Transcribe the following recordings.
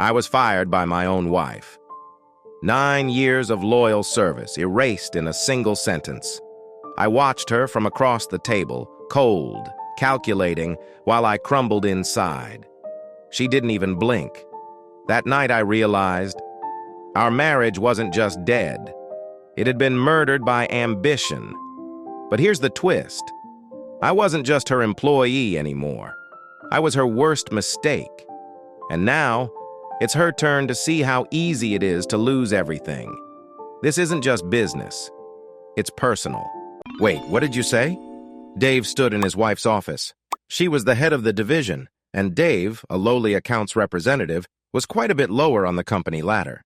I was fired by my own wife. 9 years of loyal service erased in a single sentence. I watched her from across the table, cold, calculating, while I crumbled inside. She didn't even blink. That night I realized our marriage wasn't just dead. It had been murdered by ambition. But here's the twist. I wasn't just her employee anymore. I was her worst mistake. And now, it's her turn to see how easy it is to lose everything. This isn't just business. It's personal. Wait, what did you say? Dave stood in his wife's office. She was the head of the division, and Dave, a lowly accounts representative, was quite a bit lower on the company ladder.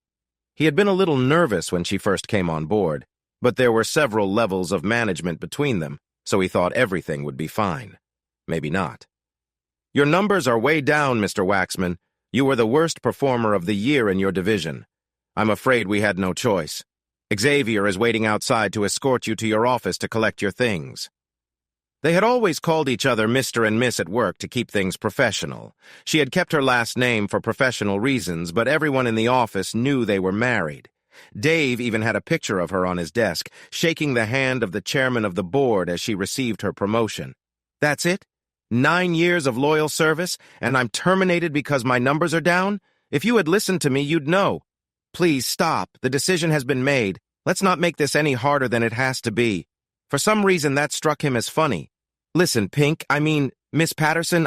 He had been a little nervous when she first came on board, but there were several levels of management between them, so he thought everything would be fine. Maybe not. Your numbers are way down, Mr. Waxman. You were the worst performer of the year in your division. I'm afraid we had no choice. Xavier is waiting outside to escort you to your office to collect your things. They had always called each other Mr. and Miss at work to keep things professional. She had kept her last name for professional reasons, but everyone in the office knew they were married. Dave even had a picture of her on his desk, shaking the hand of the chairman of the board as she received her promotion. That's it? 9 years of loyal service, and I'm terminated because my numbers are down? If you had listened to me, you'd know. Please stop. The decision has been made. Let's not make this any harder than it has to be. For some reason, that struck him as funny. Listen, Miss Patterson,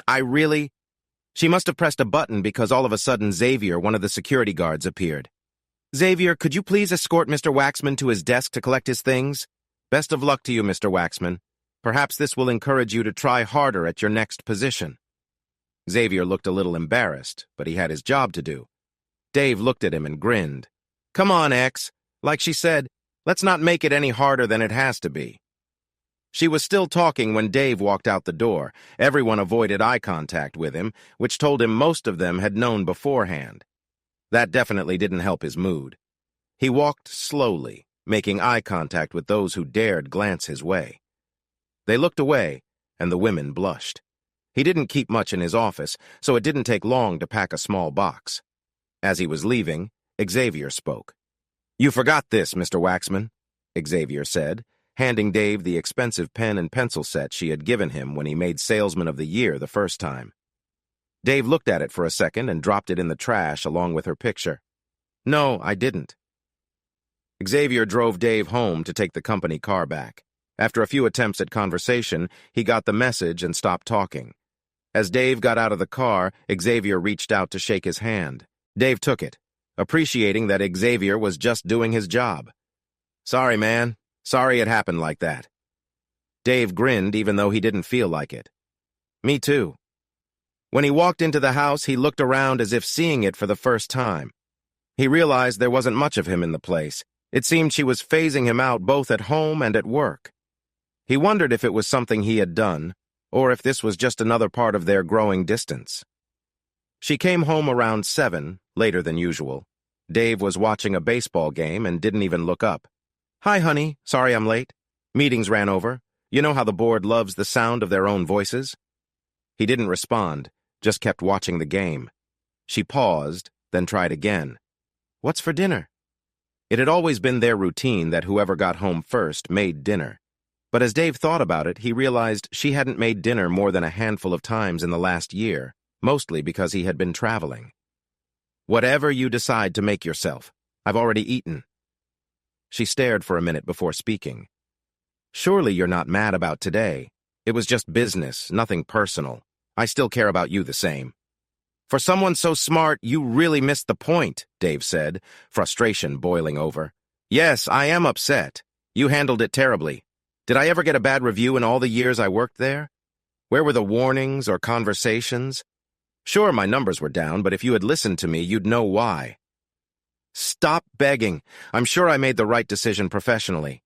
She must have pressed a button because all of a sudden Xavier, one of the security guards, appeared. Xavier, could you please escort Mr. Waxman to his desk to collect his things? Best of luck to you, Mr. Waxman. Perhaps this will encourage you to try harder at your next position. Xavier looked a little embarrassed, but he had his job to do. Dave looked at him and grinned. Come on, X. Like she said, let's not make it any harder than it has to be. She was still talking when Dave walked out the door. Everyone avoided eye contact with him, which told him most of them had known beforehand. That definitely didn't help his mood. He walked slowly, making eye contact with those who dared glance his way. They looked away, and the women blushed. He didn't keep much in his office, so it didn't take long to pack a small box. As he was leaving, Xavier spoke. You forgot this, Mr. Waxman, Xavier said, handing Dave the expensive pen and pencil set she had given him when he made Salesman of the Year the first time. Dave looked at it for a second and dropped it in the trash along with her picture. No, I didn't. Xavier drove Dave home to take the company car back. After a few attempts at conversation, he got the message and stopped talking. As Dave got out of the car, Xavier reached out to shake his hand. Dave took it, appreciating that Xavier was just doing his job. Sorry, man. Sorry it happened like that. Dave grinned even though he didn't feel like it. Me too. When he walked into the house, he looked around as if seeing it for the first time. He realized there wasn't much of him in the place. It seemed she was phasing him out both at home and at work. He wondered if it was something he had done, or if this was just another part of their growing distance. She came home around 7, later than usual. Dave was watching a baseball game and didn't even look up. Hi, honey. Sorry I'm late. Meetings ran over. You know how the board loves the sound of their own voices? He didn't respond, just kept watching the game. She paused, then tried again. What's for dinner? It had always been their routine that whoever got home first made dinner. But as Dave thought about it, he realized she hadn't made dinner more than a handful of times in the last year, mostly because he had been traveling. Whatever you decide to make yourself. I've already eaten. She stared for a minute before speaking. Surely you're not mad about today. It was just business, nothing personal. I still care about you the same. For someone so smart, you really missed the point, Dave said, frustration boiling over. Yes, I am upset. You handled it terribly. Did I ever get a bad review in all the years I worked there? Where were the warnings or conversations? Sure, my numbers were down, but if you had listened to me, you'd know why. Stop begging. I'm sure I made the right decision professionally.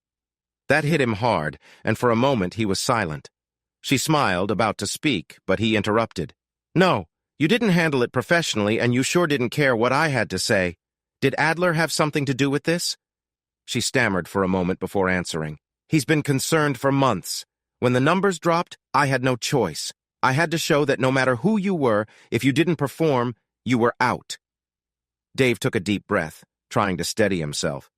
That hit him hard, and for a moment he was silent. She smiled, about to speak, but he interrupted. No, you didn't handle it professionally, and you sure didn't care what I had to say. Did Adler have something to do with this? She stammered for a moment before answering. He's been concerned for months. When the numbers dropped, I had no choice. I had to show that no matter who you were, if you didn't perform, you were out. Dave took a deep breath, trying to steady himself.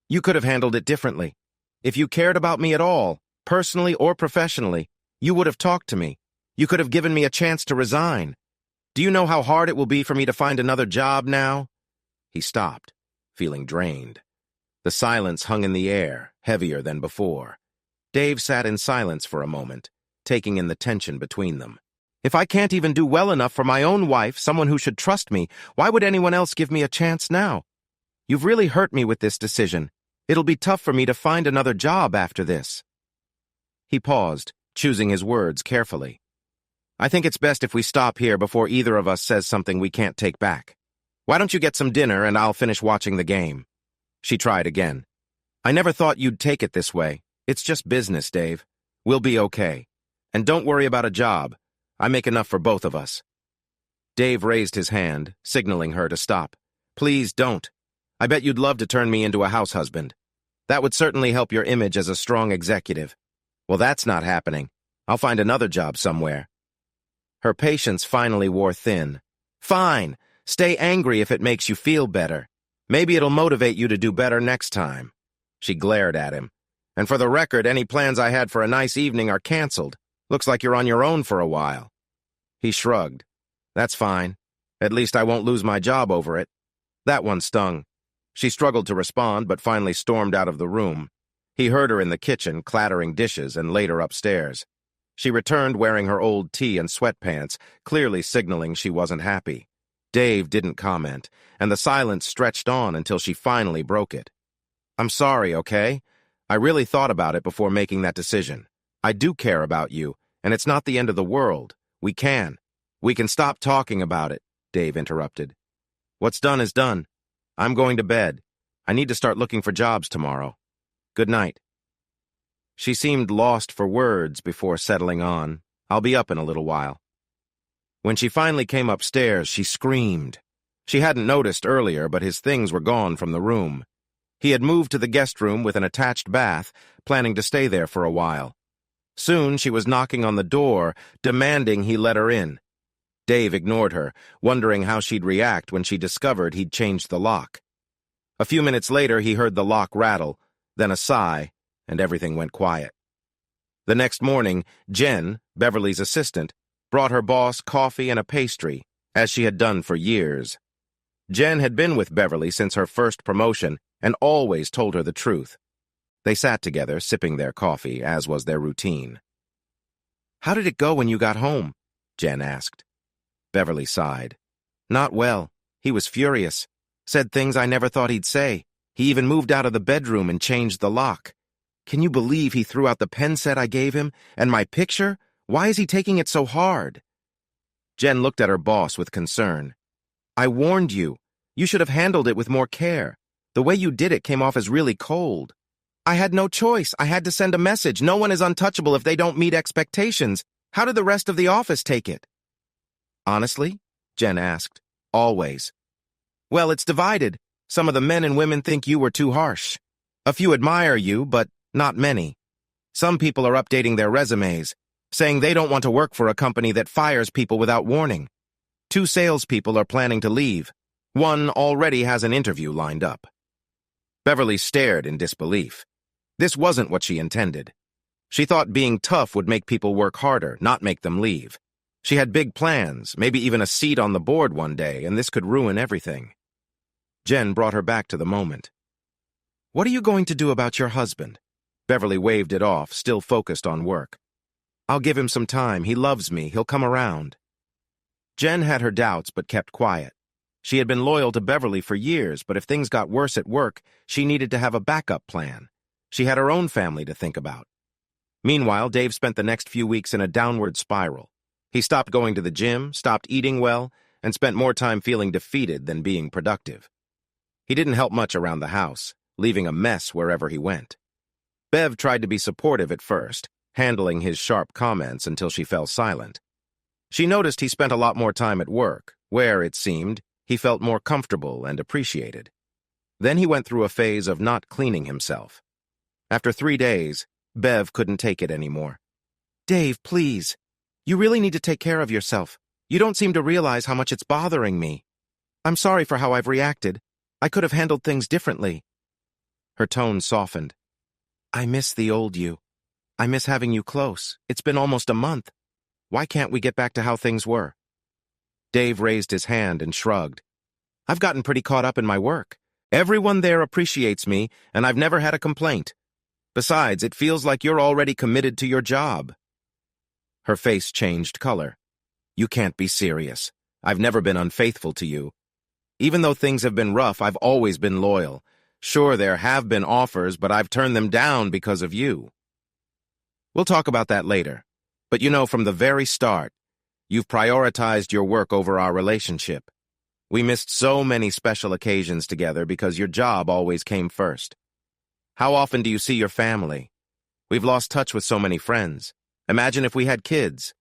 You could have handled it differently. If you cared about me at all, personally or professionally, you would have talked to me. You could have given me a chance to resign. Do you know how hard it will be for me to find another job now? He stopped, feeling drained. The silence hung in the air, heavier than before. Dave sat in silence for a moment, taking in the tension between them. If I can't even do well enough for my own wife, someone who should trust me, why would anyone else give me a chance now? You've really hurt me with this decision. It'll be tough for me to find another job after this. He paused, choosing his words carefully. I think it's best if we stop here before either of us says something we can't take back. Why don't you get some dinner and I'll finish watching the game? She tried again. I never thought you'd take it this way. It's just business, Dave. We'll be okay. And don't worry about a job. I make enough for both of us. Dave raised his hand, signaling her to stop. Please don't. I bet you'd love to turn me into a house husband. That would certainly help your image as a strong executive. Well, that's not happening. I'll find another job somewhere. Her patience finally wore thin. Fine. Stay angry if it makes you feel better. Maybe it'll motivate you to do better next time. She glared at him. And for the record, any plans I had for a nice evening are canceled. Looks like you're on your own for a while. He shrugged. That's fine. At least I won't lose my job over it. That one stung. She struggled to respond, but finally stormed out of the room. He heard her in the kitchen, clattering dishes, and later upstairs. She returned wearing her old tee and sweatpants, clearly signaling she wasn't happy. Dave didn't comment, and the silence stretched on until she finally broke it. I'm sorry, okay? I really thought about it before making that decision. I do care about you, and it's not the end of the world. We can stop talking about it, Dave interrupted. What's done is done. I'm going to bed. I need to start looking for jobs tomorrow. Good night. She seemed lost for words before settling on. I'll be up in a little while. When she finally came upstairs, she screamed. She hadn't noticed earlier, but his things were gone from the room. He had moved to the guest room with an attached bath, planning to stay there for a while. Soon she was knocking on the door, demanding he let her in. Dave ignored her, wondering how she'd react when she discovered he'd changed the lock. A few minutes later, he heard the lock rattle, then a sigh, and everything went quiet. The next morning, Jen, Beverly's assistant, brought her boss coffee and a pastry, as she had done for years. Jen had been with Beverly since her first promotion and always told her the truth. They sat together, sipping their coffee, as was their routine. How did it go when you got home? Jen asked. Beverly sighed. Not well. He was furious. Said things I never thought he'd say. He even moved out of the bedroom and changed the lock. Can you believe he threw out the pen set I gave him? And my picture? Why is he taking it so hard? Jen looked at her boss with concern. I warned you. You should have handled it with more care. The way you did it came off as really cold. I had no choice. I had to send a message. No one is untouchable if they don't meet expectations. How did the rest of the office take it? Honestly? Jen asked. Always. Well, it's divided. Some of the men and women think you were too harsh. A few admire you, but not many. Some people are updating their resumes, saying they don't want to work for a company that fires people without warning. 2 salespeople are planning to leave. One already has an interview lined up. Beverly stared in disbelief. This wasn't what she intended. She thought being tough would make people work harder, not make them leave. She had big plans, maybe even a seat on the board one day, and this could ruin everything. Jen brought her back to the moment. What are you going to do about your husband? Beverly waved it off, still focused on work. I'll give him some time. He loves me. He'll come around. Jen had her doubts but kept quiet. She had been loyal to Beverly for years, but if things got worse at work, she needed to have a backup plan. She had her own family to think about. Meanwhile, Dave spent the next few weeks in a downward spiral. He stopped going to the gym, stopped eating well, and spent more time feeling defeated than being productive. He didn't help much around the house, leaving a mess wherever he went. Bev tried to be supportive at first, handling his sharp comments until she fell silent. She noticed he spent a lot more time at work, where, it seemed, he felt more comfortable and appreciated. Then he went through a phase of not cleaning himself. After 3 days, Bev couldn't take it anymore. Dave, please. You really need to take care of yourself. You don't seem to realize how much it's bothering me. I'm sorry for how I've reacted. I could have handled things differently. Her tone softened. I miss the old you. I miss having you close. It's been almost a month. Why can't we get back to how things were? Dave raised his hand and shrugged. I've gotten pretty caught up in my work. Everyone there appreciates me, and I've never had a complaint. Besides, it feels like you're already committed to your job. Her face changed color. You can't be serious. I've never been unfaithful to you. Even though things have been rough, I've always been loyal. Sure, there have been offers, but I've turned them down because of you. We'll talk about that later. But you know, from the very start, you've prioritized your work over our relationship. We missed so many special occasions together because your job always came first. How often do you see your family? We've lost touch with so many friends. Imagine if we had kids.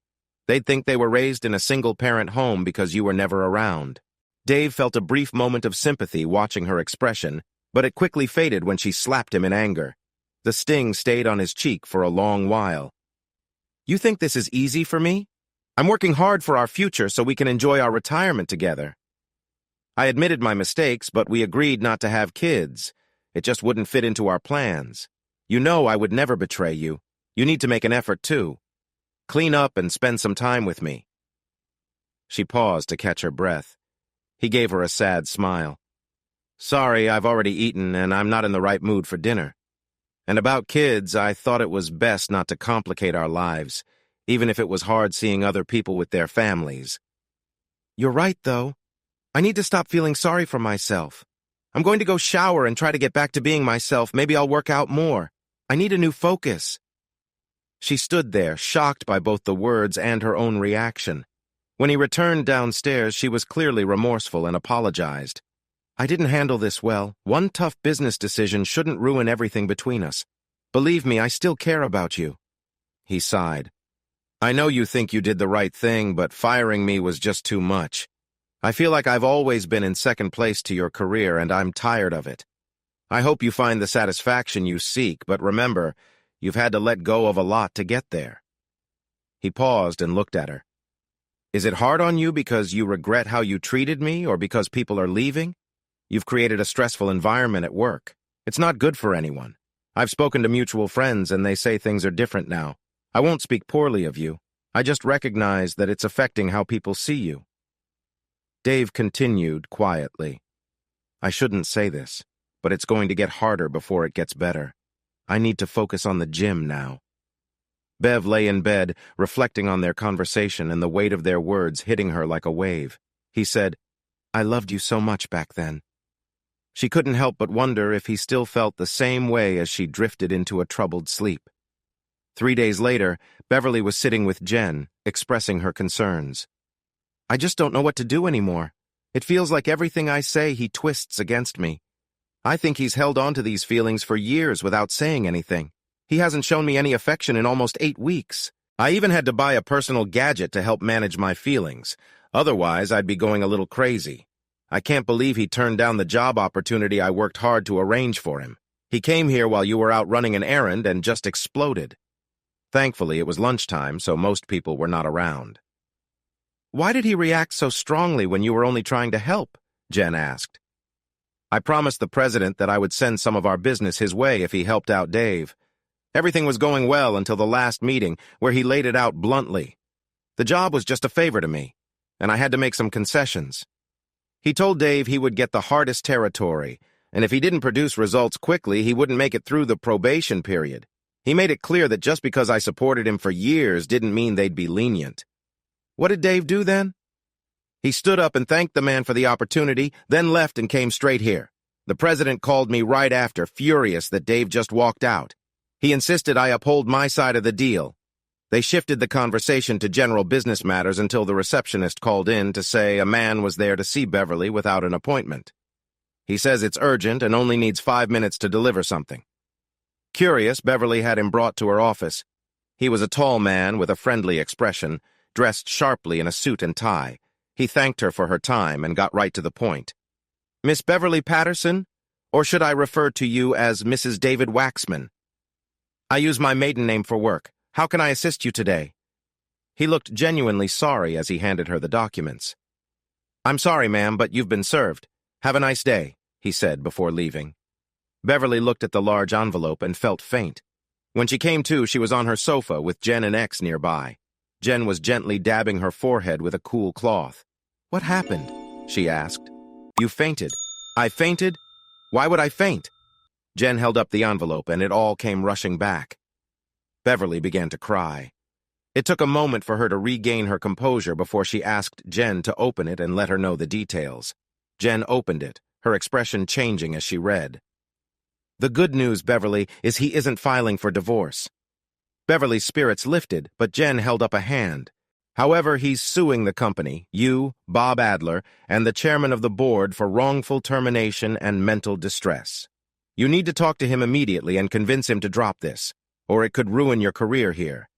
They'd think they were raised in a single-parent home because you were never around. Dave felt a brief moment of sympathy watching her expression, but it quickly faded when she slapped him in anger. The sting stayed on his cheek for a long while. You think this is easy for me? I'm working hard for our future so we can enjoy our retirement together. I admitted my mistakes, but we agreed not to have kids. It just wouldn't fit into our plans. You know I would never betray you. You need to make an effort, too. Clean up and spend some time with me. She paused to catch her breath. He gave her a sad smile. Sorry, I've already eaten, and I'm not in the right mood for dinner. And about kids, I thought it was best not to complicate our lives, even if it was hard seeing other people with their families. You're right, though. I need to stop feeling sorry for myself. I'm going to go shower and try to get back to being myself. Maybe I'll work out more. I need a new focus. She stood there, shocked by both the words and her own reaction. When he returned downstairs, she was clearly remorseful and apologized. I didn't handle this well. One tough business decision shouldn't ruin everything between us. Believe me, I still care about you. He sighed. I know you think you did the right thing, but firing me was just too much. I feel like I've always been in second place to your career, and I'm tired of it. I hope you find the satisfaction you seek, but remember, you've had to let go of a lot to get there. He paused and looked at her. Is it hard on you because you regret how you treated me, or because people are leaving? You've created a stressful environment at work. It's not good for anyone. I've spoken to mutual friends, and they say things are different now. I won't speak poorly of you. I just recognize that it's affecting how people see you. Dave continued quietly. I shouldn't say this, but it's going to get harder before it gets better. I need to focus on the gym now. Bev lay in bed, reflecting on their conversation and the weight of their words hitting her like a wave. He said, I loved you so much back then. She couldn't help but wonder if he still felt the same way as she drifted into a troubled sleep. 3 days later, Beverly was sitting with Jen, expressing her concerns. I just don't know what to do anymore. It feels like everything I say he twists against me. I think he's held on to these feelings for years without saying anything. He hasn't shown me any affection in almost 8 weeks. I even had to buy a personal gadget to help manage my feelings. Otherwise, I'd be going a little crazy. I can't believe he turned down the job opportunity I worked hard to arrange for him. He came here while you were out running an errand and just exploded. Thankfully, it was lunchtime, so most people were not around. Why did he react so strongly when you were only trying to help? Jen asked. I promised the president that I would send some of our business his way if he helped out Dave. Everything was going well until the last meeting, where he laid it out bluntly. The job was just a favor to me, and I had to make some concessions. He told Dave he would get the hardest territory, and if he didn't produce results quickly, he wouldn't make it through the probation period. He made it clear that just because I supported him for years didn't mean they'd be lenient. What did Dave do then? He stood up and thanked the man for the opportunity, then left and came straight here. The president called me right after, furious that Dave just walked out. He insisted I uphold my side of the deal. They shifted the conversation to general business matters until the receptionist called in to say a man was there to see Beverly without an appointment. He says it's urgent and only needs 5 minutes to deliver something. Curious, Beverly had him brought to her office. He was a tall man with a friendly expression, dressed sharply in a suit and tie. He thanked her for her time and got right to the point. Miss Beverly Patterson, or should I refer to you as Mrs. David Waxman? I use my maiden name for work. How can I assist you today? He looked genuinely sorry as he handed her the documents. "I'm sorry, ma'am, but you've been served. Have a nice day," he said before leaving. Beverly looked at the large envelope and felt faint. When she came to, she was on her sofa with Jen and X nearby. Jen was gently dabbing her forehead with a cool cloth. "What happened?" she asked. "You fainted." "I fainted? Why would I faint?" Jen held up the envelope, and it all came rushing back. Beverly began to cry. It took a moment for her to regain her composure before she asked Jen to open it and let her know the details. Jen opened it, her expression changing as she read. "The good news, Beverly, is he isn't filing for divorce." Beverly's spirits lifted, but Jen held up a hand. "However, he's suing the company, you, Bob Adler, and the chairman of the board for wrongful termination and mental distress. You need to talk to him immediately and convince him to drop this, or it could ruin your career here.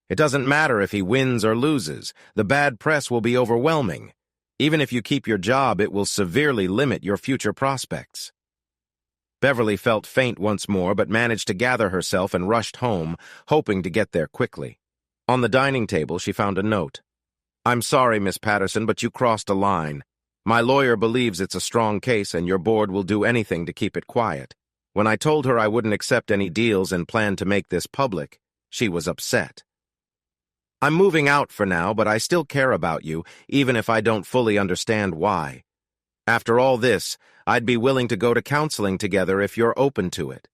It doesn't matter if he wins or loses. The bad press will be overwhelming. Even if you keep your job, it will severely limit your future prospects." Beverly felt faint once more, but managed to gather herself and rushed home, hoping to get there quickly. On the dining table, she found a note. "I'm sorry, Miss Patterson, but you crossed a line. My lawyer believes it's a strong case and your board will do anything to keep it quiet. When I told her I wouldn't accept any deals and planned to make this public, she was upset. I'm moving out for now, but I still care about you, even if I don't fully understand why. After all this, I'd be willing to go to counseling together if you're open to it.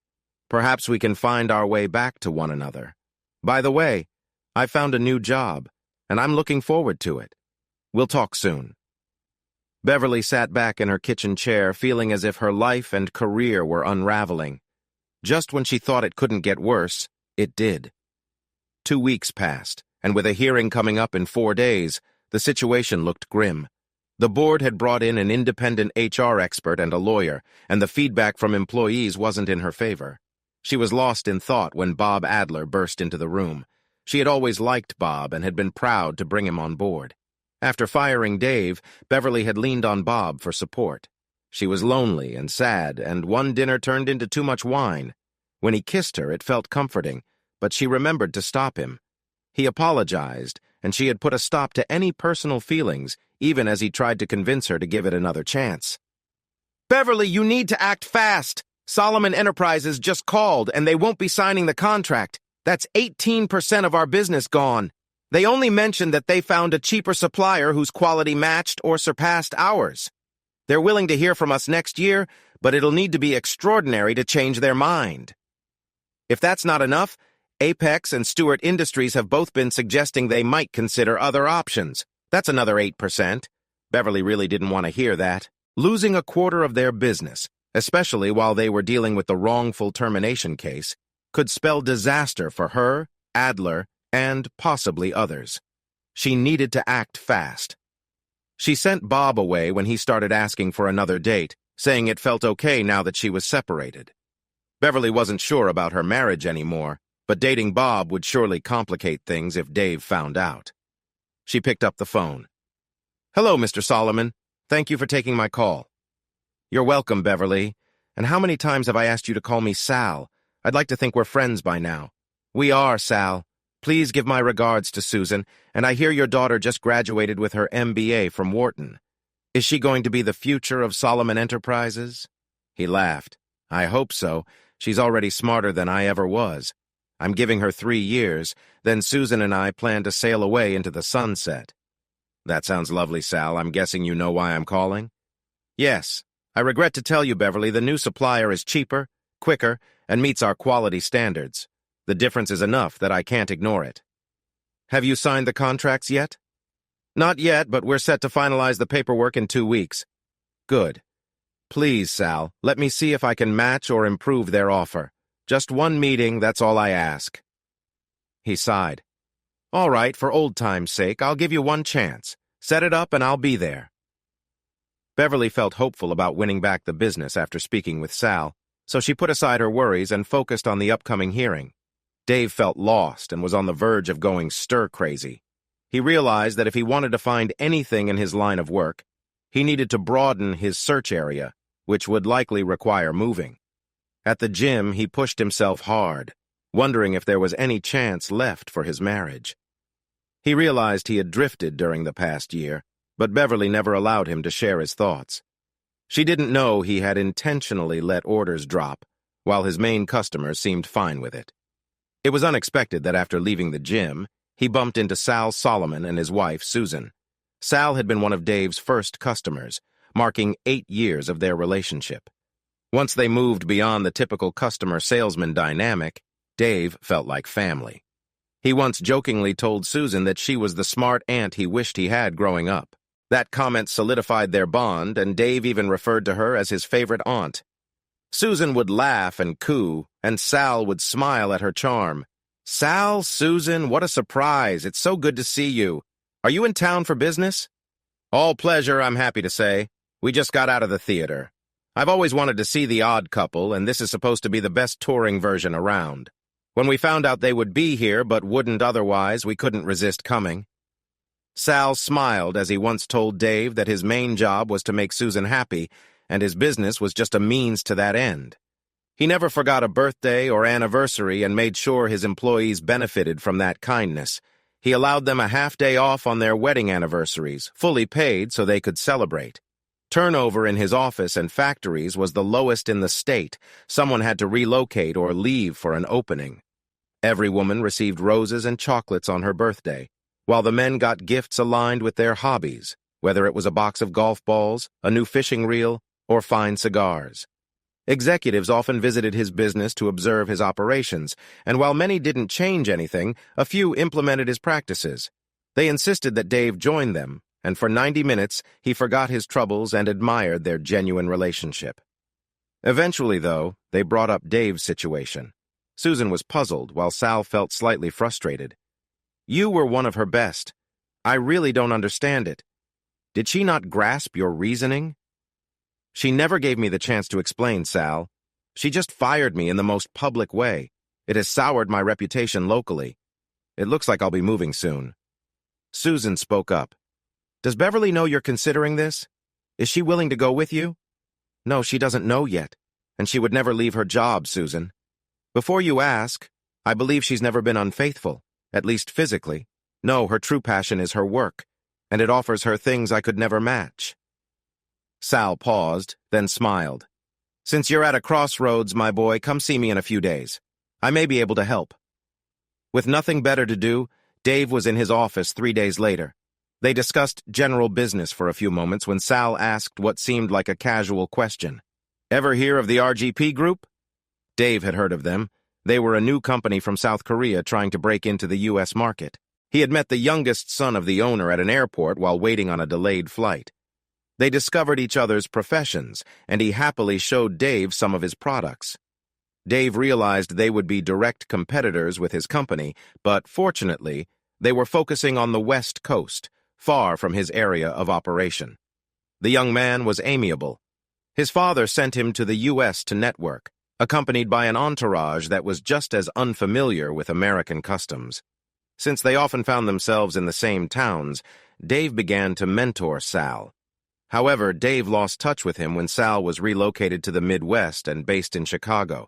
Perhaps we can find our way back to one another. By the way, I found a new job, and I'm looking forward to it. We'll talk soon." Beverly sat back in her kitchen chair, feeling as if her life and career were unraveling. Just when she thought it couldn't get worse, it did. 2 weeks passed, and with a hearing coming up in 4 days, the situation looked grim. The board had brought in an independent HR expert and a lawyer, and the feedback from employees wasn't in her favor. She was lost in thought when Bob Adler burst into the room. She had always liked Bob and had been proud to bring him on board. After firing Dave, Beverly had leaned on Bob for support. She was lonely and sad, and one dinner turned into too much wine. When he kissed her, it felt comforting, but she remembered to stop him. He apologized, and she had put a stop to any personal feelings, even as he tried to convince her to give it another chance. "Beverly, you need to act fast. Solomon Enterprises just called, and they won't be signing the contract. That's 18% of our business gone. They only mentioned that they found a cheaper supplier whose quality matched or surpassed ours. They're willing to hear from us next year, but it'll need to be extraordinary to change their mind. If that's not enough, Apex and Stewart Industries have both been suggesting they might consider other options. That's another 8%. Beverly really didn't want to hear that. Losing a quarter of their business, especially while they were dealing with the wrongful termination case, could spell disaster for her, Adler, and possibly others. She needed to act fast. She sent Bob away when he started asking for another date, saying it felt okay now that she was separated. Beverly wasn't sure about her marriage anymore, but dating Bob would surely complicate things if Dave found out. She picked up the phone. "Hello, Mr. Solomon. Thank you for taking my call." "You're welcome, Beverly. And how many times have I asked you to call me Sal? I'd like to think we're friends by now." "We are, Sal. Please give my regards to Susan, and I hear your daughter just graduated with her MBA from Wharton. Is she going to be the future of Solomon Enterprises?" He laughed. "I hope so. She's already smarter than I ever was. I'm giving her 3 years, then Susan and I plan to sail away into the sunset." "That sounds lovely, Sal. I'm guessing you know why I'm calling?" "Yes. I regret to tell you, Beverly, the new supplier is cheaper, quicker, and meets our quality standards. The difference is enough that I can't ignore it." "Have you signed the contracts yet?" "Not yet, but we're set to finalize the paperwork in 2 weeks." "Good. Please, Sal, let me see if I can match or improve their offer. Just one meeting, that's all I ask." He sighed. "All right, for old time's sake, I'll give you one chance. Set it up and I'll be there." Beverly felt hopeful about winning back the business after speaking with Sal, so she put aside her worries and focused on the upcoming hearing. Dave felt lost and was on the verge of going stir-crazy. He realized that if he wanted to find anything in his line of work, he needed to broaden his search area, which would likely require moving. At the gym, he pushed himself hard, wondering if there was any chance left for his marriage. He realized he had drifted during the past year, but Beverly never allowed him to share his thoughts. She didn't know he had intentionally let orders drop, while his main customers seemed fine with it. It was unexpected that after leaving the gym, he bumped into Sal Solomon and his wife, Susan. Sal had been one of Dave's first customers, marking 8 years of their relationship. Once they moved beyond the typical customer-salesman dynamic, Dave felt like family. He once jokingly told Susan that she was the smart aunt he wished he had growing up. That comment solidified their bond, and Dave even referred to her as his favorite aunt. Susan would laugh and coo, and Sal would smile at her charm. "Sal, Susan, what a surprise. It's so good to see you. Are you in town for business?" "All pleasure, I'm happy to say. We just got out of the theater. I've always wanted to see The Odd Couple, and this is supposed to be the best touring version around. When we found out they would be here but wouldn't otherwise, we couldn't resist coming." Sal smiled as he once told Dave that his main job was to make Susan happy, and his business was just a means to that end. He never forgot a birthday or anniversary and made sure his employees benefited from that kindness. He allowed them a half-day off on their wedding anniversaries, fully paid so they could celebrate. Turnover in his office and factories was the lowest in the state. Someone had to relocate or leave for an opening. Every woman received roses and chocolates on her birthday, while the men got gifts aligned with their hobbies, whether it was a box of golf balls, a new fishing reel, or fine cigars. Executives often visited his business to observe his operations, and while many didn't change anything, a few implemented his practices. They insisted that Dave join them, and for 90 minutes he forgot his troubles and admired their genuine relationship. Eventually, though, they brought up Dave's situation. Susan was puzzled, while Sal felt slightly frustrated. "You were one of her best. I really don't understand it. Did she not grasp your reasoning?" "She never gave me the chance to explain, Sal. She just fired me in the most public way. It has soured my reputation locally. It looks like I'll be moving soon." Susan spoke up. "Does Beverly know you're considering this? Is she willing to go with you?" "No, she doesn't know yet, and she would never leave her job, Susan. Before you ask, I believe she's never been unfaithful, at least physically. No, her true passion is her work, and it offers her things I could never match." Sal paused, then smiled. "Since you're at a crossroads, my boy, come see me in a few days. I may be able to help." With nothing better to do, Dave was in his office 3 days later. They discussed general business for a few moments when Sal asked what seemed like a casual question. "Ever hear of the RGP Group?" Dave had heard of them. They were a new company from South Korea trying to break into the U.S. market. He had met the youngest son of the owner at an airport while waiting on a delayed flight. They discovered each other's professions, and he happily showed Dave some of his products. Dave realized they would be direct competitors with his company, but fortunately, they were focusing on the West Coast, far from his area of operation. The young man was amiable. His father sent him to the U.S. to network, accompanied by an entourage that was just as unfamiliar with American customs. Since they often found themselves in the same towns, Dave began to mentor Sal. However, Dave lost touch with him when Sal was relocated to the Midwest and based in Chicago.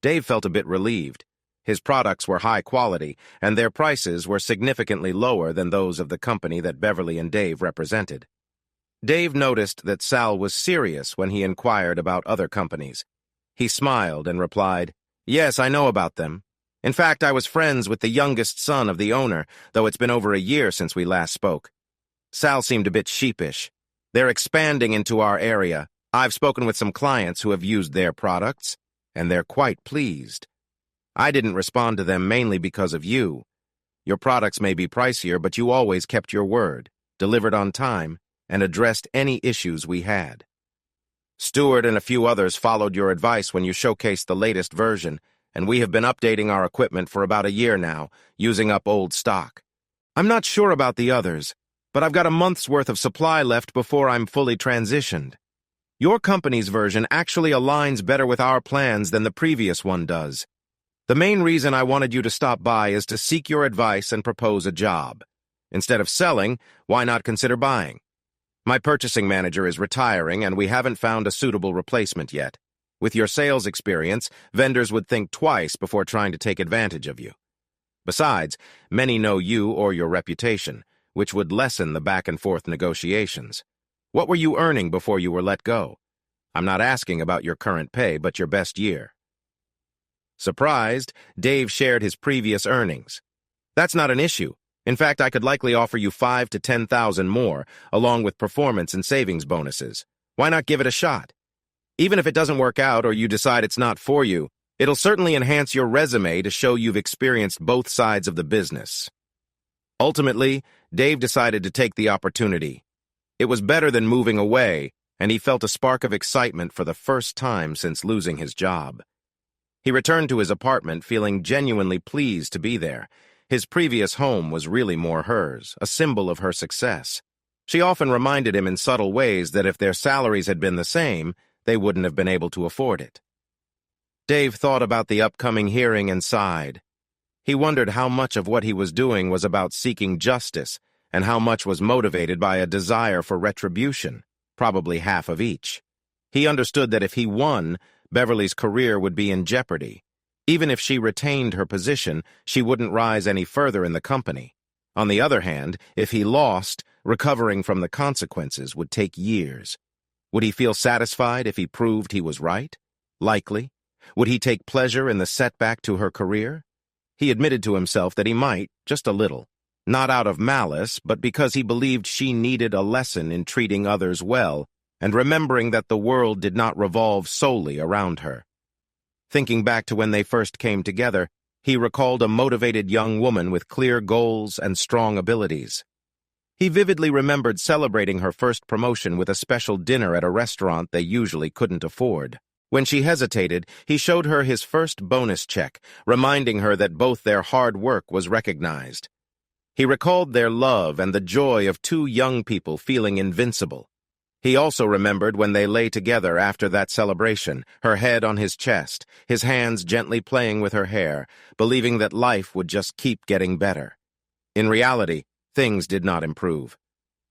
Dave felt a bit relieved. His products were high quality, and their prices were significantly lower than those of the company that Beverly and Dave represented. Dave noticed that Sal was serious when he inquired about other companies. He smiled and replied, "Yes, I know about them. In fact, I was friends with the youngest son of the owner, though it's been over a year since we last spoke." Sal seemed a bit sheepish. "They're expanding into our area. I've spoken with some clients who have used their products, and they're quite pleased. I didn't respond to them mainly because of you. Your products may be pricier, but you always kept your word, delivered on time, and addressed any issues we had. Stewart and a few others followed your advice when you showcased the latest version, and we have been updating our equipment for about a year now, using up old stock. I'm not sure about the others, but I've got a month's worth of supply left before I'm fully transitioned. Your company's version actually aligns better with our plans than the previous one does. The main reason I wanted you to stop by is to seek your advice and propose a job. Instead of selling, why not consider buying? My purchasing manager is retiring, and we haven't found a suitable replacement yet. With your sales experience, vendors would think twice before trying to take advantage of you. Besides, many know you or your reputation, which would lessen the back-and-forth negotiations. What were you earning before you were let go? I'm not asking about your current pay, but your best year. Surprised, Dave shared his previous earnings. That's not an issue. In fact, I could likely offer you $5,000 to $10,000 more, along with performance and savings bonuses. Why not give it a shot? Even if it doesn't work out or you decide it's not for you, it'll certainly enhance your resume to show you've experienced both sides of the business. Ultimately, Dave decided to take the opportunity. It was better than moving away, and he felt a spark of excitement for the first time since losing his job. He returned to his apartment feeling genuinely pleased to be there. His previous home was really more hers, a symbol of her success. She often reminded him in subtle ways that if their salaries had been the same, they wouldn't have been able to afford it. Dave thought about the upcoming hearing and sighed. He wondered how much of what he was doing was about seeking justice and how much was motivated by a desire for retribution, probably half of each. He understood that if he won, Beverly's career would be in jeopardy. Even if she retained her position, she wouldn't rise any further in the company. On the other hand, if he lost, recovering from the consequences would take years. Would he feel satisfied if he proved he was right? Likely. Would he take pleasure in the setback to her career? He admitted to himself that he might, just a little. Not out of malice, but because he believed she needed a lesson in treating others well and remembering that the world did not revolve solely around her. Thinking back to when they first came together, he recalled a motivated young woman with clear goals and strong abilities. He vividly remembered celebrating her first promotion with a special dinner at a restaurant they usually couldn't afford. When she hesitated, he showed her his first bonus check, reminding her that both their hard work was recognized. He recalled their love and the joy of two young people feeling invincible. He also remembered when they lay together after that celebration, her head on his chest, his hands gently playing with her hair, believing that life would just keep getting better. In reality, things did not improve.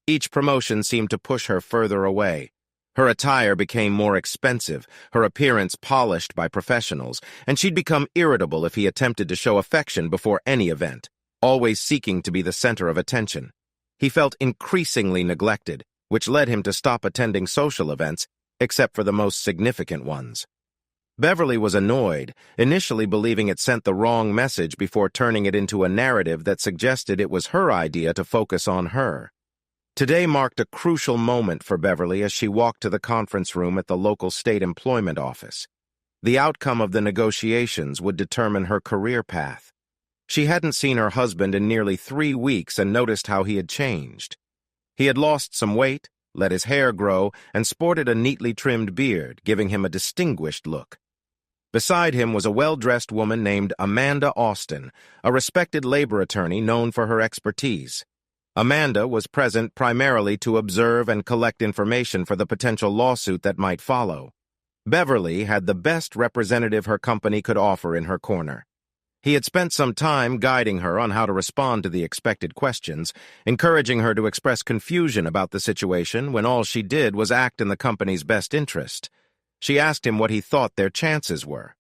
Each promotion seemed to push her further away. Her attire became more expensive, her appearance polished by professionals, and she'd become irritable if he attempted to show affection before any event, always seeking to be the center of attention. He felt increasingly neglected, which led him to stop attending social events, except for the most significant ones. Beverly was annoyed, initially believing it sent the wrong message before turning it into a narrative that suggested it was her idea to focus on her. Today marked a crucial moment for Beverly as she walked to the conference room at the local state employment office. The outcome of the negotiations would determine her career path. She hadn't seen her husband in nearly 3 weeks and noticed how he had changed. He had lost some weight, let his hair grow, and sported a neatly trimmed beard, giving him a distinguished look. Beside him was a well-dressed woman named Amanda Austin, a respected labor attorney known for her expertise. Amanda was present primarily to observe and collect information for the potential lawsuit that might follow. Beverly had the best representative her company could offer in her corner. He had spent some time guiding her on how to respond to the expected questions, encouraging her to express confusion about the situation when all she did was act in the company's best interest. She asked him what he thought their chances were.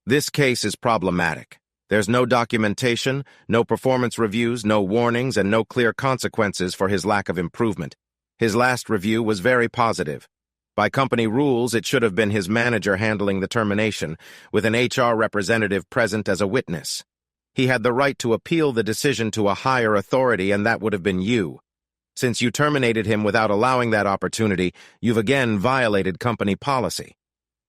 This case is problematic. There's no documentation, no performance reviews, no warnings, and no clear consequences for his lack of improvement. His last review was very positive. By company rules, it should have been his manager handling the termination, with an HR representative present as a witness. He had the right to appeal the decision to a higher authority, and that would have been you. Since you terminated him without allowing that opportunity, you've again violated company policy.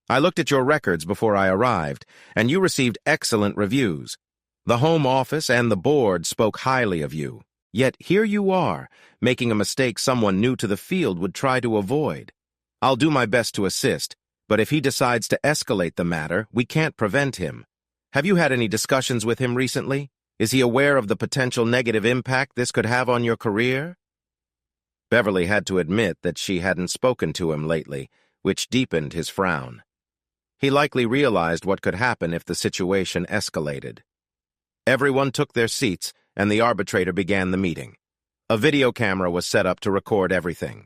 I looked at your records before I arrived, and you received excellent reviews. The home office and the board spoke highly of you. Yet here you are, making a mistake someone new to the field would try to avoid. I'll do my best to assist, but if he decides to escalate the matter, we can't prevent him. Have you had any discussions with him recently? Is he aware of the potential negative impact this could have on your career? Beverly had to admit that she hadn't spoken to him lately, which deepened his frown. He likely realized what could happen if the situation escalated. Everyone took their seats, and the arbitrator began the meeting. A video camera was set up to record everything.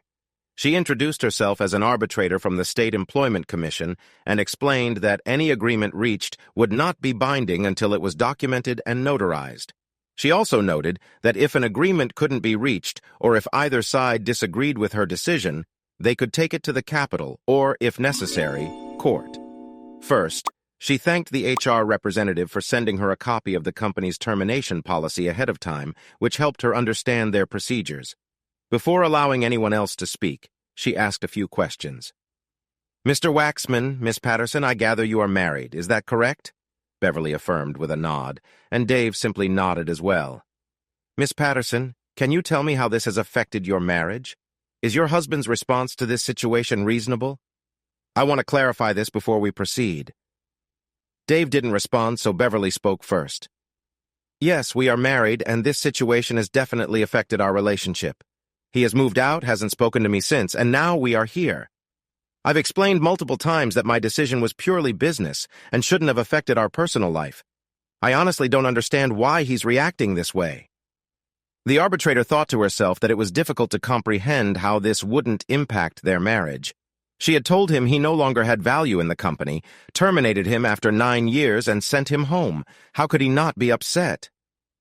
She introduced herself as an arbitrator from the State Employment Commission and explained that any agreement reached would not be binding until it was documented and notarized. She also noted that if an agreement couldn't be reached or if either side disagreed with her decision, they could take it to the Capitol or, if necessary, court. First, she thanked the HR representative for sending her a copy of the company's termination policy ahead of time, which helped her understand their procedures. Before allowing anyone else to speak, she asked a few questions. "Mr. Waxman, Miss Patterson, I gather you are married, is that correct?" Beverly affirmed with a nod, and Dave simply nodded as well. "Miss Patterson, can you tell me how this has affected your marriage? Is your husband's response to this situation reasonable? I want to clarify this before we proceed." Dave didn't respond, so Beverly spoke first. "Yes, we are married, and this situation has definitely affected our relationship. He has moved out, hasn't spoken to me since, and now we are here. I've explained multiple times that my decision was purely business and shouldn't have affected our personal life. I honestly don't understand why he's reacting this way." The arbitrator thought to herself that it was difficult to comprehend how this wouldn't impact their marriage. She had told him he no longer had value in the company, terminated him after 9 years, and sent him home. How could he not be upset?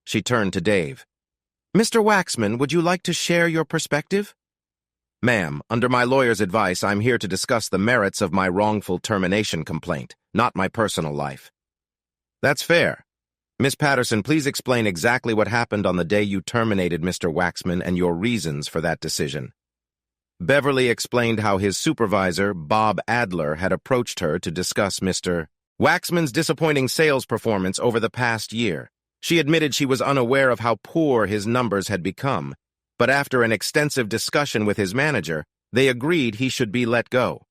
She turned to Dave. "Mr. Waxman, would you like to share your perspective?" "Ma'am, under my lawyer's advice, I'm here to discuss the merits of my wrongful termination complaint, not my personal life." "That's fair. Miss Patterson, please explain exactly what happened on the day you terminated Mr. Waxman and your reasons for that decision." Beverly explained how his supervisor, Bob Adler, had approached her to discuss Mr. Waxman's disappointing sales performance over the past year. She admitted she was unaware of how poor his numbers had become, but after an extensive discussion with his manager, they agreed he should be let go.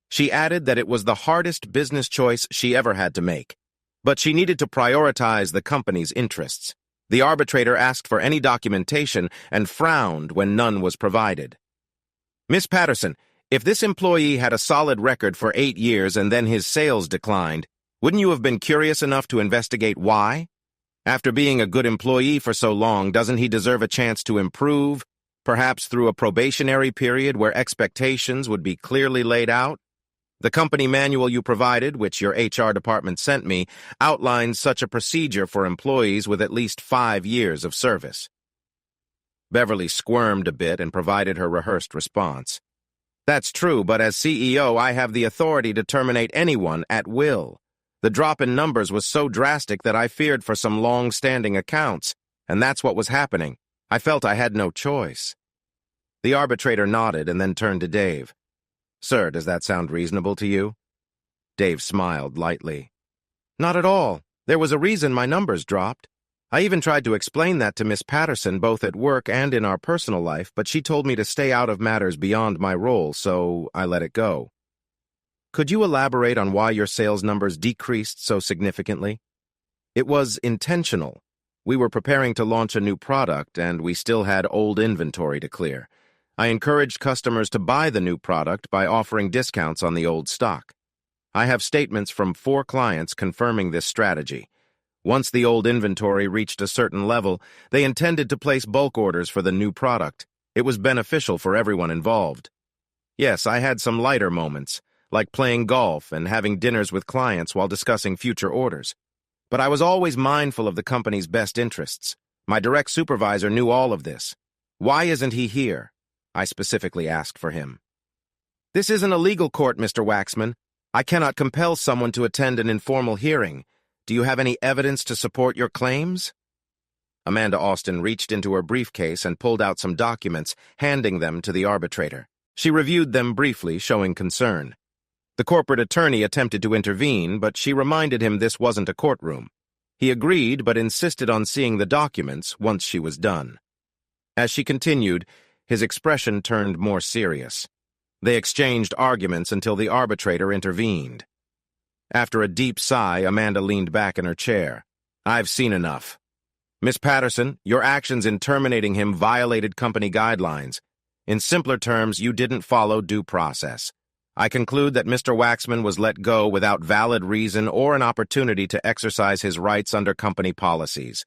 She added that it was the hardest business choice she ever had to make, but she needed to prioritize the company's interests. The arbitrator asked for any documentation and frowned when none was provided. "Miss Patterson, if this employee had a solid record for 8 years and then his sales declined, wouldn't you have been curious enough to investigate why? After being a good employee for so long, doesn't he deserve a chance to improve, perhaps through a probationary period where expectations would be clearly laid out? The company manual you provided, which your HR department sent me, outlines such a procedure for employees with at least 5 years of service." Beverly squirmed a bit and provided her rehearsed response. "That's true, but as CEO, I have the authority to terminate anyone at will. The drop in numbers was so drastic that I feared for some long-standing accounts, and that's what was happening. I felt I had no choice." The arbitrator nodded and then turned to Dave. "Sir, does that sound reasonable to you?" Dave smiled lightly. "Not at all. There was a reason my numbers dropped. I even tried to explain that to Miss Patterson both at work and in our personal life, but she told me to stay out of matters beyond my role, so I let it go." "Could you elaborate on why your sales numbers decreased so significantly?" "It was intentional. We were preparing to launch a new product, and we still had old inventory to clear. I encouraged customers to buy the new product by offering discounts on the old stock. I have statements from 4 clients confirming this strategy. Once the old inventory reached a certain level, they intended to place bulk orders for the new product. It was beneficial for everyone involved. Yes, I had some lighter moments, like playing golf and having dinners with clients while discussing future orders. But I was always mindful of the company's best interests. My direct supervisor knew all of this. Why isn't he here? I specifically asked for him. This isn't a legal court, Mr. Waxman. I cannot compel someone to attend an informal hearing. Do you have any evidence to support your claims? Amanda Austin reached into her briefcase and pulled out some documents, handing them to the arbitrator. She reviewed them briefly, showing concern. The corporate attorney attempted to intervene, but she reminded him this wasn't a courtroom. He agreed, but insisted on seeing the documents once she was done. As she continued, his expression turned more serious. They exchanged arguments until the arbitrator intervened. After a deep sigh, Amanda leaned back in her chair. I've seen enough. Miss Patterson, your actions in terminating him violated company guidelines. In simpler terms, you didn't follow due process. I conclude that Mr. Waxman was let go without valid reason or an opportunity to exercise his rights under company policies.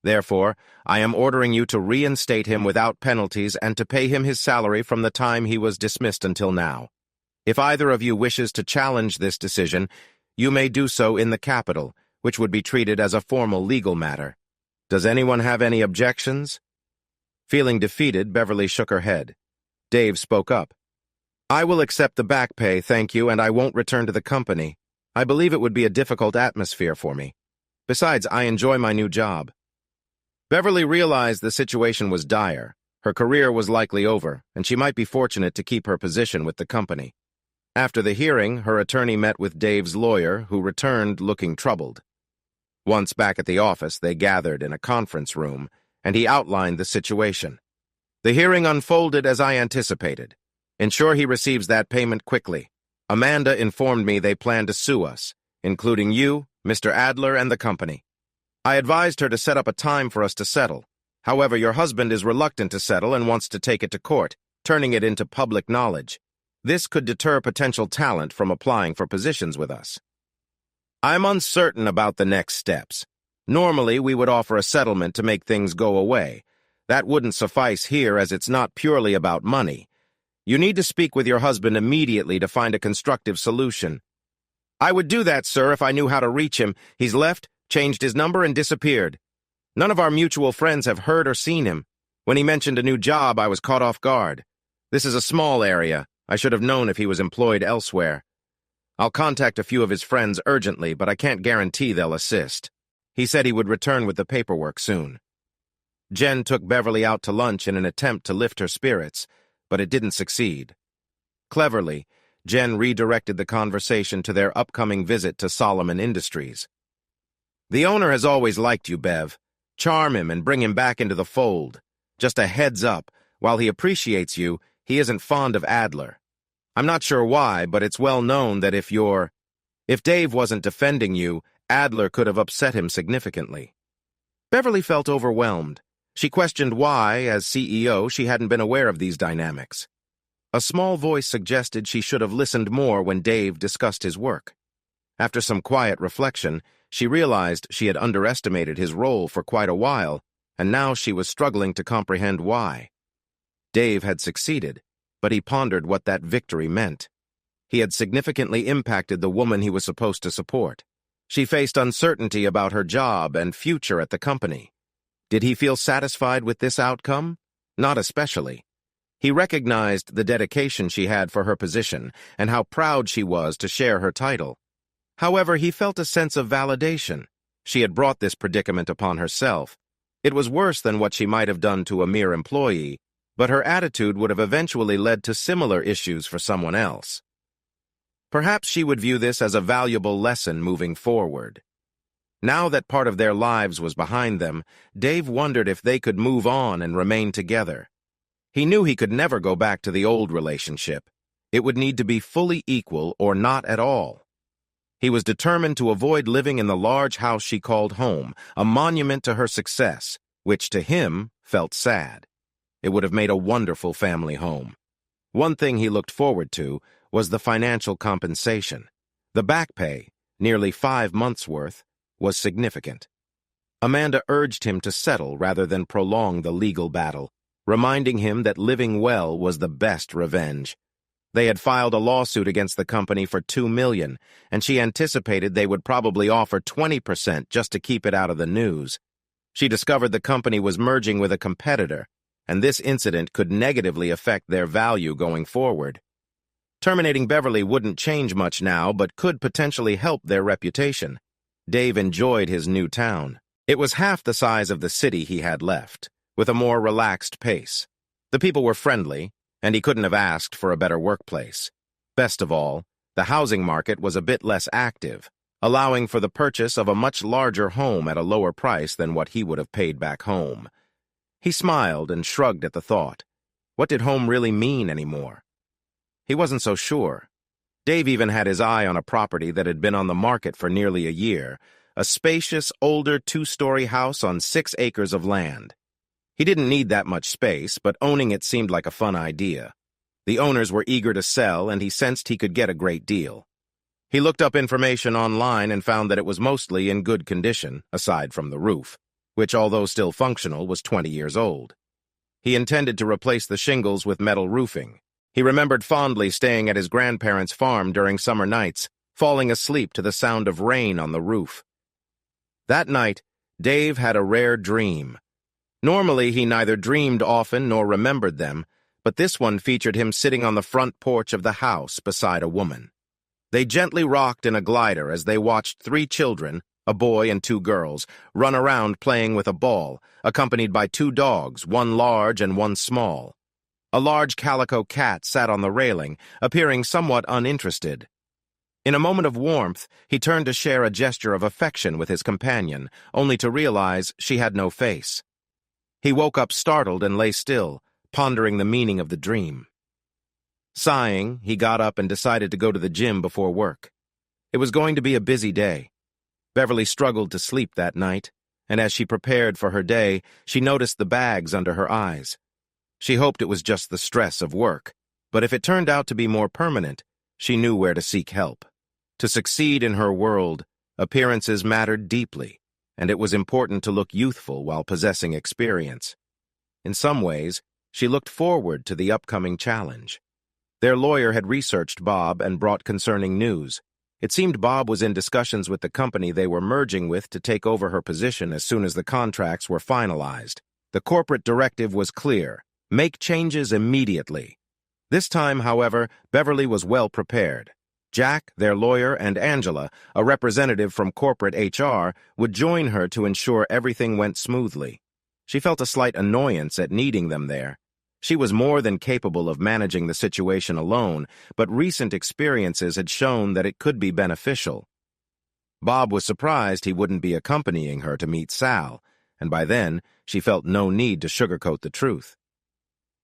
Therefore, I am ordering you to reinstate him without penalties and to pay him his salary from the time he was dismissed until now. If either of you wishes to challenge this decision, you may do so in the Capitol, which would be treated as a formal legal matter. Does anyone have any objections? Feeling defeated, Beverly shook her head. Dave spoke up. I will accept the back pay, thank you, and I won't return to the company. I believe it would be a difficult atmosphere for me. Besides, I enjoy my new job. Beverly realized the situation was dire. Her career was likely over, and she might be fortunate to keep her position with the company. After the hearing, her attorney met with Dave's lawyer, who returned looking troubled. Once back at the office, they gathered in a conference room, and he outlined the situation. The hearing unfolded as I anticipated. Ensure he receives that payment quickly. Amanda informed me they plan to sue us, including you, Mr. Adler, and the company. I advised her to set up a time for us to settle. However, your husband is reluctant to settle and wants to take it to court, turning it into public knowledge. This could deter potential talent from applying for positions with us. I'm uncertain about the next steps. Normally, we would offer a settlement to make things go away. That wouldn't suffice here as it's not purely about money. You need to speak with your husband immediately to find a constructive solution. I would do that, sir, if I knew how to reach him. He's left, changed his number, and disappeared. None of our mutual friends have heard or seen him. When he mentioned a new job, I was caught off guard. This is a small area. I should have known if he was employed elsewhere. I'll contact a few of his friends urgently, but I can't guarantee they'll assist. He said he would return with the paperwork soon. Jen took Beverly out to lunch in an attempt to lift her spirits, but it didn't succeed. Cleverly, Jen redirected the conversation to their upcoming visit to Solomon Industries. The owner has always liked you, Bev. Charm him and bring him back into the fold. Just a heads up, while he appreciates you, he isn't fond of Adler. I'm not sure why, but it's well known that if Dave wasn't defending you, Adler could have upset him significantly. Beverly felt overwhelmed. She questioned why, as CEO, she hadn't been aware of these dynamics. A small voice suggested she should have listened more when Dave discussed his work. After some quiet reflection, she realized she had underestimated his role for quite a while, and now she was struggling to comprehend why. Dave had succeeded, but he pondered what that victory meant. He had significantly impacted the woman he was supposed to support. She faced uncertainty about her job and future at the company. Did he feel satisfied with this outcome? Not especially. He recognized the dedication she had for her position and how proud she was to share her title. However, he felt a sense of validation. She had brought this predicament upon herself. It was worse than what she might have done to a mere employee, but her attitude would have eventually led to similar issues for someone else. Perhaps she would view this as a valuable lesson moving forward. Now that part of their lives was behind them, Dave wondered if they could move on and remain together. He knew he could never go back to the old relationship. It would need to be fully equal or not at all. He was determined to avoid living in the large house she called home, a monument to her success, which to him felt sad. It would have made a wonderful family home. One thing he looked forward to was the financial compensation. The back pay, nearly 5 months' worth, was significant. Amanda urged him to settle rather than prolong the legal battle, reminding him that living well was the best revenge. They had filed a lawsuit against the company for $2 million, and she anticipated they would probably offer 20% just to keep it out of the news. She discovered the company was merging with a competitor, and this incident could negatively affect their value going forward. Terminating Beverly wouldn't change much now, but could potentially help their reputation. Dave enjoyed his new town. It was half the size of the city he had left, with a more relaxed pace. The people were friendly, and he couldn't have asked for a better workplace. Best of all, the housing market was a bit less active, allowing for the purchase of a much larger home at a lower price than what he would have paid back home. He smiled and shrugged at the thought. What did home really mean anymore? He wasn't so sure. Dave even had his eye on a property that had been on the market for nearly a year, a spacious, older 2-story house on 6 acres of land. He didn't need that much space, but owning it seemed like a fun idea. The owners were eager to sell, and he sensed he could get a great deal. He looked up information online and found that it was mostly in good condition, aside from the roof, which, although still functional, was 20 years old. He intended to replace the shingles with metal roofing. He remembered fondly staying at his grandparents' farm during summer nights, falling asleep to the sound of rain on the roof. That night, Dave had a rare dream. Normally, he neither dreamed often nor remembered them, but this one featured him sitting on the front porch of the house beside a woman. They gently rocked in a glider as they watched 3 children, a boy and 2 girls, run around playing with a ball, accompanied by 2 dogs, one large and one small. A large calico cat sat on the railing, appearing somewhat uninterested. In a moment of warmth, he turned to share a gesture of affection with his companion, only to realize she had no face. He woke up startled and lay still, pondering the meaning of the dream. Sighing, he got up and decided to go to the gym before work. It was going to be a busy day. Beverly struggled to sleep that night, and as she prepared for her day, she noticed the bags under her eyes. She hoped it was just the stress of work, but if it turned out to be more permanent, she knew where to seek help. To succeed in her world, appearances mattered deeply, and it was important to look youthful while possessing experience. In some ways, she looked forward to the upcoming challenge. Their lawyer had researched Bob and brought concerning news. It seemed Bob was in discussions with the company they were merging with to take over her position as soon as the contracts were finalized. The corporate directive was clear: make changes immediately. This time, however, Beverly was well prepared. Jack, their lawyer, and Angela, a representative from corporate HR, would join her to ensure everything went smoothly. She felt a slight annoyance at needing them there. She was more than capable of managing the situation alone, but recent experiences had shown that it could be beneficial. Bob was surprised he wouldn't be accompanying her to meet Sal, and by then, she felt no need to sugarcoat the truth.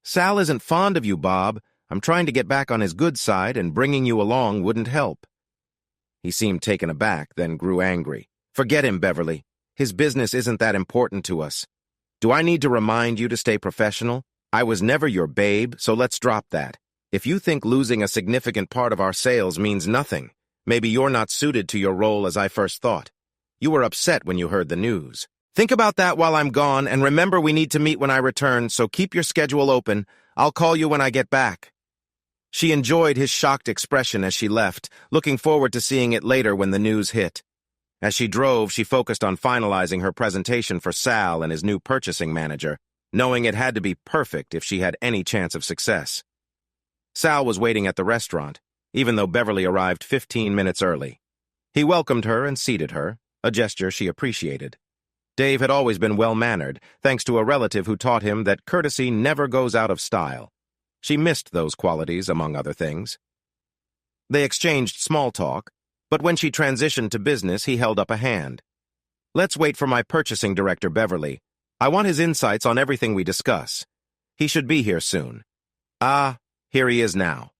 "Sal isn't fond of you, Bob. I'm trying to get back on his good side, and bringing you along wouldn't help." He seemed taken aback, then grew angry. "Forget him, Beverly. His business isn't that important to us. Do I need to remind you to stay professional? I was never your babe, so let's drop that. If you think losing a significant part of our sales means nothing, maybe you're not suited to your role as I first thought. You were upset when you heard the news. Think about that while I'm gone, and remember we need to meet when I return, so keep your schedule open. I'll call you when I get back." She enjoyed his shocked expression as she left, looking forward to seeing it later when the news hit. As she drove, she focused on finalizing her presentation for Sal and his new purchasing manager, knowing it had to be perfect if she had any chance of success. Sal was waiting at the restaurant, even though Beverly arrived 15 minutes early. He welcomed her and seated her, a gesture she appreciated. Dave had always been well-mannered, thanks to a relative who taught him that courtesy never goes out of style. She missed those qualities, among other things. They exchanged small talk, but when she transitioned to business, he held up a hand. "Let's wait for my purchasing director, Beverly. I want his insights on everything we discuss. He should be here soon." "Ah, here he is now."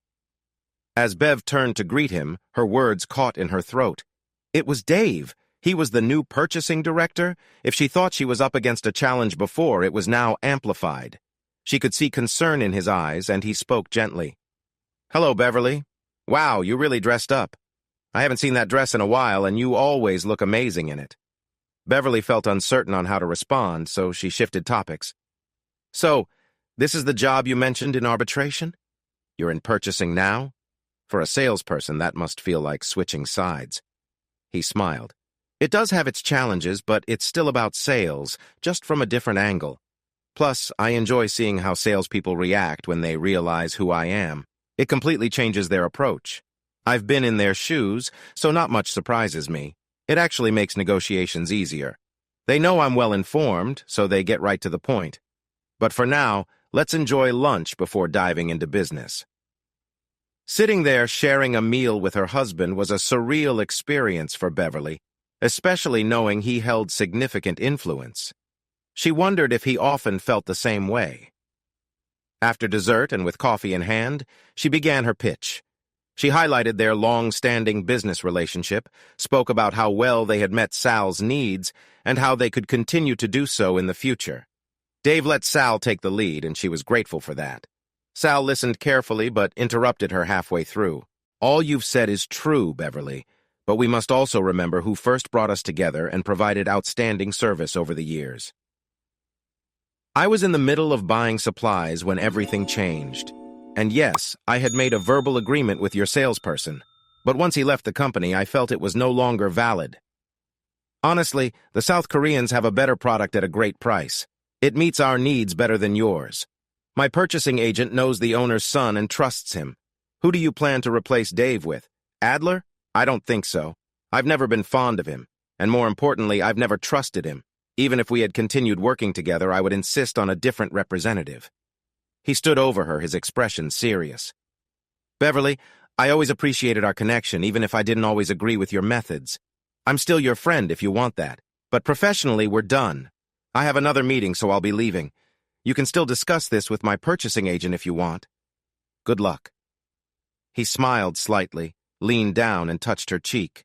As Bev turned to greet him, her words caught in her throat. It was Dave. He was the new purchasing director. If she thought she was up against a challenge before, it was now amplified. She could see concern in his eyes, and he spoke gently. "Hello, Beverly. Wow, you really dressed up. I haven't seen that dress in a while, and you always look amazing in it." Beverly felt uncertain on how to respond, so she shifted topics. "So, this is the job you mentioned in arbitration? You're in purchasing now? For a salesperson, that must feel like switching sides." He smiled. "It does have its challenges, but it's still about sales, just from a different angle. Plus, I enjoy seeing how salespeople react when they realize who I am. It completely changes their approach. I've been in their shoes, so not much surprises me. It actually makes negotiations easier. They know I'm well-informed, so they get right to the point. But for now, let's enjoy lunch before diving into business." Sitting there sharing a meal with her husband was a surreal experience for Beverly, especially knowing he held significant influence. She wondered if he often felt the same way. After dessert and with coffee in hand, she began her pitch. She highlighted their long-standing business relationship, spoke about how well they had met Sal's needs, and how they could continue to do so in the future. Dave let Sal take the lead, and she was grateful for that. Sal listened carefully but interrupted her halfway through. "All you've said is true, Beverly, but we must also remember who first brought us together and provided outstanding service over the years. I was in the middle of buying supplies when everything changed. And yes, I had made a verbal agreement with your salesperson, but once he left the company, I felt it was no longer valid." Honestly, the South Koreans have a better product at a great price. It meets our needs better than yours. My purchasing agent knows the owner's son and trusts him. Who do you plan to replace Dave with? Adler? I don't think so. I've never been fond of him. And more importantly, I've never trusted him. Even if we had continued working together, I would insist on a different representative. He stood over her, his expression serious. Beverly, I always appreciated our connection, even if I didn't always agree with your methods. I'm still your friend if you want that. But professionally, we're done. I have another meeting, so I'll be leaving. You can still discuss this with my purchasing agent if you want. Good luck. He smiled slightly, leaned down, and touched her cheek.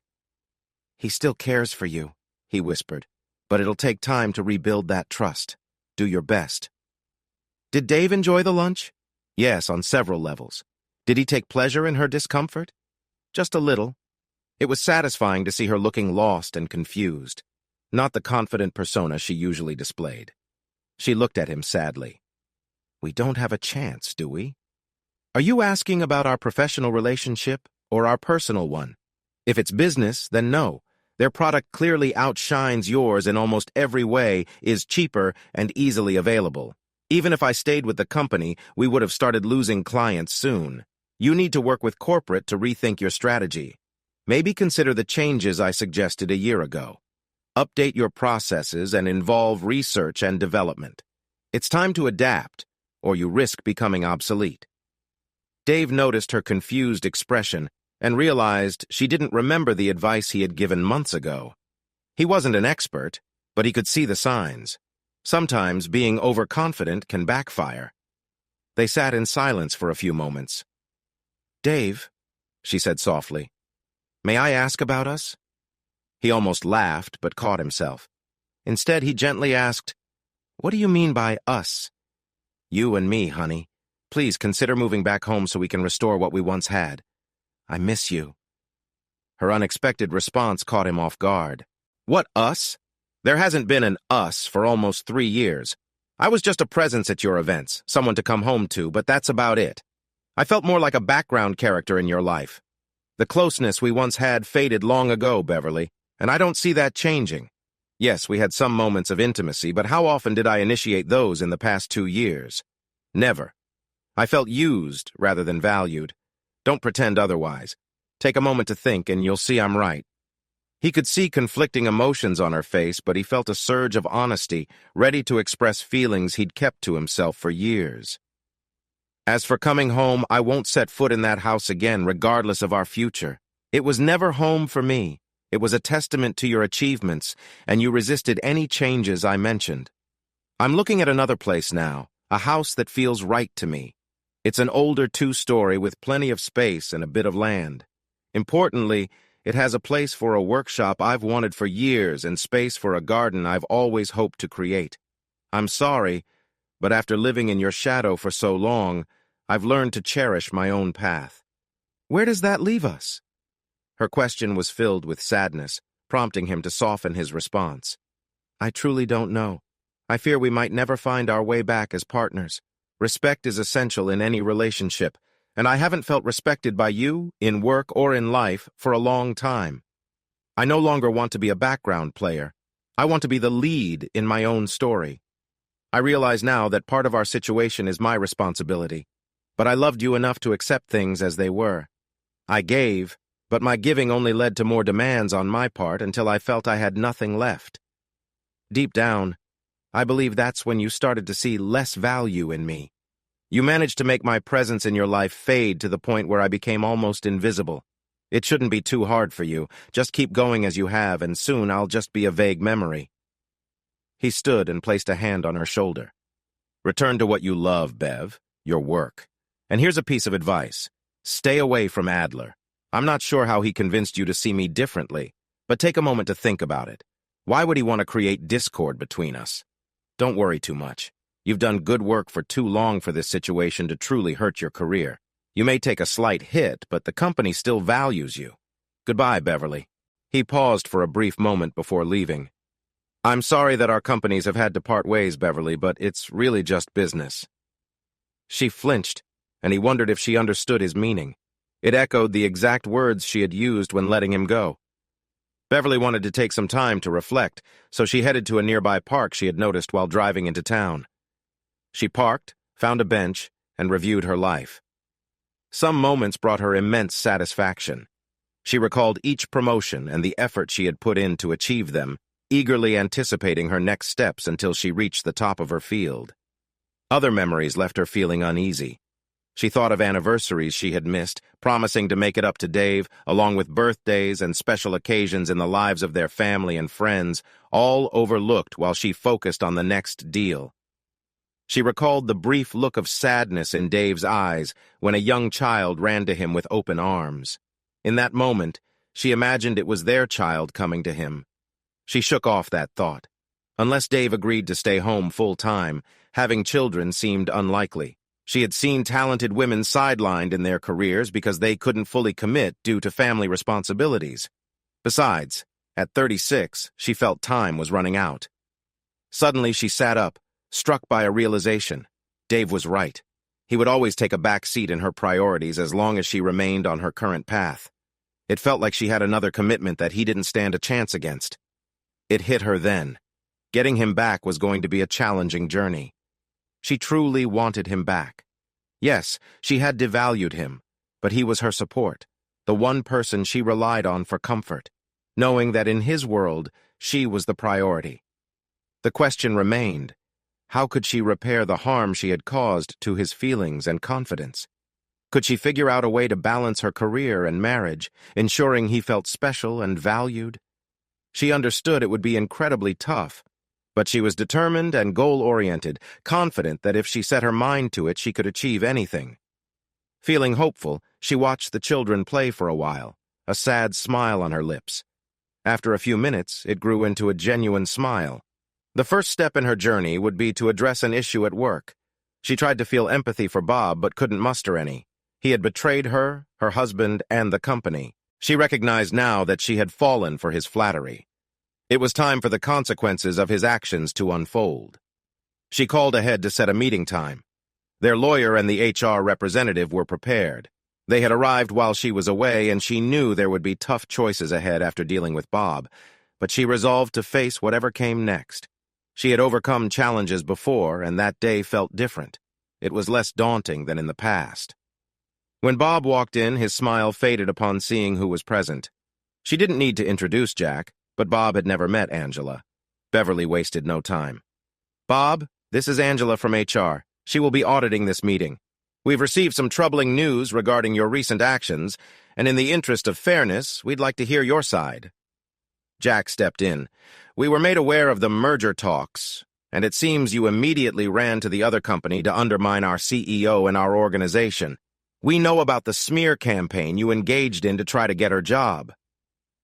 He still cares for you, he whispered, but it'll take time to rebuild that trust. Do your best. Did Dave enjoy the lunch? Yes, on several levels. Did he take pleasure in her discomfort? Just a little. It was satisfying to see her looking lost and confused, not the confident persona she usually displayed. She looked at him sadly. We don't have a chance, do we? Are you asking about our professional relationship or our personal one? If it's business, then no. Their product clearly outshines yours in almost every way, is cheaper and easily available. Even if I stayed with the company, we would have started losing clients soon. You need to work with corporate to rethink your strategy. Maybe consider the changes I suggested a year ago. Update your processes and involve research and development. It's time to adapt, or you risk becoming obsolete. Dave noticed her confused expression and realized she didn't remember the advice he had given months ago. He wasn't an expert, but he could see the signs. Sometimes being overconfident can backfire. They sat in silence for a few moments. Dave, she said softly, may I ask about us? He almost laughed, but caught himself. Instead, he gently asked, what do you mean by us? You and me, honey. Please consider moving back home so we can restore what we once had. I miss you. Her unexpected response caught him off guard. What us? There hasn't been an us for almost 3 years. I was just a presence at your events, someone to come home to, but that's about it. I felt more like a background character in your life. The closeness we once had faded long ago, Beverly, and I don't see that changing. Yes, we had some moments of intimacy, but how often did I initiate those in the past 2 years? Never. I felt used rather than valued. Don't pretend otherwise. Take a moment to think, and you'll see I'm right. He could see conflicting emotions on her face, but he felt a surge of honesty, ready to express feelings he'd kept to himself for years. As for coming home, I won't set foot in that house again, regardless of our future. It was never home for me. It was a testament to your achievements, and you resisted any changes I mentioned. I'm looking at another place now, a house that feels right to me. It's an older 2-story with plenty of space and a bit of land. Importantly, it has a place for a workshop I've wanted for years and space for a garden I've always hoped to create. I'm sorry, but after living in your shadow for so long, I've learned to cherish my own path. Where does that leave us? Her question was filled with sadness, prompting him to soften his response. I truly don't know. I fear we might never find our way back as partners. Respect is essential in any relationship, and I haven't felt respected by you, in work or in life, for a long time. I no longer want to be a background player. I want to be the lead in my own story. I realize now that part of our situation is my responsibility, but I loved you enough to accept things as they were. I gave, but my giving only led to more demands on my part until I felt I had nothing left. Deep down, I believe that's when you started to see less value in me. You managed to make my presence in your life fade to the point where I became almost invisible. It shouldn't be too hard for you. Just keep going as you have, and soon I'll just be a vague memory. He stood and placed a hand on her shoulder. Return to what you love, Bev, your work. And here's a piece of advice. Stay away from Adler. I'm not sure how he convinced you to see me differently, but take a moment to think about it. Why would he want to create discord between us? Don't worry too much. You've done good work for too long for this situation to truly hurt your career. You may take a slight hit, but the company still values you. Goodbye, Beverly. He paused for a brief moment before leaving. I'm sorry that our companies have had to part ways, Beverly, but it's really just business. She flinched, and he wondered if she understood his meaning. It echoed the exact words she had used when letting him go. Beverly wanted to take some time to reflect, so she headed to a nearby park she had noticed while driving into town. She parked, found a bench, and reviewed her life. Some moments brought her immense satisfaction. She recalled each promotion and the effort she had put in to achieve them, eagerly anticipating her next steps until she reached the top of her field. Other memories left her feeling uneasy. She thought of anniversaries she had missed, promising to make it up to Dave, along with birthdays and special occasions in the lives of their family and friends, all overlooked while she focused on the next deal. She recalled the brief look of sadness in Dave's eyes when a young child ran to him with open arms. In that moment, she imagined it was their child coming to him. She shook off that thought. Unless Dave agreed to stay home full-time, having children seemed unlikely. She had seen talented women sidelined in their careers because they couldn't fully commit due to family responsibilities. Besides, at 36, she felt time was running out. Suddenly, she sat up, struck by a realization. Dave was right. He would always take a back seat in her priorities as long as she remained on her current path. It felt like she had another commitment that he didn't stand a chance against. It hit her then. Getting him back was going to be a challenging journey. She truly wanted him back. Yes, she had devalued him, but he was her support, the one person she relied on for comfort, knowing that in his world, she was the priority. The question remained, how could she repair the harm she had caused to his feelings and confidence? Could she figure out a way to balance her career and marriage, ensuring he felt special and valued? She understood it would be incredibly tough, but she was determined and goal-oriented, confident that if she set her mind to it, she could achieve anything. Feeling hopeful, she watched the children play for a while, a sad smile on her lips. After a few minutes, it grew into a genuine smile. The first step in her journey would be to address an issue at work. She tried to feel empathy for Bob, but couldn't muster any. He had betrayed her, her husband, and the company. She recognized now that she had fallen for his flattery. It was time for the consequences of his actions to unfold. She called ahead to set a meeting time. Their lawyer and the HR representative were prepared. They had arrived while she was away, and she knew there would be tough choices ahead after dealing with Bob, but she resolved to face whatever came next. She had overcome challenges before, and that day felt different. It was less daunting than in the past. When Bob walked in, his smile faded upon seeing who was present. She didn't need to introduce Jack, but Bob had never met Angela. Beverly wasted no time. "Bob, this is Angela from HR. She will be auditing this meeting. We've received some troubling news regarding your recent actions, and in the interest of fairness, we'd like to hear your side." Jack stepped in. "We were made aware of the merger talks, and it seems you immediately ran to the other company to undermine our CEO and our organization. We know about the smear campaign you engaged in to try to get her job.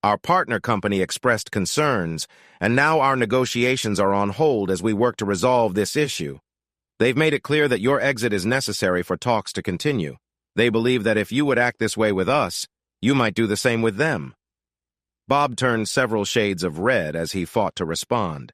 Our partner company expressed concerns, and now our negotiations are on hold as we work to resolve this issue. They've made it clear that your exit is necessary for talks to continue. They believe that if you would act this way with us, you might do the same with them." Bob turned several shades of red as he fought to respond.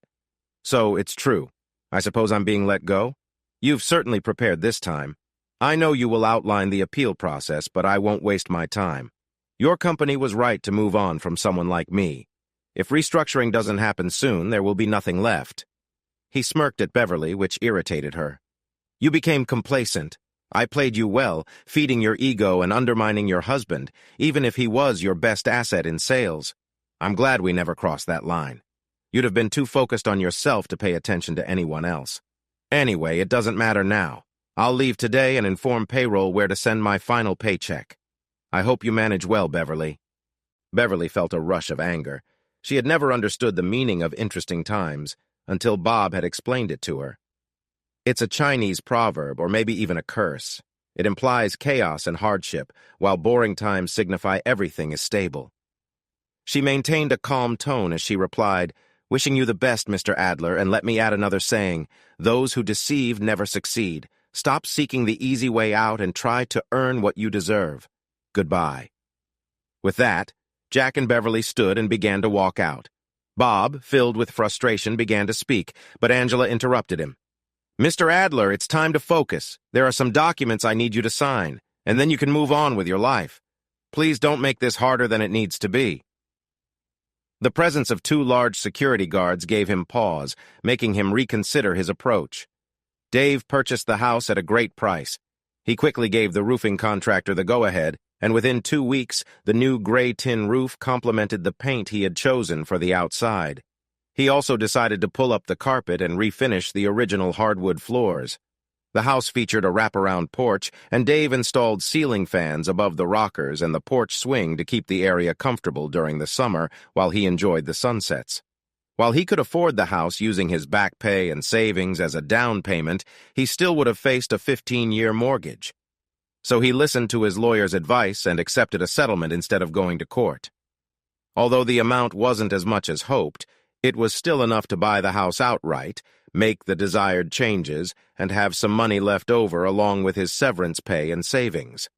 "So it's true. I suppose I'm being let go? You've certainly prepared this time. I know you will outline the appeal process, but I won't waste my time. Your company was right to move on from someone like me. If restructuring doesn't happen soon, there will be nothing left." He smirked at Beverly, which irritated her. "You became complacent. I played you well, feeding your ego and undermining your husband, even if he was your best asset in sales. I'm glad we never crossed that line. You'd have been too focused on yourself to pay attention to anyone else. Anyway, it doesn't matter now. I'll leave today and inform payroll where to send my final paycheck. I hope you manage well, Beverly." Beverly felt a rush of anger. She had never understood the meaning of interesting times until Bob had explained it to her. It's a Chinese proverb, or maybe even a curse. It implies chaos and hardship, while boring times signify everything is stable. She maintained a calm tone as she replied, "Wishing you the best, Mr. Adler, and let me add another saying, those who deceive never succeed. Stop seeking the easy way out and try to earn what you deserve. Goodbye." With that, Jack and Beverly stood and began to walk out. Bob, filled with frustration, began to speak, but Angela interrupted him. "Mr. Adler, it's time to focus. There are some documents I need you to sign, and then you can move on with your life. Please don't make this harder than it needs to be." The presence of two large security guards gave him pause, making him reconsider his approach. Dave purchased the house at a great price. He quickly gave the roofing contractor the go-ahead, and within 2 weeks, the new gray tin roof complemented the paint he had chosen for the outside. He also decided to pull up the carpet and refinish the original hardwood floors. The house featured a wraparound porch, and Dave installed ceiling fans above the rockers and the porch swing to keep the area comfortable during the summer while he enjoyed the sunsets. While he could afford the house using his back pay and savings as a down payment, he still would have faced a 15-year mortgage. So he listened to his lawyer's advice and accepted a settlement instead of going to court. Although the amount wasn't as much as hoped, it was still enough to buy the house outright, make the desired changes, and have some money left over along with his severance pay and savings.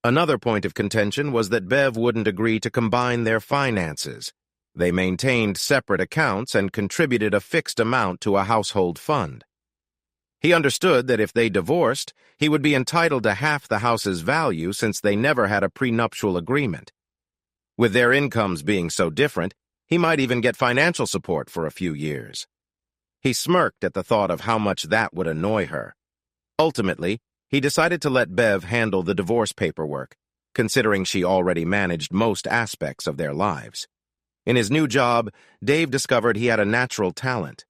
Another point of contention was that Bev wouldn't agree to combine their finances. They maintained separate accounts and contributed a fixed amount to a household fund. He understood that if they divorced, he would be entitled to half the house's value since they never had a prenuptial agreement. With their incomes being so different, he might even get financial support for a few years. He smirked at the thought of how much that would annoy her. Ultimately, he decided to let Bev handle the divorce paperwork, considering she already managed most aspects of their lives. In his new job, Dave discovered he had a natural talent.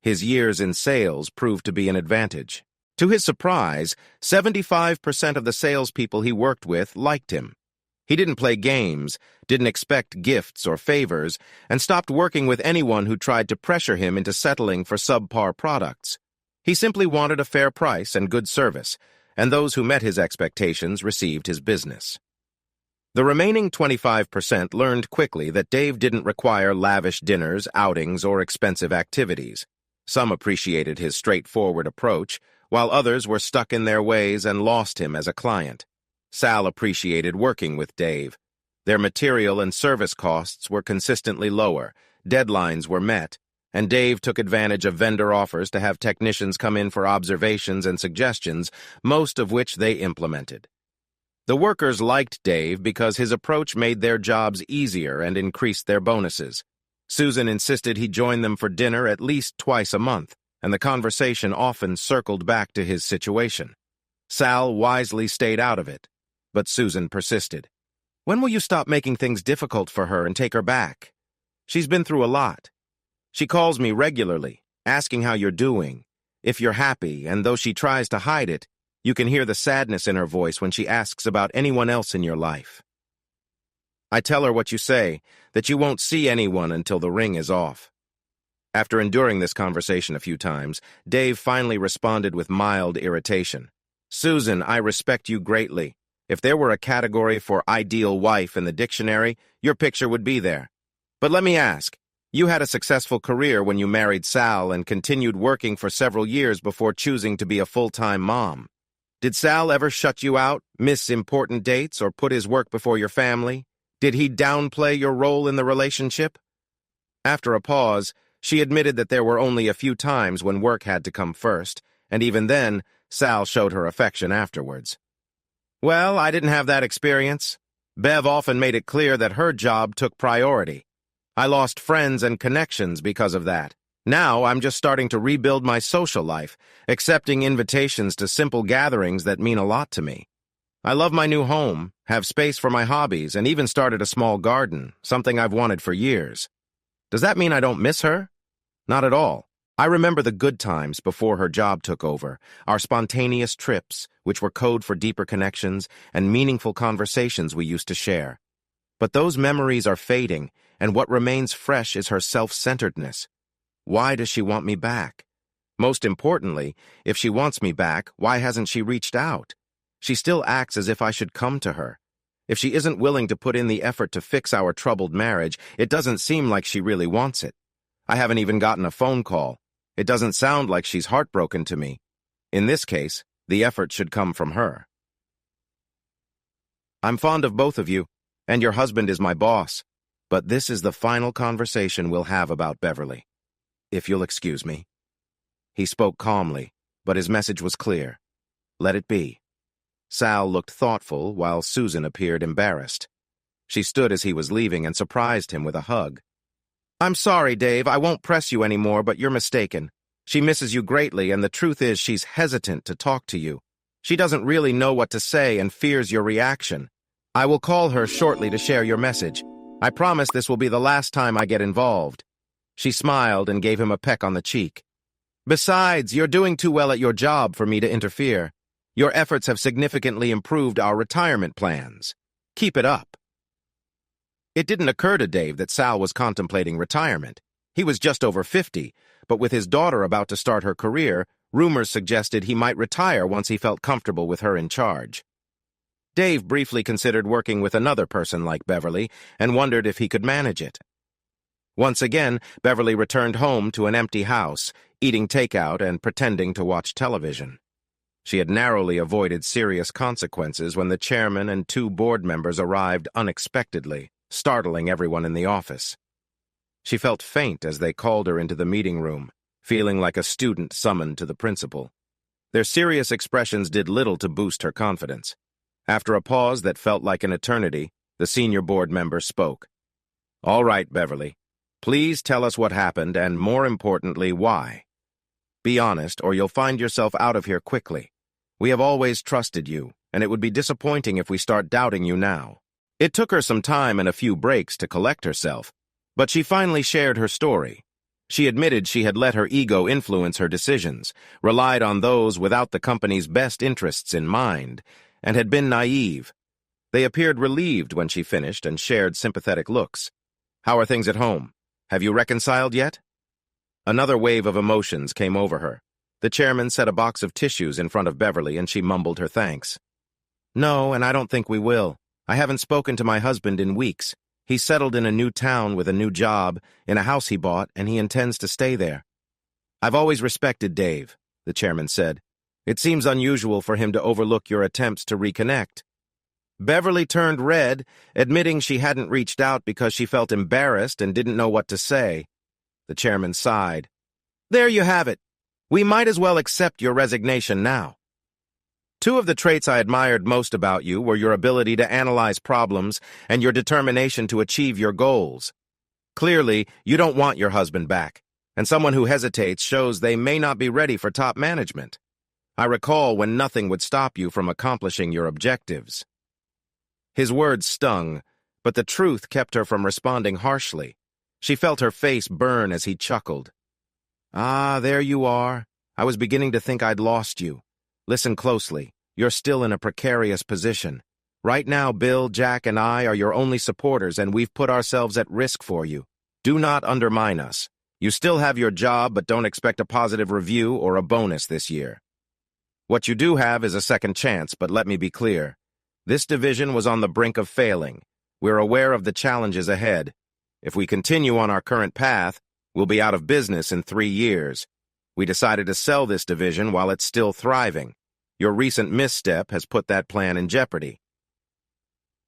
His years in sales proved to be an advantage. To his surprise, 75% of the salespeople he worked with liked him. He didn't play games, didn't expect gifts or favors, and stopped working with anyone who tried to pressure him into settling for subpar products. He simply wanted a fair price and good service, and those who met his expectations received his business. The remaining 25% learned quickly that Dave didn't require lavish dinners, outings, or expensive activities. Some appreciated his straightforward approach, while others were stuck in their ways and lost him as a client. Sal appreciated working with Dave. Their material and service costs were consistently lower, deadlines were met, and Dave took advantage of vendor offers to have technicians come in for observations and suggestions, most of which they implemented. The workers liked Dave because his approach made their jobs easier and increased their bonuses. Susan insisted he join them for dinner at least twice a month, and the conversation often circled back to his situation. Sal wisely stayed out of it, but Susan persisted. "When will you stop making things difficult for her and take her back? She's been through a lot. She calls me regularly, asking how you're doing, if you're happy, and though she tries to hide it, you can hear the sadness in her voice when she asks about anyone else in your life. I tell her what you say, that you won't see anyone until the ring is off." After enduring this conversation a few times, Dave finally responded with mild irritation. "Susan, I respect you greatly. If there were a category for ideal wife in the dictionary, your picture would be there. But let me ask, you had a successful career when you married Sal and continued working for several years before choosing to be a full-time mom. Did Sal ever shut you out, miss important dates, or put his work before your family? Did he downplay your role in the relationship?" After a pause, she admitted that there were only a few times when work had to come first, and even then, Sal showed her affection afterwards. "Well, I didn't have that experience. Bev often made it clear that her job took priority. I lost friends and connections because of that. Now I'm just starting to rebuild my social life, accepting invitations to simple gatherings that mean a lot to me. I love my new home, have space for my hobbies, and even started a small garden, something I've wanted for years. Does that mean I don't miss her? Not at all. I remember the good times before her job took over, our spontaneous trips, which were code for deeper connections, and meaningful conversations we used to share. But those memories are fading, and what remains fresh is her self-centeredness. Why does she want me back? Most importantly, if she wants me back, why hasn't she reached out? She still acts as if I should come to her. If she isn't willing to put in the effort to fix our troubled marriage, it doesn't seem like she really wants it. I haven't even gotten a phone call. It doesn't sound like she's heartbroken to me. In this case, the effort should come from her. I'm fond of both of you, and your husband is my boss, but this is the final conversation we'll have about Beverly. If you'll excuse me." He spoke calmly, but his message was clear. Let it be. Sal looked thoughtful, while Susan appeared embarrassed. She stood as he was leaving and surprised him with a hug. I'm sorry, Dave, I won't press you anymore, but you're mistaken. She misses you greatly, and the truth is she's hesitant to talk to you. She doesn't really know what to say and fears your reaction. I will call her shortly to share your message. I promise this will be the last time I get involved. She smiled and gave him a peck on the cheek. Besides, you're doing too well at your job for me to interfere. Your efforts have significantly improved our retirement plans. Keep it up. It didn't occur to Dave that Sal was contemplating retirement. He was just over 50, but with his daughter about to start her career, rumors suggested he might retire once he felt comfortable with her in charge. Dave briefly considered working with another person like Beverly and wondered if he could manage it. Once again, Beverly returned home to an empty house, eating takeout and pretending to watch television. She had narrowly avoided serious consequences when the chairman and 2 board members arrived unexpectedly, startling everyone in the office. She felt faint as they called her into the meeting room, feeling like a student summoned to the principal. Their serious expressions did little to boost her confidence. After a pause that felt like an eternity, the senior board member spoke. "All right, Beverly. Please tell us what happened and, more importantly, why. Be honest, or you'll find yourself out of here quickly. We have always trusted you, and it would be disappointing if we start doubting you now." It took her some time and a few breaks to collect herself, but she finally shared her story. She admitted she had let her ego influence her decisions, relied on those without the company's best interests in mind, and had been naive. They appeared relieved when she finished and shared sympathetic looks. "How are things at home? Have you reconciled yet?" Another wave of emotions came over her. The chairman set a box of tissues in front of Beverly and she mumbled her thanks. "No, and I don't think we will. I haven't spoken to my husband in weeks. He's settled in a new town with a new job, in a house he bought, and he intends to stay there." "I've always respected Dave," the chairman said. "It seems unusual for him to overlook your attempts to reconnect." Beverly turned red, admitting she hadn't reached out because she felt embarrassed and didn't know what to say. The chairman sighed. "There you have it. We might as well accept your resignation now. 2 of the traits I admired most about you were your ability to analyze problems and your determination to achieve your goals. Clearly, you don't want your husband back, and someone who hesitates shows they may not be ready for top management. I recall when nothing would stop you from accomplishing your objectives." His words stung, but the truth kept her from responding harshly. She felt her face burn as he chuckled. "Ah, there you are. I was beginning to think I'd lost you. Listen closely. You're still in a precarious position. Right now, Bill, Jack, and I are your only supporters, and we've put ourselves at risk for you. Do not undermine us. You still have your job, but don't expect a positive review or a bonus this year. What you do have is a second chance, but let me be clear. This division was on the brink of failing. We're aware of the challenges ahead. If we continue on our current path, we'll be out of business in 3 years. We decided to sell this division while it's still thriving. Your recent misstep has put that plan in jeopardy.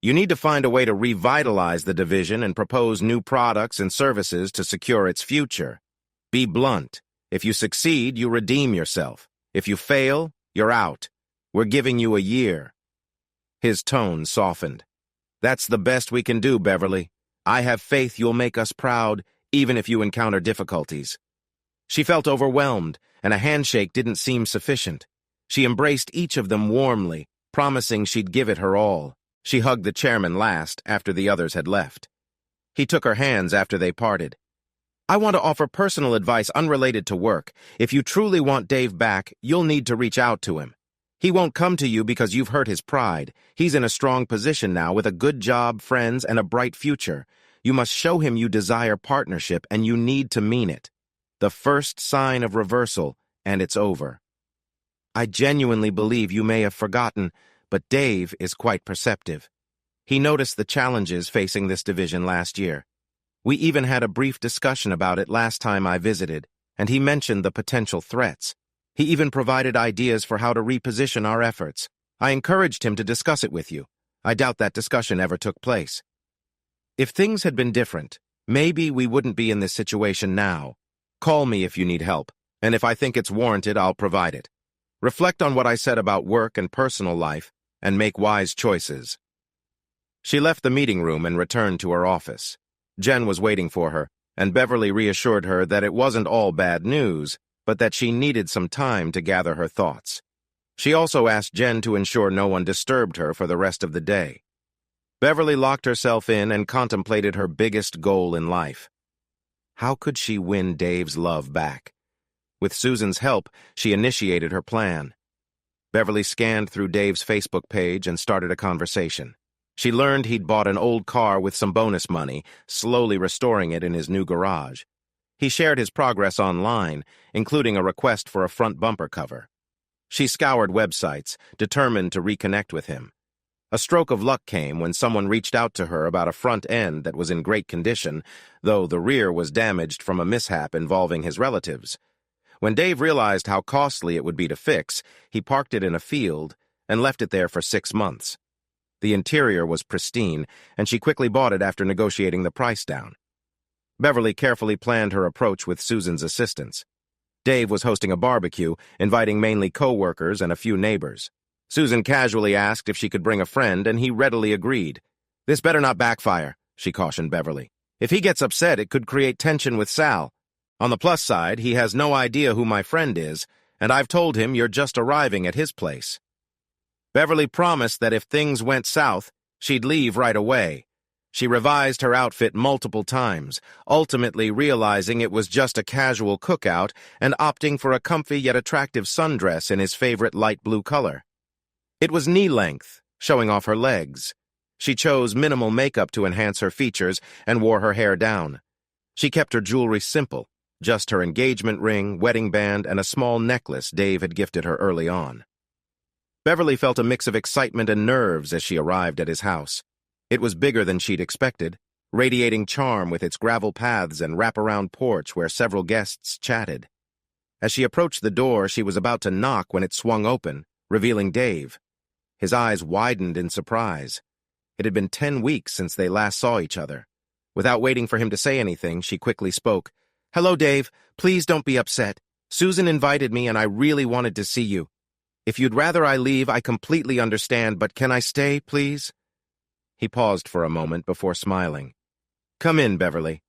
You need to find a way to revitalize the division and propose new products and services to secure its future. Be blunt. If you succeed, you redeem yourself. If you fail, you're out. We're giving you a year." His tone softened. "That's the best we can do, Beverly. I have faith you'll make us proud, even if you encounter difficulties." She felt overwhelmed, and a handshake didn't seem sufficient. She embraced each of them warmly, promising she'd give it her all. She hugged the chairman last, after the others had left. He took her hands after they parted. "I want to offer personal advice unrelated to work. If you truly want Dave back, you'll need to reach out to him. He won't come to you because you've hurt his pride. He's in a strong position now with a good job, friends, and a bright future. You must show him you desire partnership, and you need to mean it. The first sign of reversal, and it's over. I genuinely believe you may have forgotten, but Dave is quite perceptive. He noticed the challenges facing this division last year. We even had a brief discussion about it last time I visited, and he mentioned the potential threats. He even provided ideas for how to reposition our efforts. I encouraged him to discuss it with you. I doubt that discussion ever took place. If things had been different, maybe we wouldn't be in this situation now. Call me if you need help, and if I think it's warranted, I'll provide it. Reflect on what I said about work and personal life, and make wise choices." She left the meeting room and returned to her office. Jen was waiting for her, and Beverly reassured her that it wasn't all bad news, but that she needed some time to gather her thoughts. She also asked Jen to ensure no one disturbed her for the rest of the day. Beverly locked herself in and contemplated her biggest goal in life. How could she win Dave's love back? With Susan's help, she initiated her plan. Beverly scanned through Dave's Facebook page and started a conversation. She learned he'd bought an old car with some bonus money, slowly restoring it in his new garage. He shared his progress online, including a request for a front bumper cover. She scoured websites, determined to reconnect with him. A stroke of luck came when someone reached out to her about a front end that was in great condition, though the rear was damaged from a mishap involving his relatives. When Dave realized how costly it would be to fix, he parked it in a field and left it there for 6 months. The interior was pristine, and she quickly bought it after negotiating the price down. Beverly carefully planned her approach with Susan's assistance. Dave was hosting a barbecue, inviting mainly co-workers and a few neighbors. Susan casually asked if she could bring a friend, and he readily agreed. "This better not backfire," she cautioned Beverly. "If he gets upset, it could create tension with Sal. On the plus side, he has no idea who my friend is, and I've told him you're just arriving at his place." Beverly promised that if things went south, she'd leave right away. She revised her outfit multiple times, ultimately realizing it was just a casual cookout and opting for a comfy yet attractive sundress in his favorite light blue color. It was knee-length, showing off her legs. She chose minimal makeup to enhance her features and wore her hair down. She kept her jewelry simple, just her engagement ring, wedding band, and a small necklace Dave had gifted her early on. Beverly felt a mix of excitement and nerves as she arrived at his house. It was bigger than she'd expected, radiating charm with its gravel paths and wraparound porch where several guests chatted. As she approached the door, she was about to knock when it swung open, revealing Dave. His eyes widened in surprise. It had been 10 weeks since they last saw each other. Without waiting for him to say anything, she quickly spoke. "Hello, Dave. Please don't be upset. Susan invited me and I really wanted to see you. If you'd rather I leave, I completely understand, but can I stay, please?" He paused for a moment before smiling. "Come in, Beverly.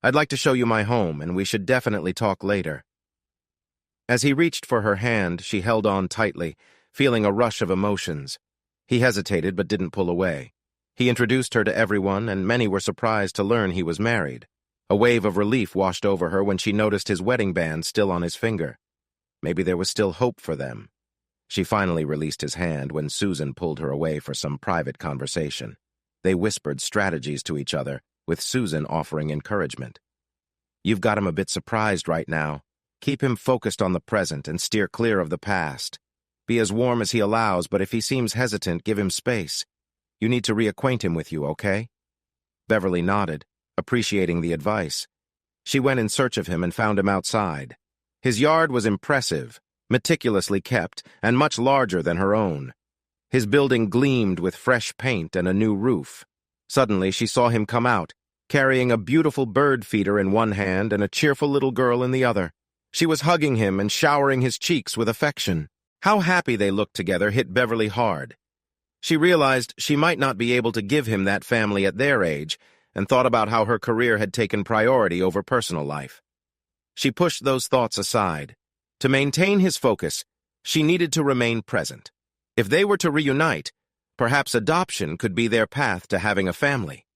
I'd like to show you my home, and we should definitely talk later." As he reached for her hand, she held on tightly, feeling a rush of emotions. He hesitated but didn't pull away. He introduced her to everyone, and many were surprised to learn he was married. A wave of relief washed over her when she noticed his wedding band still on his finger. Maybe there was still hope for them. She finally released his hand when Susan pulled her away for some private conversation. They whispered strategies to each other, with Susan offering encouragement. "You've got him a bit surprised right now. Keep him focused on the present and steer clear of the past. Be as warm as he allows, but if he seems hesitant, give him space. You need to reacquaint him with you, okay?" Beverly nodded, appreciating the advice. She went in search of him and found him outside. His yard was impressive, meticulously kept, and much larger than her own. His building gleamed with fresh paint and a new roof. Suddenly, she saw him come out, carrying a beautiful bird feeder in one hand and a cheerful little girl in the other. She was hugging him and showering his cheeks with affection. How happy they looked together hit Beverly hard. She realized she might not be able to give him that family at their age, and thought about how her career had taken priority over personal life. She pushed those thoughts aside. To maintain his focus, she needed to remain present. If they were to reunite, perhaps adoption could be their path to having a family.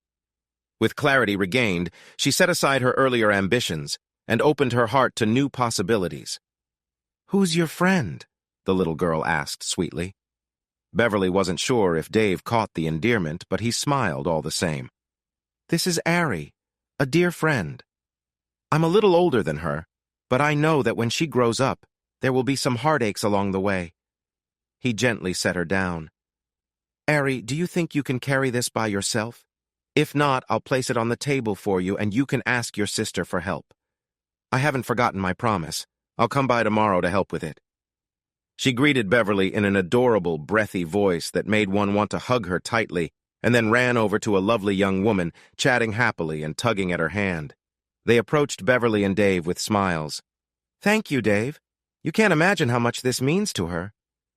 With clarity regained, she set aside her earlier ambitions and opened her heart to new possibilities. "Who's your friend?" the little girl asked sweetly. Beverly wasn't sure if Dave caught the endearment, but he smiled all the same. "This is Ary, a dear friend. I'm a little older than her, but I know that when she grows up, there will be some heartaches along the way." He gently set her down. "Ary, do you think you can carry this by yourself? If not, I'll place it on the table for you and you can ask your sister for help. I haven't forgotten my promise. I'll come by tomorrow to help with it." She greeted Beverly in an adorable, breathy voice that made one want to hug her tightly, and then ran over to a lovely young woman, chatting happily and tugging at her hand. They approached Beverly and Dave with smiles. "Thank you, Dave. You can't imagine how much this means to her.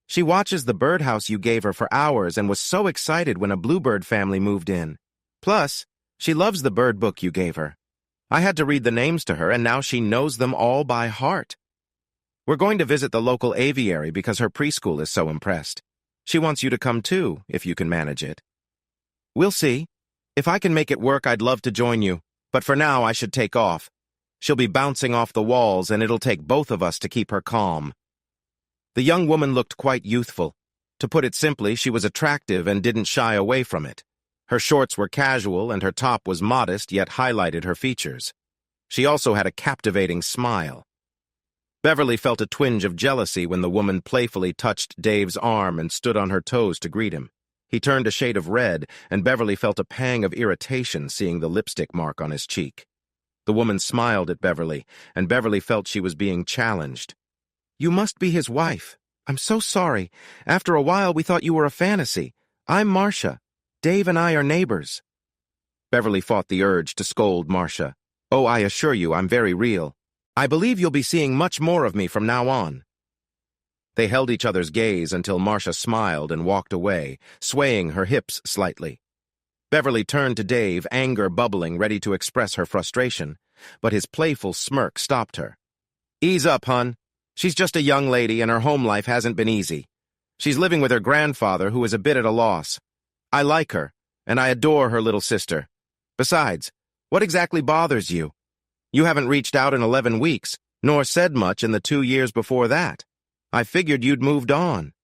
She watches the birdhouse you gave her for hours and was so excited when a bluebird family moved in. Plus, she loves the bird book you gave her." I had to read the names to her, and now she knows them all by heart. We're going to visit the local aviary because her preschool is so impressed. She wants you to come too, if you can manage it. We'll see. If I can make it work, I'd love to join you, but for now I should take off. She'll be bouncing off the walls, and it'll take both of us to keep her calm. The young woman looked quite youthful. To put it simply, she was attractive and didn't shy away from it. Her shorts were casual, and her top was modest, yet highlighted her features. She also had a captivating smile. Beverly felt a twinge of jealousy when the woman playfully touched Dave's arm and stood on her toes to greet him. He turned a shade of red, and Beverly felt a pang of irritation seeing the lipstick mark on his cheek. The woman smiled at Beverly, and Beverly felt she was being challenged. "You must be his wife. I'm so sorry. After a while, we thought you were a fantasy. I'm Marcia. Dave and I are neighbors." Beverly fought the urge to scold Marcia. "Oh, I assure you, I'm very real. I believe you'll be seeing much more of me from now on." They held each other's gaze until Marcia smiled and walked away, swaying her hips slightly. Beverly turned to Dave, anger bubbling, ready to express her frustration, but his playful smirk stopped her. "Ease up, hun. She's just a young lady, and her home life hasn't been easy. She's living with her grandfather, who is a bit at a loss. I like her, and I adore her little sister. Besides, what exactly bothers you? You haven't reached out in 11 weeks, nor said much in the 2 years before that. I figured you'd moved on."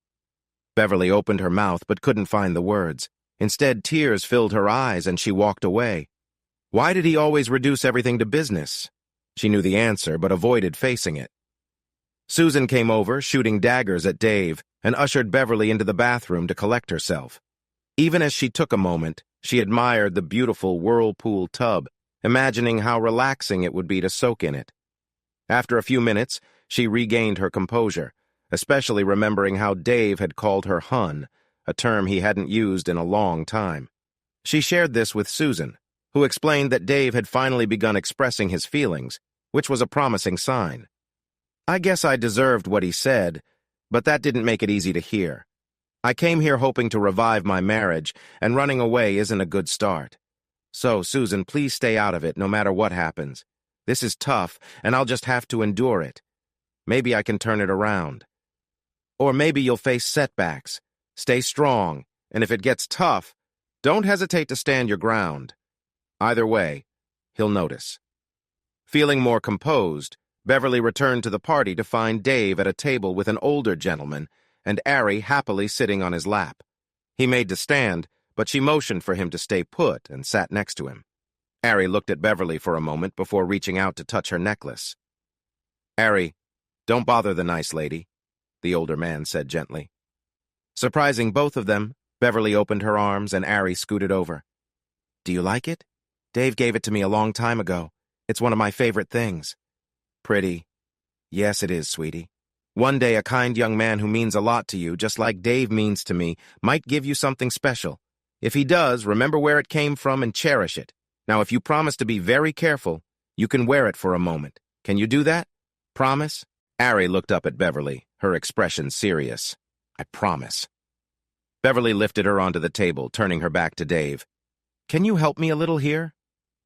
Beverly opened her mouth but couldn't find the words. Instead, tears filled her eyes, and she walked away. Why did he always reduce everything to business? She knew the answer, but avoided facing it. Susan came over, shooting daggers at Dave, and ushered Beverly into the bathroom to collect herself. Even as she took a moment, she admired the beautiful whirlpool tub, imagining how relaxing it would be to soak in it. After a few minutes, she regained her composure, especially remembering how Dave had called her hun, a term he hadn't used in a long time. She shared this with Susan, who explained that Dave had finally begun expressing his feelings, which was a promising sign. "I guess I deserved what he said, but that didn't make it easy to hear. I came here hoping to revive my marriage, and running away isn't a good start. So, Susan, please stay out of it no matter what happens. This is tough, and I'll just have to endure it. Maybe I can turn it around. Or maybe you'll face setbacks. Stay strong, and if it gets tough, don't hesitate to stand your ground. Either way, he'll notice." Feeling more composed, Beverly returned to the party to find Dave at a table with an older gentleman and Ary happily sitting on his lap. He made to stand, but she motioned for him to stay put and sat next to him. Ary looked at Beverly for a moment before reaching out to touch her necklace. "Ary, don't bother the nice lady," the older man said gently. Surprising both of them, Beverly opened her arms and Ary scooted over. "Do you like it? Dave gave it to me a long time ago. It's one of my favorite things." "Pretty. Yes, it is, sweetie. One day a kind young man who means a lot to you, just like Dave means to me, might give you something special. If he does, remember where it came from and cherish it. Now, if you promise to be very careful, you can wear it for a moment. Can you do that? Promise?" Ary looked up at Beverly, her expression serious. "I promise." Beverly lifted her onto the table, turning her back to Dave. "Can you help me a little here?"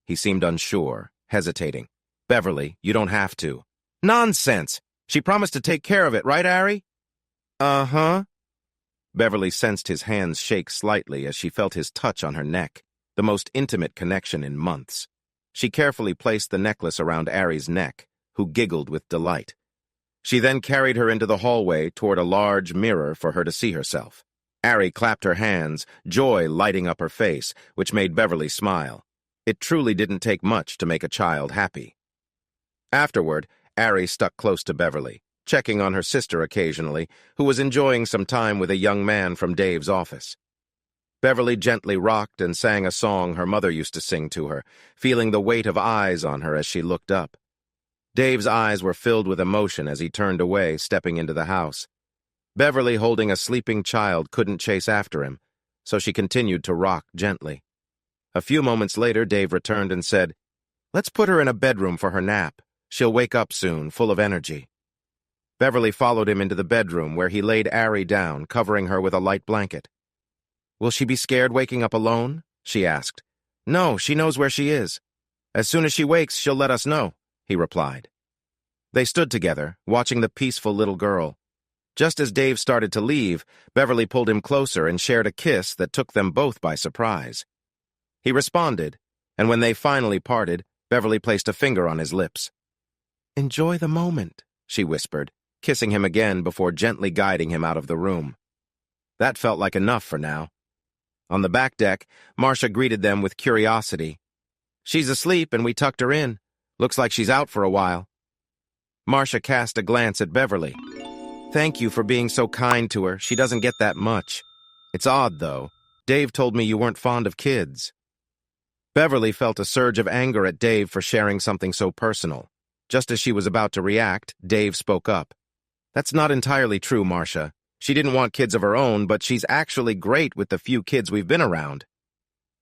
He seemed unsure, hesitating. "Beverly, you don't have to." "Nonsense! She promised to take care of it, right, Ary?" "Uh-huh." Beverly sensed his hands shake slightly as she felt his touch on her neck, the most intimate connection in months. She carefully placed the necklace around Ary's neck, who giggled with delight. She then carried her into the hallway toward a large mirror for her to see herself. Ary clapped her hands, joy lighting up her face, which made Beverly smile. It truly didn't take much to make a child happy. Afterward, Ary stuck close to Beverly, checking on her sister occasionally, who was enjoying some time with a young man from Dave's office. Beverly gently rocked and sang a song her mother used to sing to her, feeling the weight of eyes on her as she looked up. Dave's eyes were filled with emotion as he turned away, stepping into the house. Beverly, holding a sleeping child, couldn't chase after him, so she continued to rock gently. A few moments later, Dave returned and said, "Let's put her in a bedroom for her nap. She'll wake up soon, full of energy." Beverly followed him into the bedroom, where he laid Ary down, covering her with a light blanket. "Will she be scared waking up alone?" she asked. "No, she knows where she is." As soon as she wakes, she'll let us know, he replied. They stood together, watching the peaceful little girl. Just as Dave started to leave, Beverly pulled him closer and shared a kiss that took them both by surprise. He responded, and when they finally parted, Beverly placed a finger on his lips. "Enjoy the moment," she whispered, kissing him again before gently guiding him out of the room. That felt like enough for now. On the back deck, Marcia greeted them with curiosity. "She's asleep and we tucked her in. Looks like she's out for a while." Marcia cast a glance at Beverly. "Thank you for being so kind to her. She doesn't get that much. It's odd, though. Dave told me you weren't fond of kids." Beverly felt a surge of anger at Dave for sharing something so personal. Just as she was about to react, Dave spoke up. "That's not entirely true, Marcia. She didn't want kids of her own, but she's actually great with the few kids we've been around."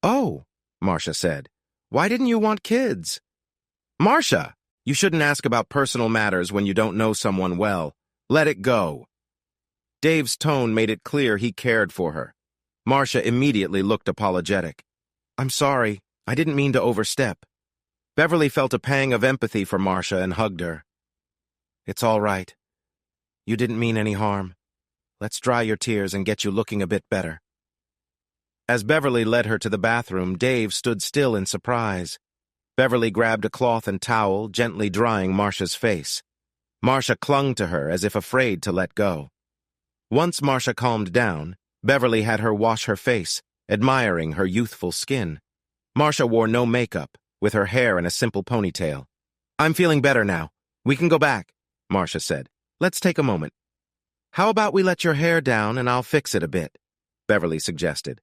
"Oh," Marcia said. "Why didn't you want kids?" "Marcia, you shouldn't ask about personal matters when you don't know someone well. Let it go." Dave's tone made it clear he cared for her. Marcia immediately looked apologetic. "I'm sorry. I didn't mean to overstep." Beverly felt a pang of empathy for Marcia and hugged her. "It's all right. You didn't mean any harm. Let's dry your tears and get you looking a bit better." As Beverly led her to the bathroom, Dave stood still in surprise. Beverly grabbed a cloth and towel, gently drying Marcia's face. Marcia clung to her as if afraid to let go. Once Marcia calmed down, Beverly had her wash her face, admiring her youthful skin. Marcia wore no makeup, with her hair in a simple ponytail. "I'm feeling better now. We can go back," Marcia said. "Let's take a moment." "How about we let your hair down and I'll fix it a bit?" Beverly suggested.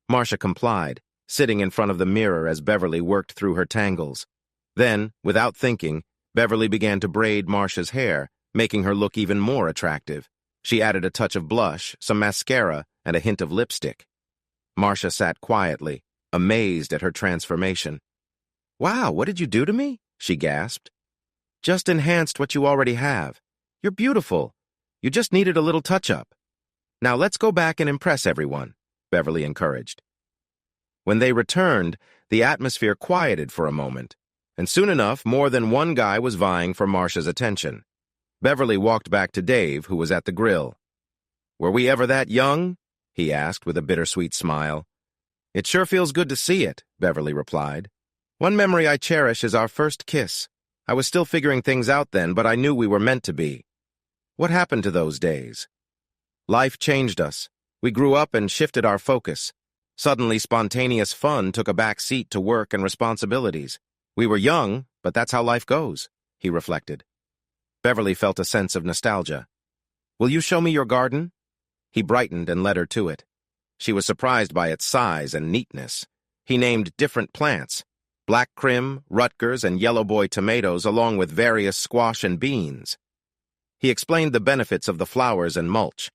Marcia complied, sitting in front of the mirror as Beverly worked through her tangles. Then, without thinking, Beverly began to braid Marcia's hair, making her look even more attractive. She added a touch of blush, some mascara, and a hint of lipstick. Marcia sat quietly, amazed at her transformation. "Wow, what did you do to me?" she gasped. "Just enhanced what you already have. You're beautiful. You just needed a little touch-up. Now let's go back and impress everyone," Beverly encouraged. When they returned, the atmosphere quieted for a moment, and soon enough, more than one guy was vying for Marcia's attention. Beverly walked back to Dave, who was at the grill. "Were we ever that young?" he asked with a bittersweet smile. "It sure feels good to see it," Beverly replied. "One memory I cherish is our first kiss. I was still figuring things out then, but I knew we were meant to be." "What happened to those days?" "Life changed us. We grew up and shifted our focus. Suddenly, spontaneous fun took a back seat to work and responsibilities. We were young, but that's how life goes," he reflected. Beverly felt a sense of nostalgia. "Will you show me your garden?" He brightened and led her to it. She was surprised by its size and neatness. He named different plants: black crim, Rutgers, and yellow boy tomatoes, along with various squash and beans. He explained the benefits of the flowers and mulch.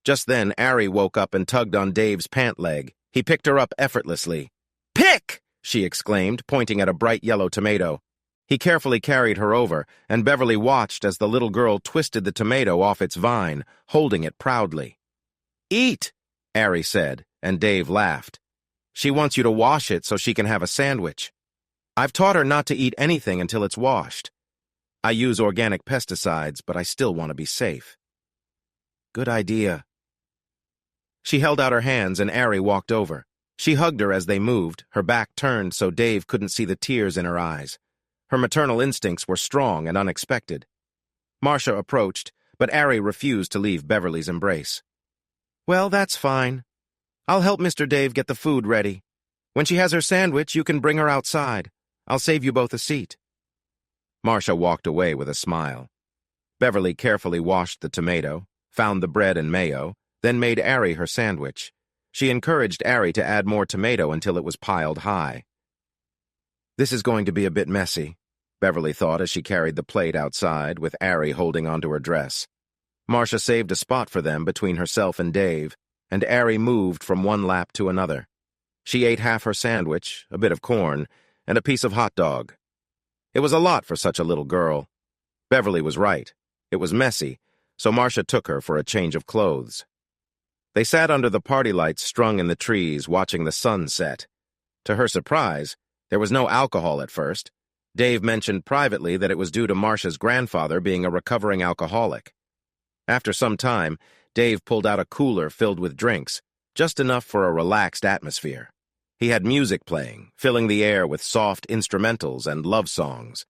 Just then, Ary woke up and tugged on Dave's pant leg. He picked her up effortlessly. "Pick!" she exclaimed, pointing at a bright yellow tomato. He carefully carried her over, and Beverly watched as the little girl twisted the tomato off its vine, holding it proudly. "Eat!" Ary said, and Dave laughed. "She wants you to wash it so she can have a sandwich. I've taught her not to eat anything until it's washed. I use organic pesticides, but I still want to be safe." "Good idea." She held out her hands and Ary walked over. She hugged her as they moved, her back turned so Dave couldn't see the tears in her eyes. Her maternal instincts were strong and unexpected. Marcia approached, but Ary refused to leave Beverly's embrace. "Well, that's fine. I'll help Mr. Dave get the food ready. When she has her sandwich, you can bring her outside. I'll save you both a seat." Marcia walked away with a smile. Beverly carefully washed the tomato, found the bread and mayo, then made Ary her sandwich. She encouraged Ary to add more tomato until it was piled high. "This is going to be a bit messy," Beverly thought as she carried the plate outside, with Ary holding onto her dress. Marcia saved a spot for them between herself and Dave, and Ary moved from one lap to another. She ate half her sandwich, a bit of corn, and a piece of hot dog. It was a lot for such a little girl. Beverly was right. It was messy, so Marcia took her for a change of clothes. They sat under the party lights strung in the trees, watching the sun set. To her surprise, There was no alcohol at first. Dave mentioned privately that it was due to Marcia's grandfather being a recovering alcoholic. After some time, Dave pulled out a cooler filled with drinks, just enough for a relaxed atmosphere. He had music playing, filling the air with soft instrumentals and love songs.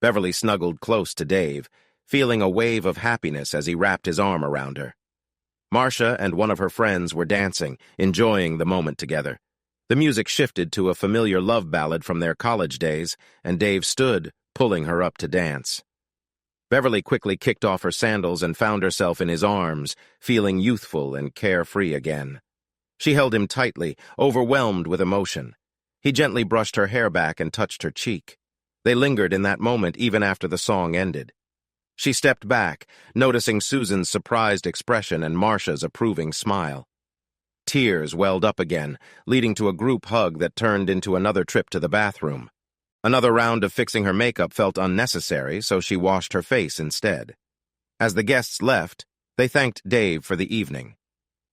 Beverly snuggled close to Dave, feeling a wave of happiness as he wrapped his arm around her. Marcia and one of her friends were dancing, enjoying the moment together. The music shifted to a familiar love ballad from their college days, and Dave stood, pulling her up to dance. Beverly quickly kicked off her sandals and found herself in his arms, feeling youthful and carefree again. She held him tightly, overwhelmed with emotion. He gently brushed her hair back and touched her cheek. They lingered in that moment even after the song ended. She stepped back, noticing Susan's surprised expression and Marcia's approving smile. Tears welled up again, leading to a group hug that turned into another trip to the bathroom. Another round of fixing her makeup felt unnecessary, so she washed her face instead. As the guests left, they thanked Dave for the evening.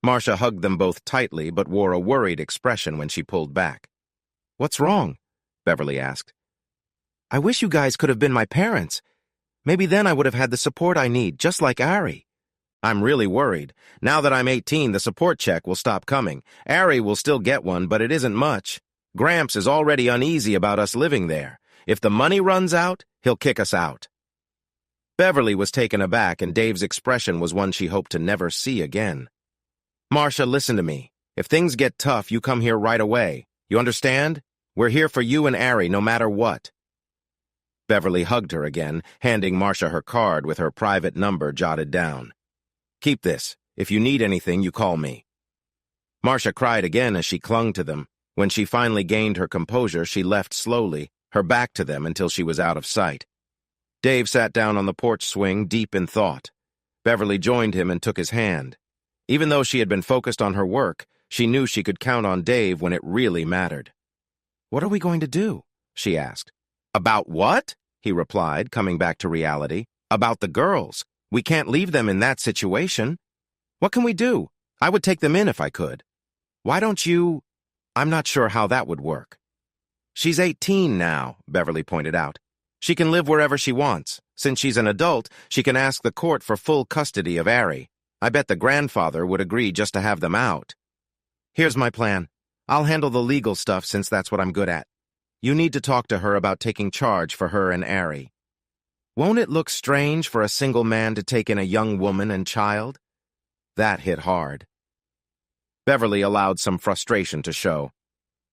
Marcia hugged them both tightly but wore a worried expression when she pulled back. "What's wrong?" Beverly asked. "I wish you guys could have been my parents. Maybe then I would have had the support I need, just like Ary." "I'm really worried. Now that I'm 18, the support check will stop coming. Ary will still get one, but it isn't much. Gramps is already uneasy about us living there. If the money runs out, he'll kick us out." Beverly was taken aback, and Dave's expression was one she hoped to never see again. "Marcia, listen to me. If things get tough, you come here right away. You understand? We're here for you and Ary, no matter what." Beverly hugged her again, handing Marcia her card with her private number jotted down. "Keep this. If you need anything, you call me." Marcia cried again as she clung to them. When she finally gained her composure, she left slowly, her back to them until she was out of sight. Dave sat down on the porch swing, deep in thought. Beverly joined him and took his hand. Even though she had been focused on her work, she knew she could count on Dave when it really mattered. "What are we going to do?" she asked. "About what?" he replied, coming back to reality. "About the girls. We can't leave them in that situation. What can we do? I would take them in if I could. Why don't you—" "I'm not sure how that would work." "She's 18 now," Beverly pointed out. "She can live wherever she wants. Since she's an adult, she can ask the court for full custody of Ary. I bet the grandfather would agree just to have them out. Here's my plan. I'll handle the legal stuff since that's what I'm good at. You need to talk to her about taking charge for her and Ary. Won't it look strange for a single man to take in a young woman and child?" That hit hard. Beverly allowed some frustration to show.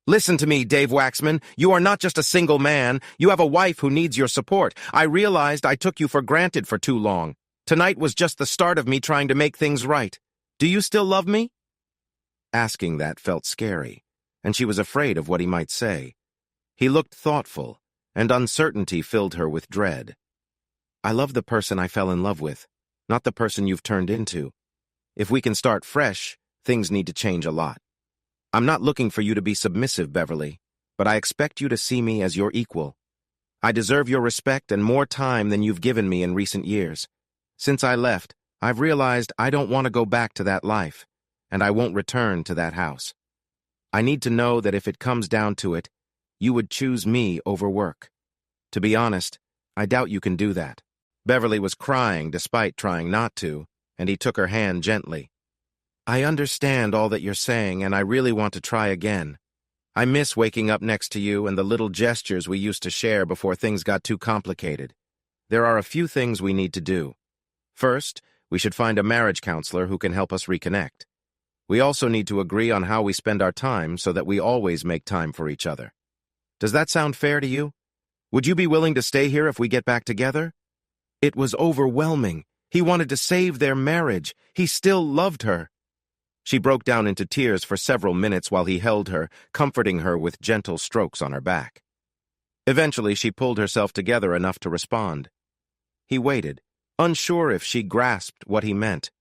"Listen to me, Dave Waxman. You are not just a single man. You have a wife who needs your support. I realized I took you for granted for too long. Tonight was just the start of me trying to make things right. Do you still love me?" Asking that felt scary, and she was afraid of what he might say. He looked thoughtful, and uncertainty filled her with dread. "I love the person I fell in love with, not the person you've turned into. If we can start fresh, things need to change a lot. I'm not looking for you to be submissive, Beverly, but I expect you to see me as your equal. I deserve your respect and more time than you've given me in recent years. Since I left, I've realized I don't want to go back to that life, and I won't return to that house. I need to know that if it comes down to it, you would choose me over work. To be honest, I doubt you can do that." Beverly was crying despite trying not to, and he took her hand gently. "I understand all that you're saying, and I really want to try again. I miss waking up next to you and the little gestures we used to share before things got too complicated. There are a few things we need to do. First, we should find a marriage counselor who can help us reconnect. We also need to agree on how we spend our time so that we always make time for each other. Does that sound fair to you? Would you be willing to stay here if we get back together?" It was overwhelming. He wanted to save their marriage. He still loved her. She broke down into tears for several minutes while he held her, comforting her with gentle strokes on her back. Eventually, she pulled herself together enough to respond. He waited, unsure if she grasped what he meant.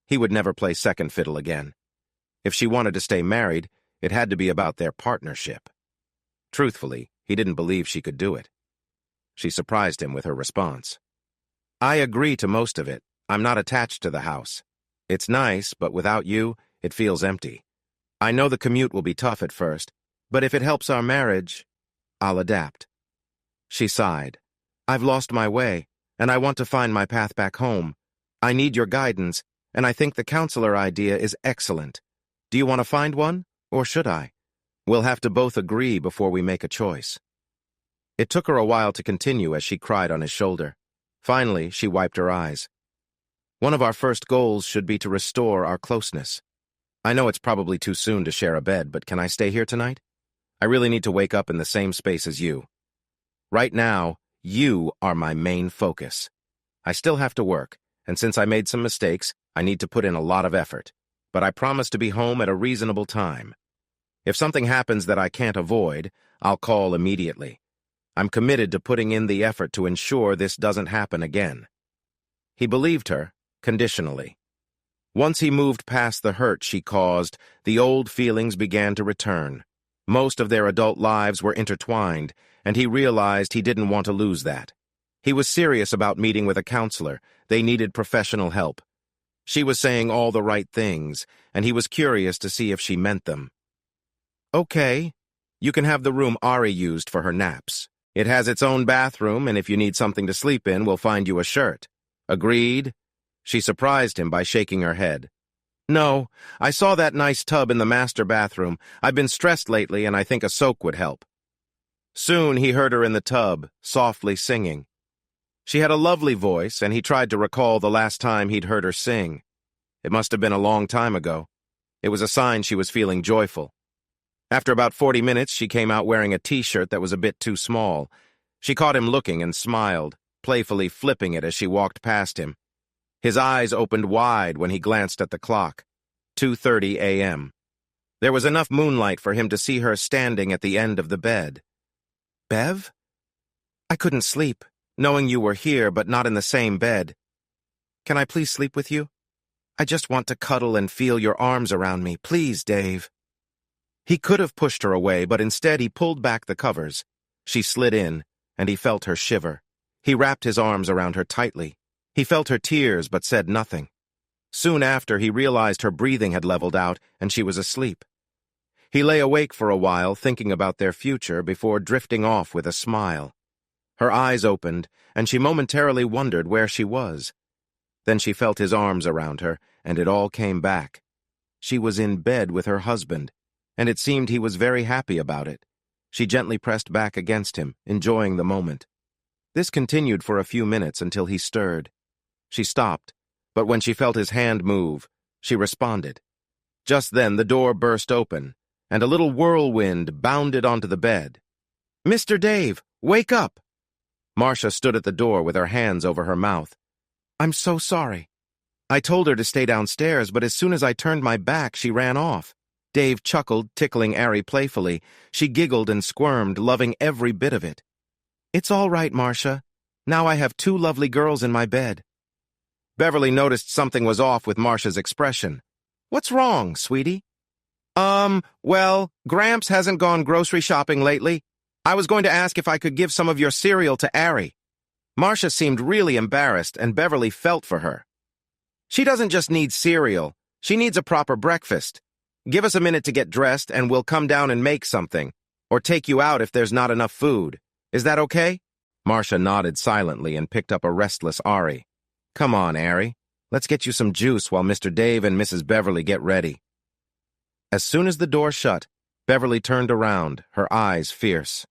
He would never play second fiddle again. If she wanted to stay married, it had to be about their partnership. Truthfully, he didn't believe she could do it. She surprised him with her response. "I agree to most of it. I'm not attached to the house. It's nice, but without you, it feels empty. I know the commute will be tough at first, but if it helps our marriage..." I'll adapt. She sighed. I've lost my way, and I want to find my path back home. I need your guidance, and I think the counselor idea is excellent. Do you want to find one, or should I? We'll have to both agree before we make a choice. It took her a while to continue as she cried on his shoulder. Finally, she wiped her eyes. One of our first goals should be to restore our closeness. I know it's probably too soon to share a bed, but can I stay here tonight? I really need to wake up in the same space as you. Right now, you are my main focus. I still have to work, and since I made some mistakes, I need to put in a lot of effort. But I promise to be home at a reasonable time. If something happens that I can't avoid, I'll call immediately. I'm committed to putting in the effort to ensure this doesn't happen again. He believed her, conditionally. Once he moved past the hurt she caused, the old feelings began to return. Most of their adult lives were intertwined, and he realized he didn't want to lose that. He was serious about meeting with a counselor. They needed professional help. She was saying all the right things, and he was curious to see if she meant them. Okay, you can have the room Ary used for her naps. It has its own bathroom, and if you need something to sleep in, we'll find you a shirt. Agreed? She surprised him by shaking her head. No, I saw that nice tub in the master bathroom. I've been stressed lately, and I think a soak would help. Soon he heard her in the tub, softly singing. She had a lovely voice, and he tried to recall the last time he'd heard her sing. It must have been a long time ago. It was a sign she was feeling joyful. After about 40 minutes, she came out wearing a t-shirt that was a bit too small. She caught him looking and smiled, playfully flipping it as she walked past him. His eyes opened wide when he glanced at the clock. 2:30 a.m. There was enough moonlight for him to see her standing at the end of the bed. Bev? I couldn't sleep, knowing you were here but not in the same bed. Can I please sleep with you? I just want to cuddle and feel your arms around me. Please, Dave. He could have pushed her away, but instead he pulled back the covers. She slid in, and he felt her shiver. He wrapped his arms around her tightly. He felt her tears but said nothing. Soon after, he realized her breathing had leveled out and she was asleep. He lay awake for a while, thinking about their future before drifting off with a smile. Her eyes opened, and she momentarily wondered where she was. Then she felt his arms around her, and it all came back. She was in bed with her husband, and it seemed he was very happy about it. She gently pressed back against him, enjoying the moment. This continued for a few minutes until he stirred. She stopped, but when she felt his hand move, she responded. Just then the door burst open, and a little whirlwind bounded onto the bed. Mr. Dave, wake up! Marcia stood at the door with her hands over her mouth. I'm so sorry. I told her to stay downstairs, but as soon as I turned my back, she ran off. Dave chuckled, tickling Ary playfully. She giggled and squirmed, loving every bit of it. It's all right, Marcia. Now I have 2 lovely girls in my bed. Beverly noticed something was off with Marcia's expression. What's wrong, sweetie? Well, Gramps hasn't gone grocery shopping lately. I was going to ask if I could give some of your cereal to Ary. Marcia seemed really embarrassed, and Beverly felt for her. She doesn't just need cereal. She needs a proper breakfast. Give us a minute to get dressed, and we'll come down and make something, or take you out if there's not enough food. Is that okay? Marcia nodded silently and picked up a restless Ary. Come on, Ary. Let's get you some juice while Mr. Dave and Mrs. Beverly get ready. As soon as the door shut, Beverly turned around, her eyes fierce.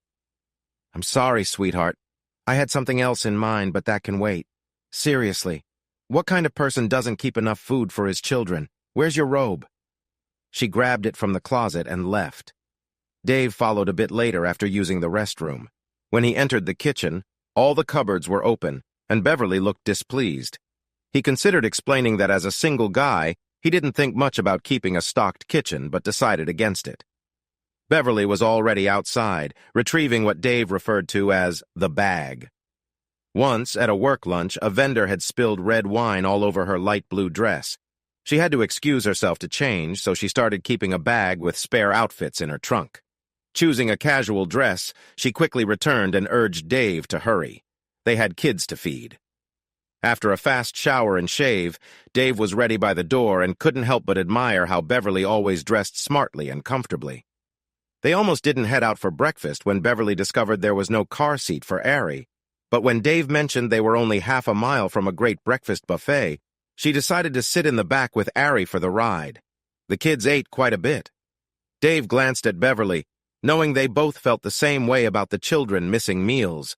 I'm sorry, sweetheart. I had something else in mind, but that can wait. Seriously, what kind of person doesn't keep enough food for his children? Where's your robe? She grabbed it from the closet and left. Dave followed a bit later after using the restroom. When he entered the kitchen, all the cupboards were open, and Beverly looked displeased. He considered explaining that as a single guy, he didn't think much about keeping a stocked kitchen, but decided against it. Beverly was already outside, retrieving what Dave referred to as the bag. Once, at a work lunch, a vendor had spilled red wine all over her light blue dress. She had to excuse herself to change, so she started keeping a bag with spare outfits in her trunk. Choosing a casual dress, she quickly returned and urged Dave to hurry. They had kids to feed. After a fast shower and shave, Dave was ready by the door and couldn't help but admire how Beverly always dressed smartly and comfortably. They almost didn't head out for breakfast when Beverly discovered there was no car seat for Ary. But when Dave mentioned they were only half a mile from a great breakfast buffet, she decided to sit in the back with Ary for the ride. The kids ate quite a bit. Dave glanced at Beverly, knowing they both felt the same way about the children missing meals.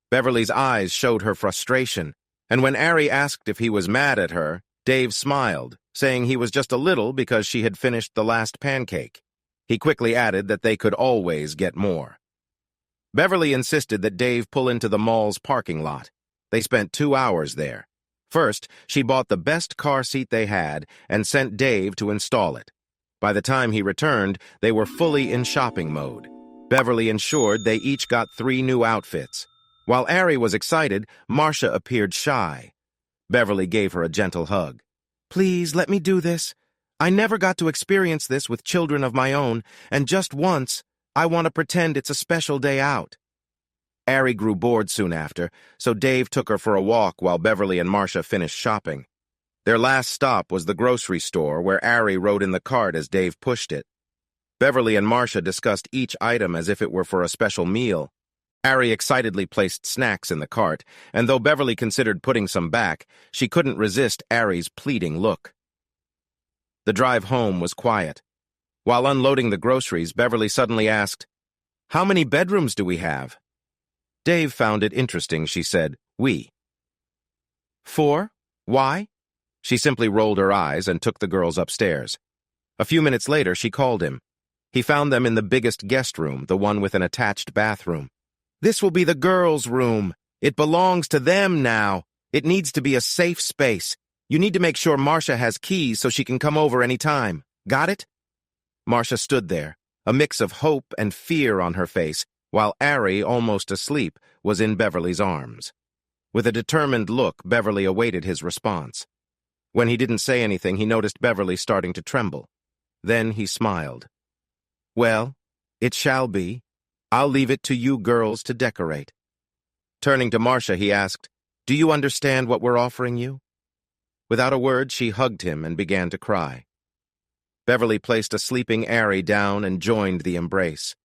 Beverly's eyes showed her frustration, and when Ary asked if he was mad at her, Dave smiled, saying he was just a little because she had finished the last pancake. He quickly added that they could always get more. Beverly insisted that Dave pull into the mall's parking lot. They spent 2 hours there. First, she bought the best car seat they had and sent Dave to install it. By the time he returned, they were fully in shopping mode. Beverly ensured they each got 3 new outfits. While Ary was excited, Marcia appeared shy. Beverly gave her a gentle hug. "Please, let me do this. I never got to experience this with children of my own, and just once, I want to pretend it's a special day out." Ary grew bored soon after, so Dave took her for a walk while Beverly and Marcia finished shopping. Their last stop was the grocery store, where Ary rode in the cart as Dave pushed it. Beverly and Marcia discussed each item as if it were for a special meal. Ary excitedly placed snacks in the cart, and though Beverly considered putting some back, she couldn't resist Ary's pleading look. The drive home was quiet. While unloading the groceries, Beverly suddenly asked, "How many bedrooms do we have?" Dave found it interesting. She said, "We." "4? Why?" She simply rolled her eyes and took the girls upstairs. A few minutes later, she called him. He found them in the biggest guest room, the one with an attached bathroom. "This will be the girls' room. It belongs to them now. It needs to be a safe space. You need to make sure Marcia has keys so she can come over any time. Got it?" Marcia stood there, a mix of hope and fear on her face, while Ary, almost asleep, was in Beverly's arms. With a determined look, Beverly awaited his response. When he didn't say anything, he noticed Beverly starting to tremble. Then he smiled. "Well, it shall be. I'll leave it to you girls to decorate." Turning to Marcia, he asked, "Do you understand what we're offering you?" Without a word, she hugged him and began to cry. Beverly placed a sleeping Ary down and joined the embrace.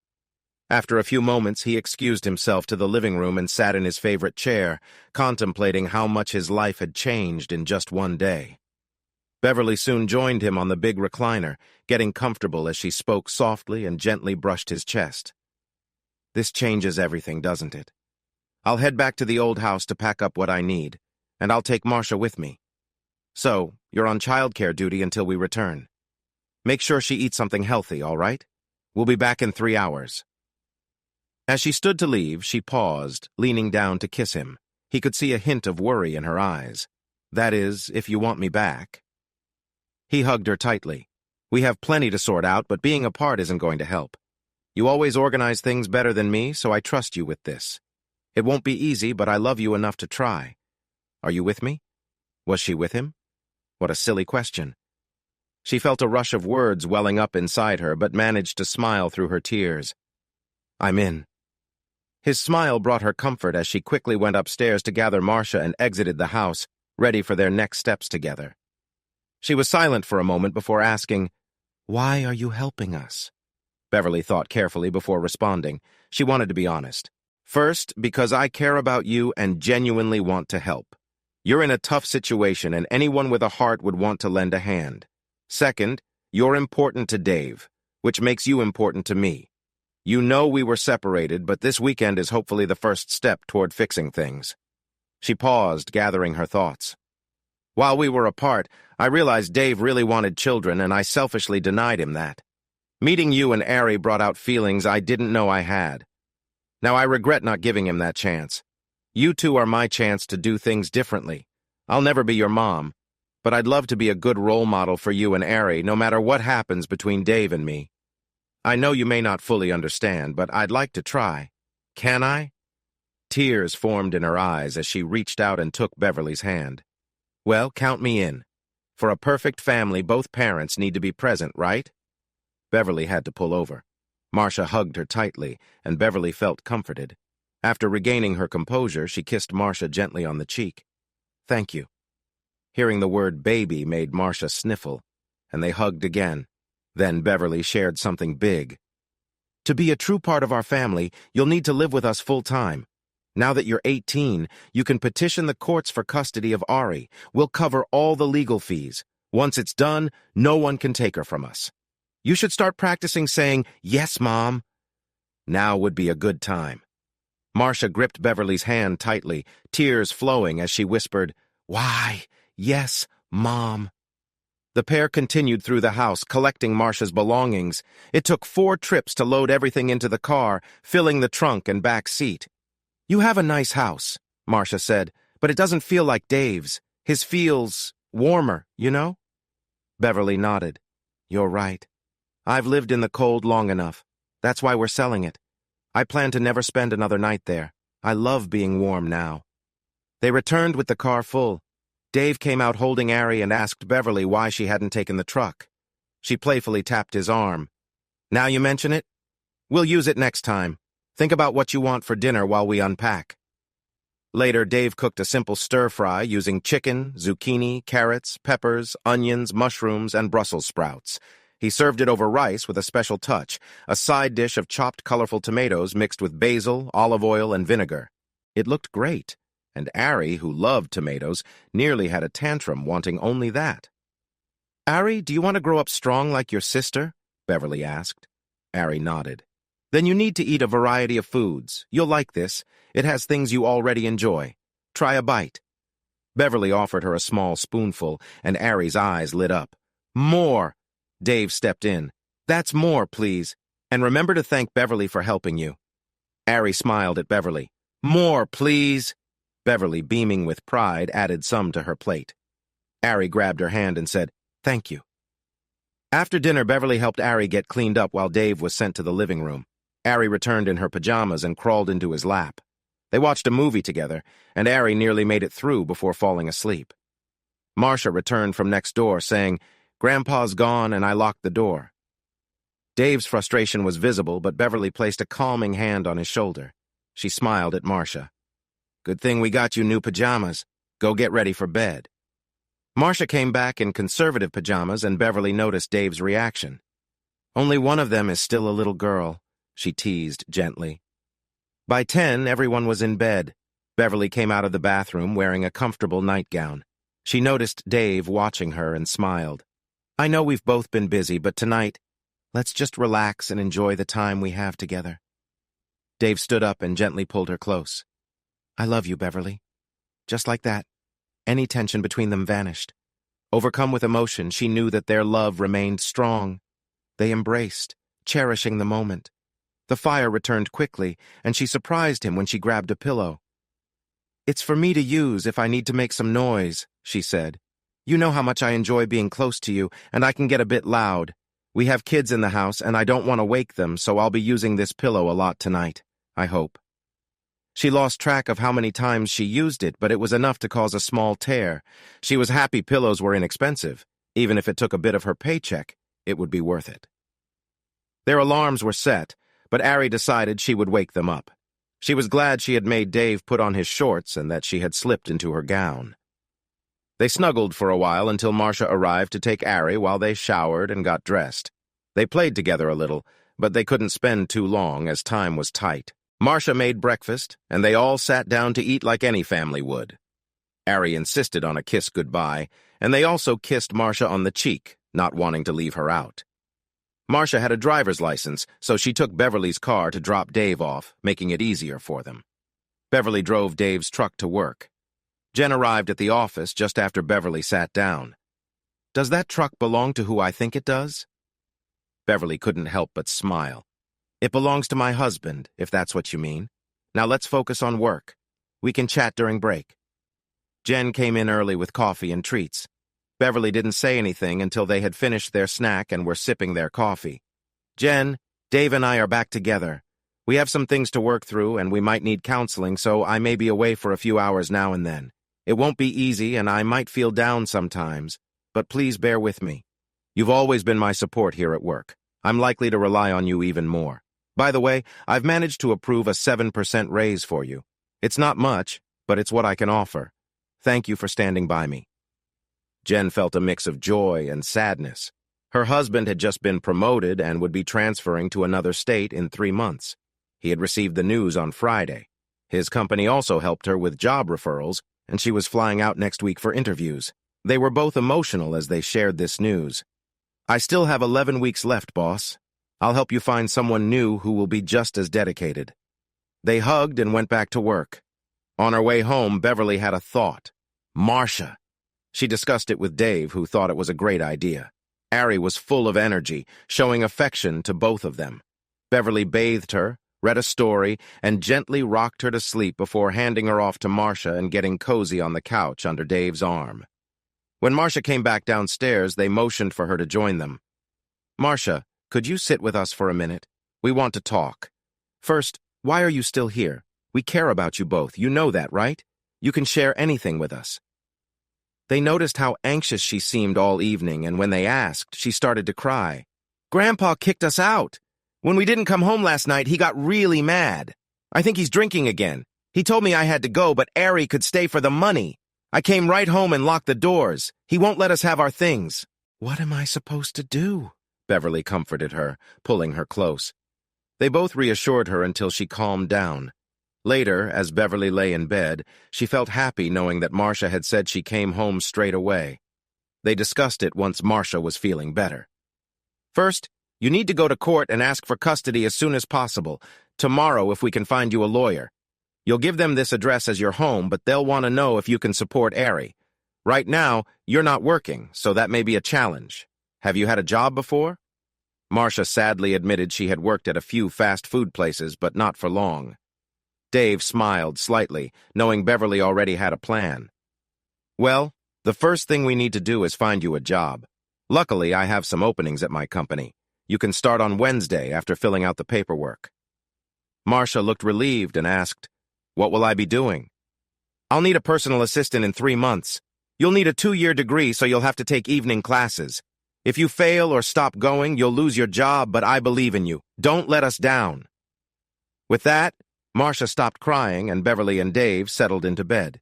After a few moments, he excused himself to the living room and sat in his favorite chair, contemplating how much his life had changed in just one day. Beverly soon joined him on the big recliner, getting comfortable as she spoke softly and gently brushed his chest. "This changes everything, doesn't it? I'll head back to the old house to pack up what I need, and I'll take Marcia with me. So, you're on childcare duty until we return. Make sure she eats something healthy, all right? We'll be back in 3 hours." As she stood to leave, she paused, leaning down to kiss him. He could see a hint of worry in her eyes. "That is, if you want me back." He hugged her tightly. "We have plenty to sort out, but being apart isn't going to help. You always organize things better than me, so I trust you with this. It won't be easy, but I love you enough to try. Are you with me?" Was she with him? What a silly question. She felt a rush of words welling up inside her, but managed to smile through her tears. "I'm in." His smile brought her comfort as she quickly went upstairs to gather Marcia and exited the house, ready for their next steps together. She was silent for a moment before asking, "Why are you helping us?" Beverly thought carefully before responding. She wanted to be honest. "First, because I care about you and genuinely want to help. You're in a tough situation, and anyone with a heart would want to lend a hand. Second, you're important to Dave, which makes you important to me. You know we were separated, but this weekend is hopefully the first step toward fixing things." She paused, gathering her thoughts. "While we were apart, I realized Dave really wanted children, and I selfishly denied him that. Meeting you and Ary brought out feelings I didn't know I had. Now I regret not giving him that chance. You two are my chance to do things differently. I'll never be your mom, but I'd love to be a good role model for you and Ary, no matter what happens between Dave and me. I know you may not fully understand, but I'd like to try. Can I?" Tears formed in her eyes as she reached out and took Beverly's hand. "Well, count me in. For a perfect family, both parents need to be present, right?" Beverly had to pull over. Marcia hugged her tightly, and Beverly felt comforted. After regaining her composure, she kissed Marcia gently on the cheek. "Thank you." Hearing the word baby made Marcia sniffle, and they hugged again. Then Beverly shared something big. To be a true part of our family, you'll need to live with us full-time. Now that you're 18, you can petition the courts for custody of Ary. We'll cover all the legal fees. Once it's done, no one can take her from us. You should start practicing saying, "Yes, Mom." Now would be a good time. Marcia gripped Beverly's hand tightly, tears flowing as she whispered, "Why, yes, Mom." The pair continued through the house, collecting Marcia's belongings. It took 4 trips to load everything into the car, filling the trunk and back seat. "You have a nice house," Marcia said, "but it doesn't feel like Dave's. His feels warmer, you know?" Beverly nodded. "You're right. I've lived in the cold long enough. That's why we're selling it. I plan to never spend another night there. I love being warm now." They returned with the car full. Dave came out holding Ary and asked Beverly why she hadn't taken the truck. She playfully tapped his arm. "Now you mention it? We'll use it next time. Think about what you want for dinner while we unpack." Later, Dave cooked a simple stir-fry using chicken, zucchini, carrots, peppers, onions, mushrooms, and Brussels sprouts. He served it over rice with a special touch, a side dish of chopped colorful tomatoes mixed with basil, olive oil, and vinegar. It looked great, and Ary, who loved tomatoes, nearly had a tantrum wanting only that. "Ary, do you want to grow up strong like your sister?" Beverly asked. Ary nodded. "Then you need to eat a variety of foods. You'll like this. It has things you already enjoy. Try a bite." Beverly offered her a small spoonful, and Ary's eyes lit up. "More!" Dave stepped in. "That's more, please. And remember to thank Beverly for helping you." Ary smiled at Beverly. "More, please." Beverly, beaming with pride, added some to her plate. Ary grabbed her hand and said, "Thank you." After dinner, Beverly helped Ary get cleaned up while Dave was sent to the living room. Ary returned in her pajamas and crawled into his lap. They watched a movie together, and Ary nearly made it through before falling asleep. Marcia returned from next door, saying, "Grandpa's gone and I locked the door." Dave's frustration was visible, but Beverly placed a calming hand on his shoulder. She smiled at Marcia. "Good thing we got you new pajamas. Go get ready for bed." Marcia came back in conservative pajamas, and Beverly noticed Dave's reaction. "Only one of them is still a little girl," she teased gently. By 10, everyone was in bed. Beverly came out of the bathroom wearing a comfortable nightgown. She noticed Dave watching her and smiled. "I know we've both been busy, but tonight, let's just relax and enjoy the time we have together." Dave stood up and gently pulled her close. "I love you, Beverly." Just like that, any tension between them vanished. Overcome with emotion, she knew that their love remained strong. They embraced, cherishing the moment. The fire returned quickly, and she surprised him when she grabbed a pillow. "It's for me to use if I need to make some noise," she said. "You know how much I enjoy being close to you, and I can get a bit loud. We have kids in the house, and I don't want to wake them, so I'll be using this pillow a lot tonight, I hope." She lost track of how many times she used it, but it was enough to cause a small tear. She was happy pillows were inexpensive. Even if it took a bit of her paycheck, it would be worth it. Their alarms were set, but Ary decided she would wake them up. She was glad she had made Dave put on his shorts and that she had slipped into her gown. They snuggled for a while until Marcia arrived to take Ary while they showered and got dressed. They played together a little, but they couldn't spend too long as time was tight. Marcia made breakfast, and they all sat down to eat like any family would. Ary insisted on a kiss goodbye, and they also kissed Marcia on the cheek, not wanting to leave her out. Marcia had a driver's license, so she took Beverly's car to drop Dave off, making it easier for them. Beverly drove Dave's truck to work. Jen arrived at the office just after Beverly sat down. "Does that truck belong to who I think it does?" Beverly couldn't help but smile. "It belongs to my husband, if that's what you mean. Now let's focus on work. We can chat during break." Jen came in early with coffee and treats. Beverly didn't say anything until they had finished their snack and were sipping their coffee. "Jen, Dave and I are back together. We have some things to work through, and we might need counseling, so I may be away for a few hours now and then. It won't be easy, and I might feel down sometimes, but please bear with me. You've always been my support here at work. I'm likely to rely on you even more. By the way, I've managed to approve a 7% raise for you. It's not much, but it's what I can offer. Thank you for standing by me." Jen felt a mix of joy and sadness. Her husband had just been promoted and would be transferring to another state in 3 months. He had received the news on Friday. His company also helped her with job referrals, and she was flying out next week for interviews. They were both emotional as they shared this news. "I still have 11 weeks left, boss. I'll help you find someone new who will be just as dedicated." They hugged and went back to work. On her way home, Beverly had a thought. Marcia. She discussed it with Dave, who thought it was a great idea. Ary was full of energy, showing affection to both of them. Beverly bathed her, read a story, and gently rocked her to sleep before handing her off to Marcia and getting cozy on the couch under Dave's arm. When Marcia came back downstairs, they motioned for her to join them. "Marcia, could you sit with us for a minute? We want to talk. First, why are you still here? We care about you both. You know that, right? You can share anything with us." They noticed how anxious she seemed all evening, and when they asked, she started to cry. "Grandpa kicked us out. When we didn't come home last night, he got really mad. I think he's drinking again. He told me I had to go, but Ary could stay for the money. I came right home and locked the doors. He won't let us have our things." "What am I supposed to do?" Beverly comforted her, pulling her close. They both reassured her until she calmed down. Later, as Beverly lay in bed, she felt happy knowing that Marcia had said she came home straight away. They discussed it once Marcia was feeling better. "First, you need to go to court and ask for custody as soon as possible. Tomorrow, if we can find you a lawyer. You'll give them this address as your home, but they'll want to know if you can support Ary. Right now, you're not working, so that may be a challenge. Have you had a job before?" Marcia sadly admitted she had worked at a few fast food places, but not for long. Dave smiled slightly, knowing Beverly already had a plan. "Well, the first thing we need to do is find you a job. Luckily, I have some openings at my company. You can start on Wednesday after filling out the paperwork." Marcia looked relieved and asked, "What will I be doing?" "I'll need a personal assistant in 3 months. You'll need a 2-year degree, so you'll have to take evening classes. If you fail or stop going, you'll lose your job, but I believe in you. Don't let us down." With that, Marcia stopped crying, and Beverly and Dave settled into bed.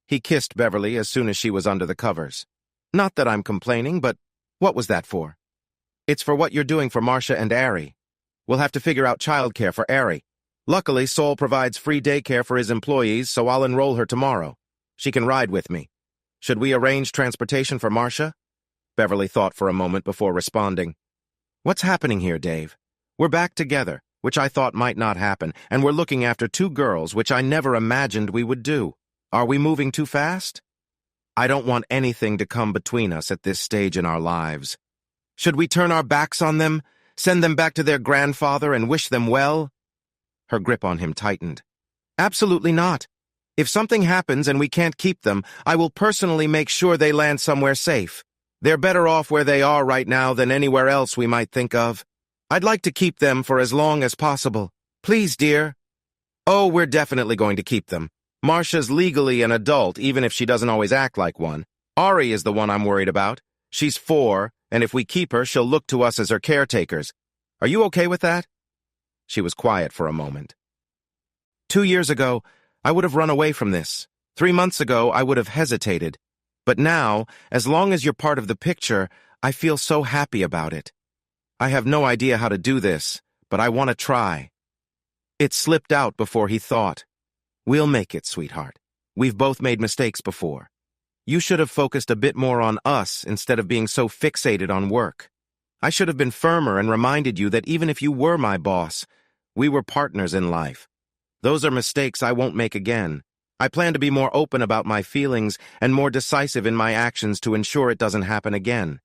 He kissed Beverly as soon as she was under the covers. "Not that I'm complaining, but what was that for?" "It's for what you're doing for Marcia and Ary. We'll have to figure out childcare for Ary. Luckily, Sol provides free daycare for his employees, so I'll enroll her tomorrow. She can ride with me. Should we arrange transportation for Marcia?" Beverly thought for a moment before responding. "What's happening here, Dave? We're back together, which I thought might not happen, and we're looking after 2 girls, which I never imagined we would do. Are we moving too fast?" "I don't want anything to come between us at this stage in our lives. Should we turn our backs on them, send them back to their grandfather and wish them well?" Her grip on him tightened. "Absolutely not. If something happens and we can't keep them, I will personally make sure they land somewhere safe. They're better off where they are right now than anywhere else we might think of. I'd like to keep them for as long as possible. Please, dear." "Oh, we're definitely going to keep them. Marcia's legally an adult, even if she doesn't always act like one. Ary is the one I'm worried about. She's 4, and if we keep her, she'll look to us as her caretakers. Are you okay with that?" She was quiet for a moment. 2 years ago, I would have run away from this. 3 months ago, I would have hesitated. But now, as long as you're part of the picture, I feel so happy about it. I have no idea how to do this, but I want to try." It slipped out before he thought. "We'll make it, sweetheart. We've both made mistakes before. You should have focused a bit more on us instead of being so fixated on work. I should have been firmer and reminded you that even if you were my boss, we were partners in life. Those are mistakes I won't make again. I plan to be more open about my feelings and more decisive in my actions to ensure it doesn't happen again.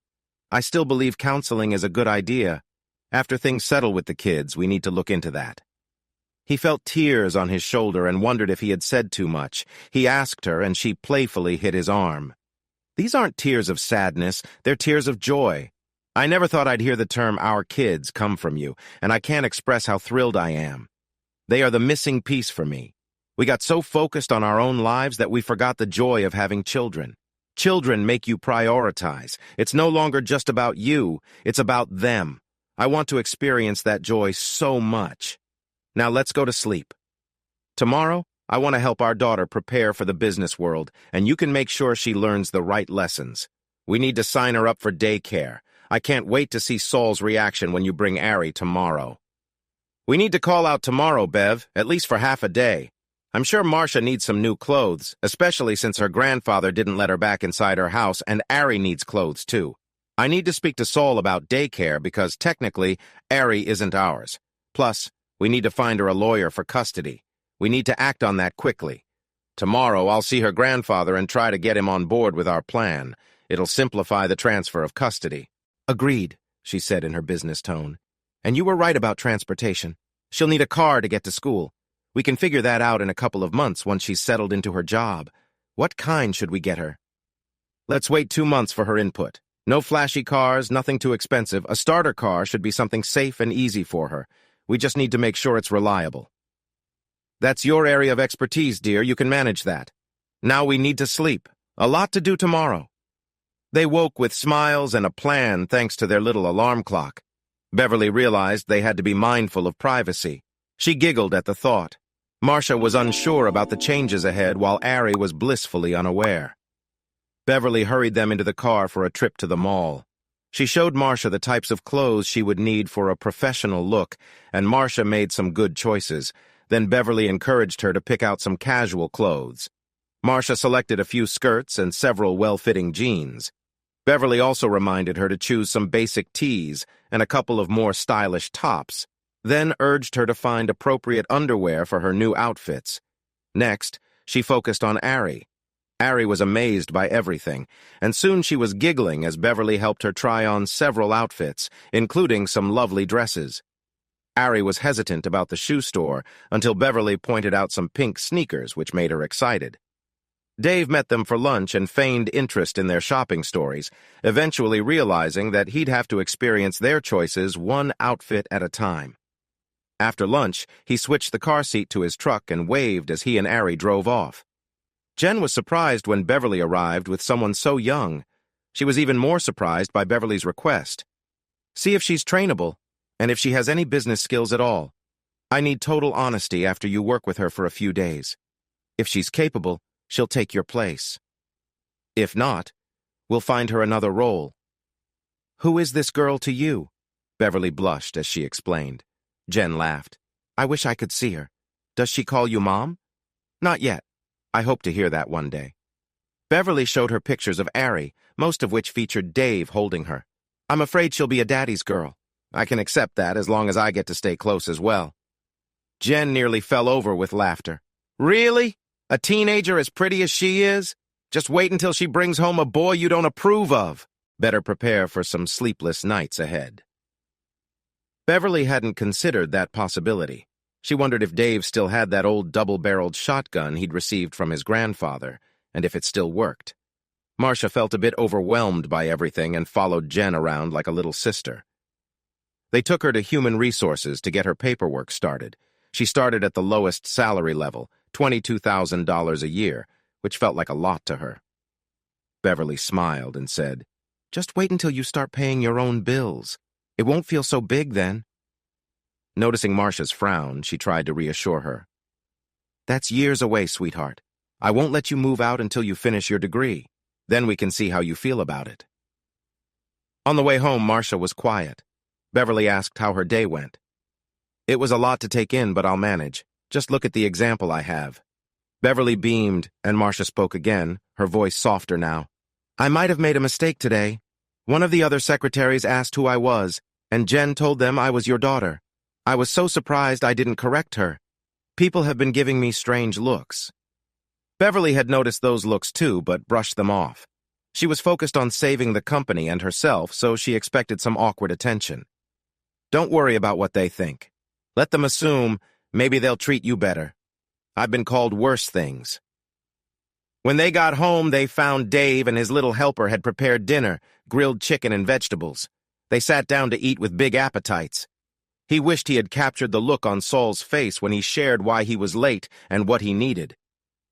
I still believe counseling is a good idea. After things settle with the kids, we need to look into that." He felt tears on his shoulder and wondered if he had said too much. He asked her, and she playfully hit his arm. "These aren't tears of sadness, they're tears of joy. I never thought I'd hear the term 'our kids' come from you, and I can't express how thrilled I am. They are the missing piece for me. We got so focused on our own lives that we forgot the joy of having children. Children make you prioritize. It's no longer just about you, it's about them. I want to experience that joy so much. Now let's go to sleep. Tomorrow, I want to help our daughter prepare for the business world, and you can make sure she learns the right lessons. We need to sign her up for daycare. I can't wait to see Saul's reaction when you bring Ary tomorrow. We need to call out tomorrow, Bev, at least for half a day. I'm sure Marcia needs some new clothes, especially since her grandfather didn't let her back inside her house, and Ary needs clothes too. I need to speak to Saul about daycare because technically, Ary isn't ours. Plus, we need to find her a lawyer for custody. We need to act on that quickly. Tomorrow, I'll see her grandfather and try to get him on board with our plan. It'll simplify the transfer of custody. Agreed, she said in her business tone. And you were right about transportation. She'll need a car to get to school. We can figure that out in a couple of months once she's settled into her job. What kind should we get her? Let's wait 2 months for her input. No flashy cars, nothing too expensive. A starter car should be something safe and easy for her. We just need to make sure it's reliable. That's your area of expertise, dear. You can manage that. Now we need to sleep. A lot to do tomorrow. They woke with smiles and a plan thanks to their little alarm clock. Beverly realized they had to be mindful of privacy. She giggled at the thought. Marcia was unsure about the changes ahead while Ary was blissfully unaware. Beverly hurried them into the car for a trip to the mall. She showed Marcia the types of clothes she would need for a professional look, and Marcia made some good choices. Then Beverly encouraged her to pick out some casual clothes. Marcia selected a few skirts and several well-fitting jeans. Beverly also reminded her to choose some basic tees and a couple of more stylish tops, then urged her to find appropriate underwear for her new outfits. Next, she focused on Ary. Ary was amazed by everything, and soon she was giggling as Beverly helped her try on several outfits, including some lovely dresses. Ary was hesitant about the shoe store until Beverly pointed out some pink sneakers, which made her excited. Dave met them for lunch and feigned interest in their shopping stories, eventually realizing that he'd have to experience their choices one outfit at a time. After lunch, he switched the car seat to his truck and waved as he and Ary drove off. Jen was surprised when Beverly arrived with someone so young. She was even more surprised by Beverly's request. See if she's trainable, and if she has any business skills at all. I need total honesty after you work with her for a few days. If she's capable, she'll take your place. If not, we'll find her another role. Who is this girl to you? Beverly blushed as she explained. Jen laughed. I wish I could see her. Does she call you Mom? Not yet. I hope to hear that one day. Beverly showed her pictures of Ary, most of which featured Dave holding her. I'm afraid she'll be a daddy's girl. I can accept that as long as I get to stay close as well. Jen nearly fell over with laughter. Really? A teenager as pretty as she is? Just wait until she brings home a boy you don't approve of. Better prepare for some sleepless nights ahead. Beverly hadn't considered that possibility. She wondered if Dave still had that old double-barreled shotgun he'd received from his grandfather, and if it still worked. Marcia felt a bit overwhelmed by everything and followed Jen around like a little sister. They took her to Human Resources to get her paperwork started. She started at the lowest salary level, $22,000 a year, which felt like a lot to her. Beverly smiled and said, Just wait until you start paying your own bills. It won't feel so big then. Noticing Marcia's frown, she tried to reassure her. That's years away, sweetheart. I won't let you move out until you finish your degree. Then we can see how you feel about it. On the way home, Marcia was quiet. Beverly asked how her day went. It was a lot to take in, but I'll manage. Just look at the example I have. Beverly beamed, and Marcia spoke again, her voice softer now. I might have made a mistake today. One of the other secretaries asked who I was, and Jen told them I was your daughter. I was so surprised I didn't correct her. People have been giving me strange looks. Beverly had noticed those looks too, but brushed them off. She was focused on saving the company and herself, so she expected some awkward attention. Don't worry about what they think. Let them assume maybe they'll treat you better. I've been called worse things. When they got home, they found Dave and his little helper had prepared dinner, grilled chicken and vegetables. They sat down to eat with big appetites. He wished he had captured the look on Saul's face when he shared why he was late and what he needed.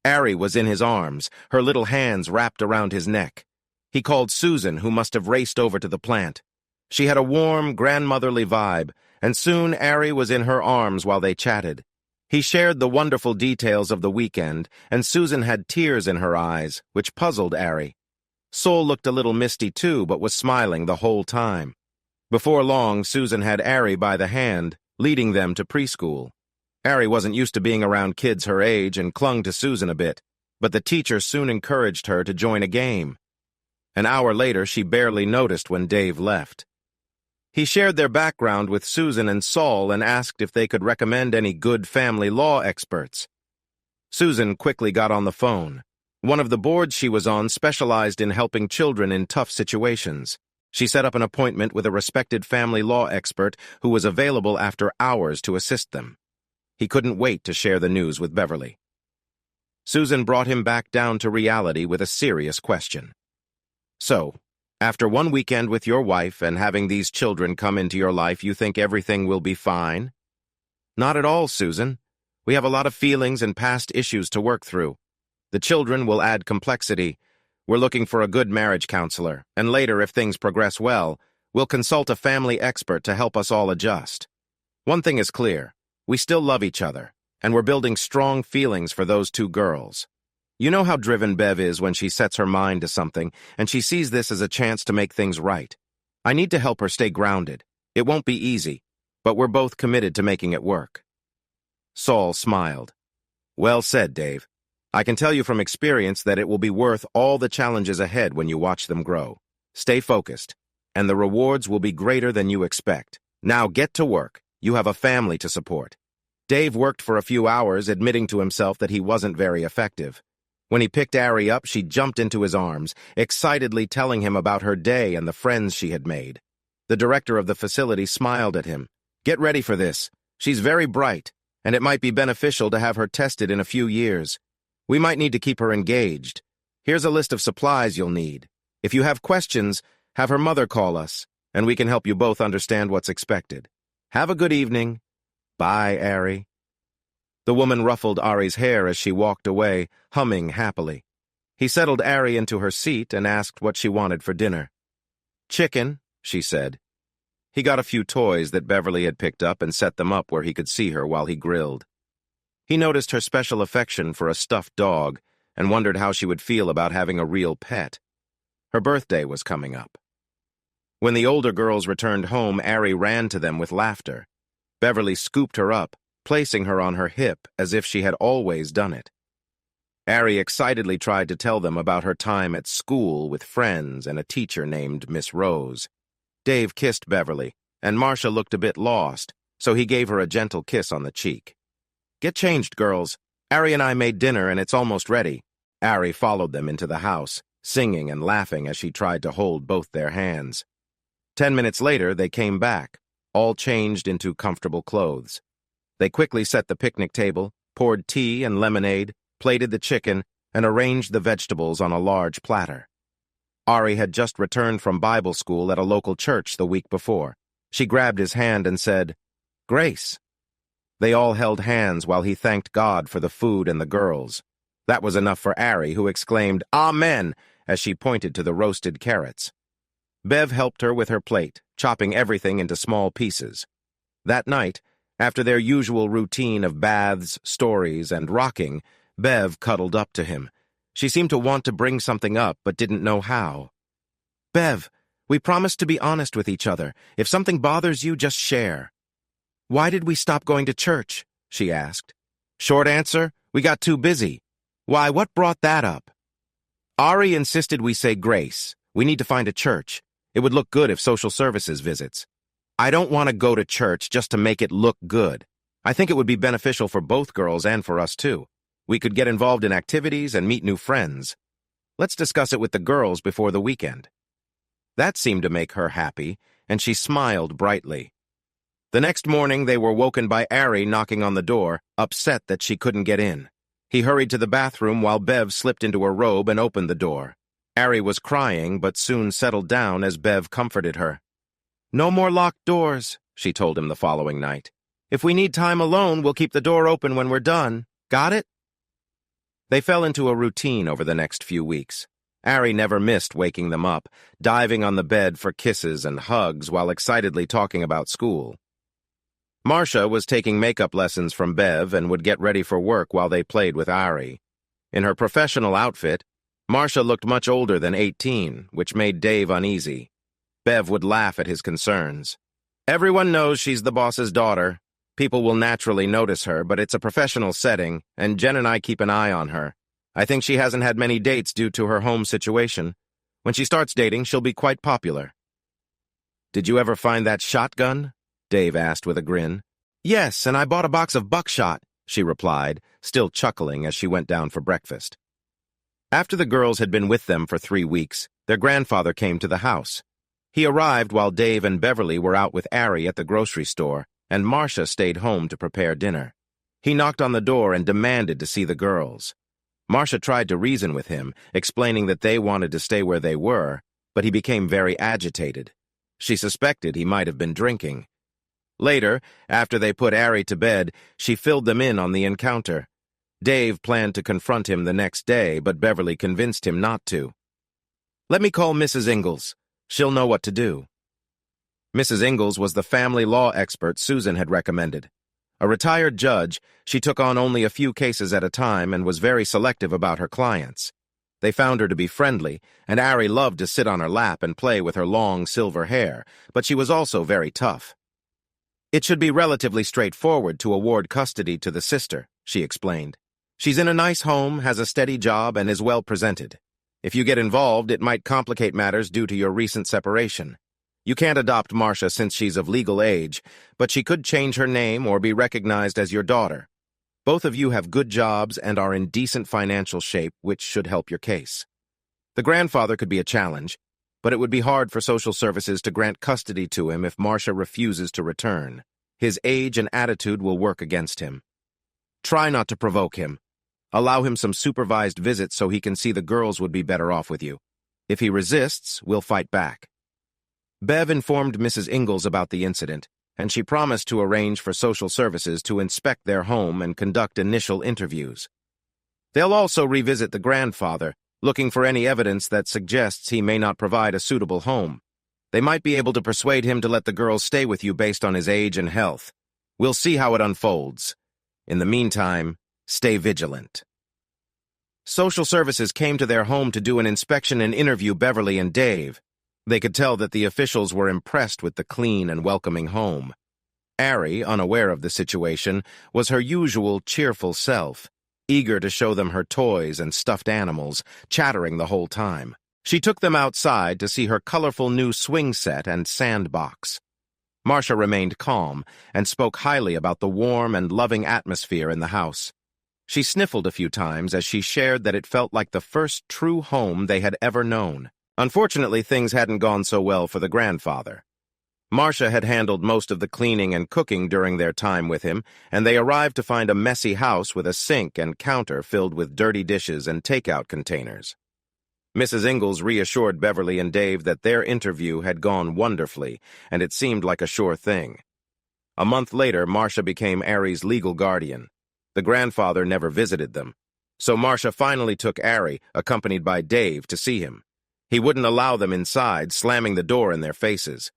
Ary was in his arms, her little hands wrapped around his neck. He called Susan, who must have raced over to the plant. She had a warm, grandmotherly vibe, and soon Ary was in her arms while they chatted. He shared the wonderful details of the weekend, and Susan had tears in her eyes, which puzzled Ary. Sol looked a little misty too, but was smiling the whole time. Before long, Susan had Ary by the hand, leading them to preschool. Ary wasn't used to being around kids her age and clung to Susan a bit, but the teacher soon encouraged her to join a game. An hour later, she barely noticed when Dave left. He shared their background with Susan and Saul and asked if they could recommend any good family law experts. Susan quickly got on the phone. One of the boards she was on specialized in helping children in tough situations. She set up an appointment with a respected family law expert who was available after hours to assist them. He couldn't wait to share the news with Beverly. Susan brought him back down to reality with a serious question. So, after one weekend with your wife and having these children come into your life, you think everything will be fine? Not at all, Susan. We have a lot of feelings and past issues to work through. The children will add complexity. We're looking for a good marriage counselor, and later, if things progress well, we'll consult a family expert to help us all adjust. One thing is clear. We still love each other, and we're building strong feelings for those two girls. You know how driven Bev is when she sets her mind to something, and she sees this as a chance to make things right. I need to help her stay grounded. It won't be easy, but we're both committed to making it work. Saul smiled. Well said, Dave. I can tell you from experience that it will be worth all the challenges ahead when you watch them grow. Stay focused, and the rewards will be greater than you expect. Now get to work. You have a family to support. Dave worked for a few hours, admitting to himself that he wasn't very effective. When he picked Ary up, she jumped into his arms, excitedly telling him about her day and the friends she had made. The director of the facility smiled at him. Get ready for this. She's very bright, and it might be beneficial to have her tested in a few years. We might need to keep her engaged. Here's a list of supplies you'll need. If you have questions, have her mother call us, and we can help you both understand what's expected. Have a good evening. Bye, Ary. The woman ruffled Ary's hair as she walked away, humming happily. He settled Ary into her seat and asked what she wanted for dinner. Chicken, she said. He got a few toys that Beverly had picked up and set them up where he could see her while he grilled. He noticed her special affection for a stuffed dog and wondered how she would feel about having a real pet. Her birthday was coming up. When the older girls returned home, Ary ran to them with laughter. Beverly scooped her up, placing her on her hip as if she had always done it. Ary excitedly tried to tell them about her time at school with friends and a teacher named Miss Rose. Dave kissed Beverly, and Marcia looked a bit lost, so he gave her a gentle kiss on the cheek. Get changed, girls. Ary and I made dinner, and it's almost ready. Ary followed them into the house, singing and laughing as she tried to hold both their hands. 10 minutes later, they came back, all changed into comfortable clothes. They quickly set the picnic table, poured tea and lemonade, plated the chicken, and arranged the vegetables on a large platter. Ary had just returned from Bible school at a local church the week before. She grabbed his hand and said, Grace. They all held hands while he thanked God for the food and the girls. That was enough for Ary, who exclaimed, Amen, as she pointed to the roasted carrots. Bev helped her with her plate, chopping everything into small pieces. That night, after their usual routine of baths, stories, and rocking, Bev cuddled up to him. She seemed to want to bring something up, but didn't know how. Bev, we promised to be honest with each other. If something bothers you, just share. Why did we stop going to church? She asked. Short answer, we got too busy. Why, what brought that up? Ary insisted we say grace. We need to find a church. It would look good if social services visits. I don't want to go to church just to make it look good. I think it would be beneficial for both girls and for us too. We could get involved in activities and meet new friends. Let's discuss it with the girls before the weekend. That seemed to make her happy, and she smiled brightly. The next morning, they were woken by Ary knocking on the door, upset that she couldn't get in. He hurried to the bathroom while Bev slipped into her robe and opened the door. Ary was crying, but soon settled down as Bev comforted her. No more locked doors, she told him the following night. If we need time alone, we'll keep the door open when we're done. Got it? They fell into a routine over the next few weeks. Ary never missed waking them up, diving on the bed for kisses and hugs while excitedly talking about school. Marcia was taking makeup lessons from Bev and would get ready for work while they played with Ary. In her professional outfit, Marcia looked much older than 18, which made Dave uneasy. Bev would laugh at his concerns. Everyone knows she's the boss's daughter. People will naturally notice her, but it's a professional setting, and Jen and I keep an eye on her. I think she hasn't had many dates due to her home situation. When she starts dating, she'll be quite popular. Did you ever find that shotgun? Dave asked with a grin. Yes, and I bought a box of buckshot, she replied, still chuckling as she went down for breakfast. After the girls had been with them for 3 weeks, their grandfather came to the house. He arrived while Dave and Beverly were out with Ary at the grocery store, and Marcia stayed home to prepare dinner. He knocked on the door and demanded to see the girls. Marcia tried to reason with him, explaining that they wanted to stay where they were, but he became very agitated. She suspected he might have been drinking. Later, after they put Ary to bed, she filled them in on the encounter. Dave planned to confront him the next day, but Beverly convinced him not to. Let me call Mrs. Ingalls. She'll know what to do. Mrs. Ingalls was the family law expert Susan had recommended. A retired judge, she took on only a few cases at a time and was very selective about her clients. They found her to be friendly, and Ary loved to sit on her lap and play with her long silver hair, but she was also very tough. It should be relatively straightforward to award custody to the sister, she explained. She's in a nice home, has a steady job, and is well presented. If you get involved, it might complicate matters due to your recent separation. You can't adopt Marcia since she's of legal age, but she could change her name or be recognized as your daughter. Both of you have good jobs and are in decent financial shape, which should help your case. The grandfather could be a challenge, but it would be hard for social services to grant custody to him if Marcia refuses to return. His age and attitude will work against him. Try not to provoke him. Allow him some supervised visits so he can see the girls would be better off with you. If he resists, we'll fight back. Bev informed Mrs. Ingalls about the incident, and she promised to arrange for social services to inspect their home and conduct initial interviews. They'll also revisit the grandfather, looking for any evidence that suggests he may not provide a suitable home. They might be able to persuade him to let the girls stay with you based on his age and health. We'll see how it unfolds. In the meantime, stay vigilant. Social services came to their home to do an inspection and interview Beverly and Dave. They could tell that the officials were impressed with the clean and welcoming home. Ary, unaware of the situation, was her usual cheerful self, eager to show them her toys and stuffed animals, chattering the whole time. She took them outside to see her colorful new swing set and sandbox. Marcia remained calm and spoke highly about the warm and loving atmosphere in the house. She sniffled a few times as she shared that it felt like the first true home they had ever known. Unfortunately, things hadn't gone so well for the grandfather. Marcia had handled most of the cleaning and cooking during their time with him, and they arrived to find a messy house with a sink and counter filled with dirty dishes and takeout containers. Mrs. Ingalls reassured Beverly and Dave that their interview had gone wonderfully, and it seemed like a sure thing. A month later, Marcia became Ary's legal guardian. The grandfather never visited them, so Marcia finally took Ary, accompanied by Dave, to see him. He wouldn't allow them inside, slamming the door in their faces.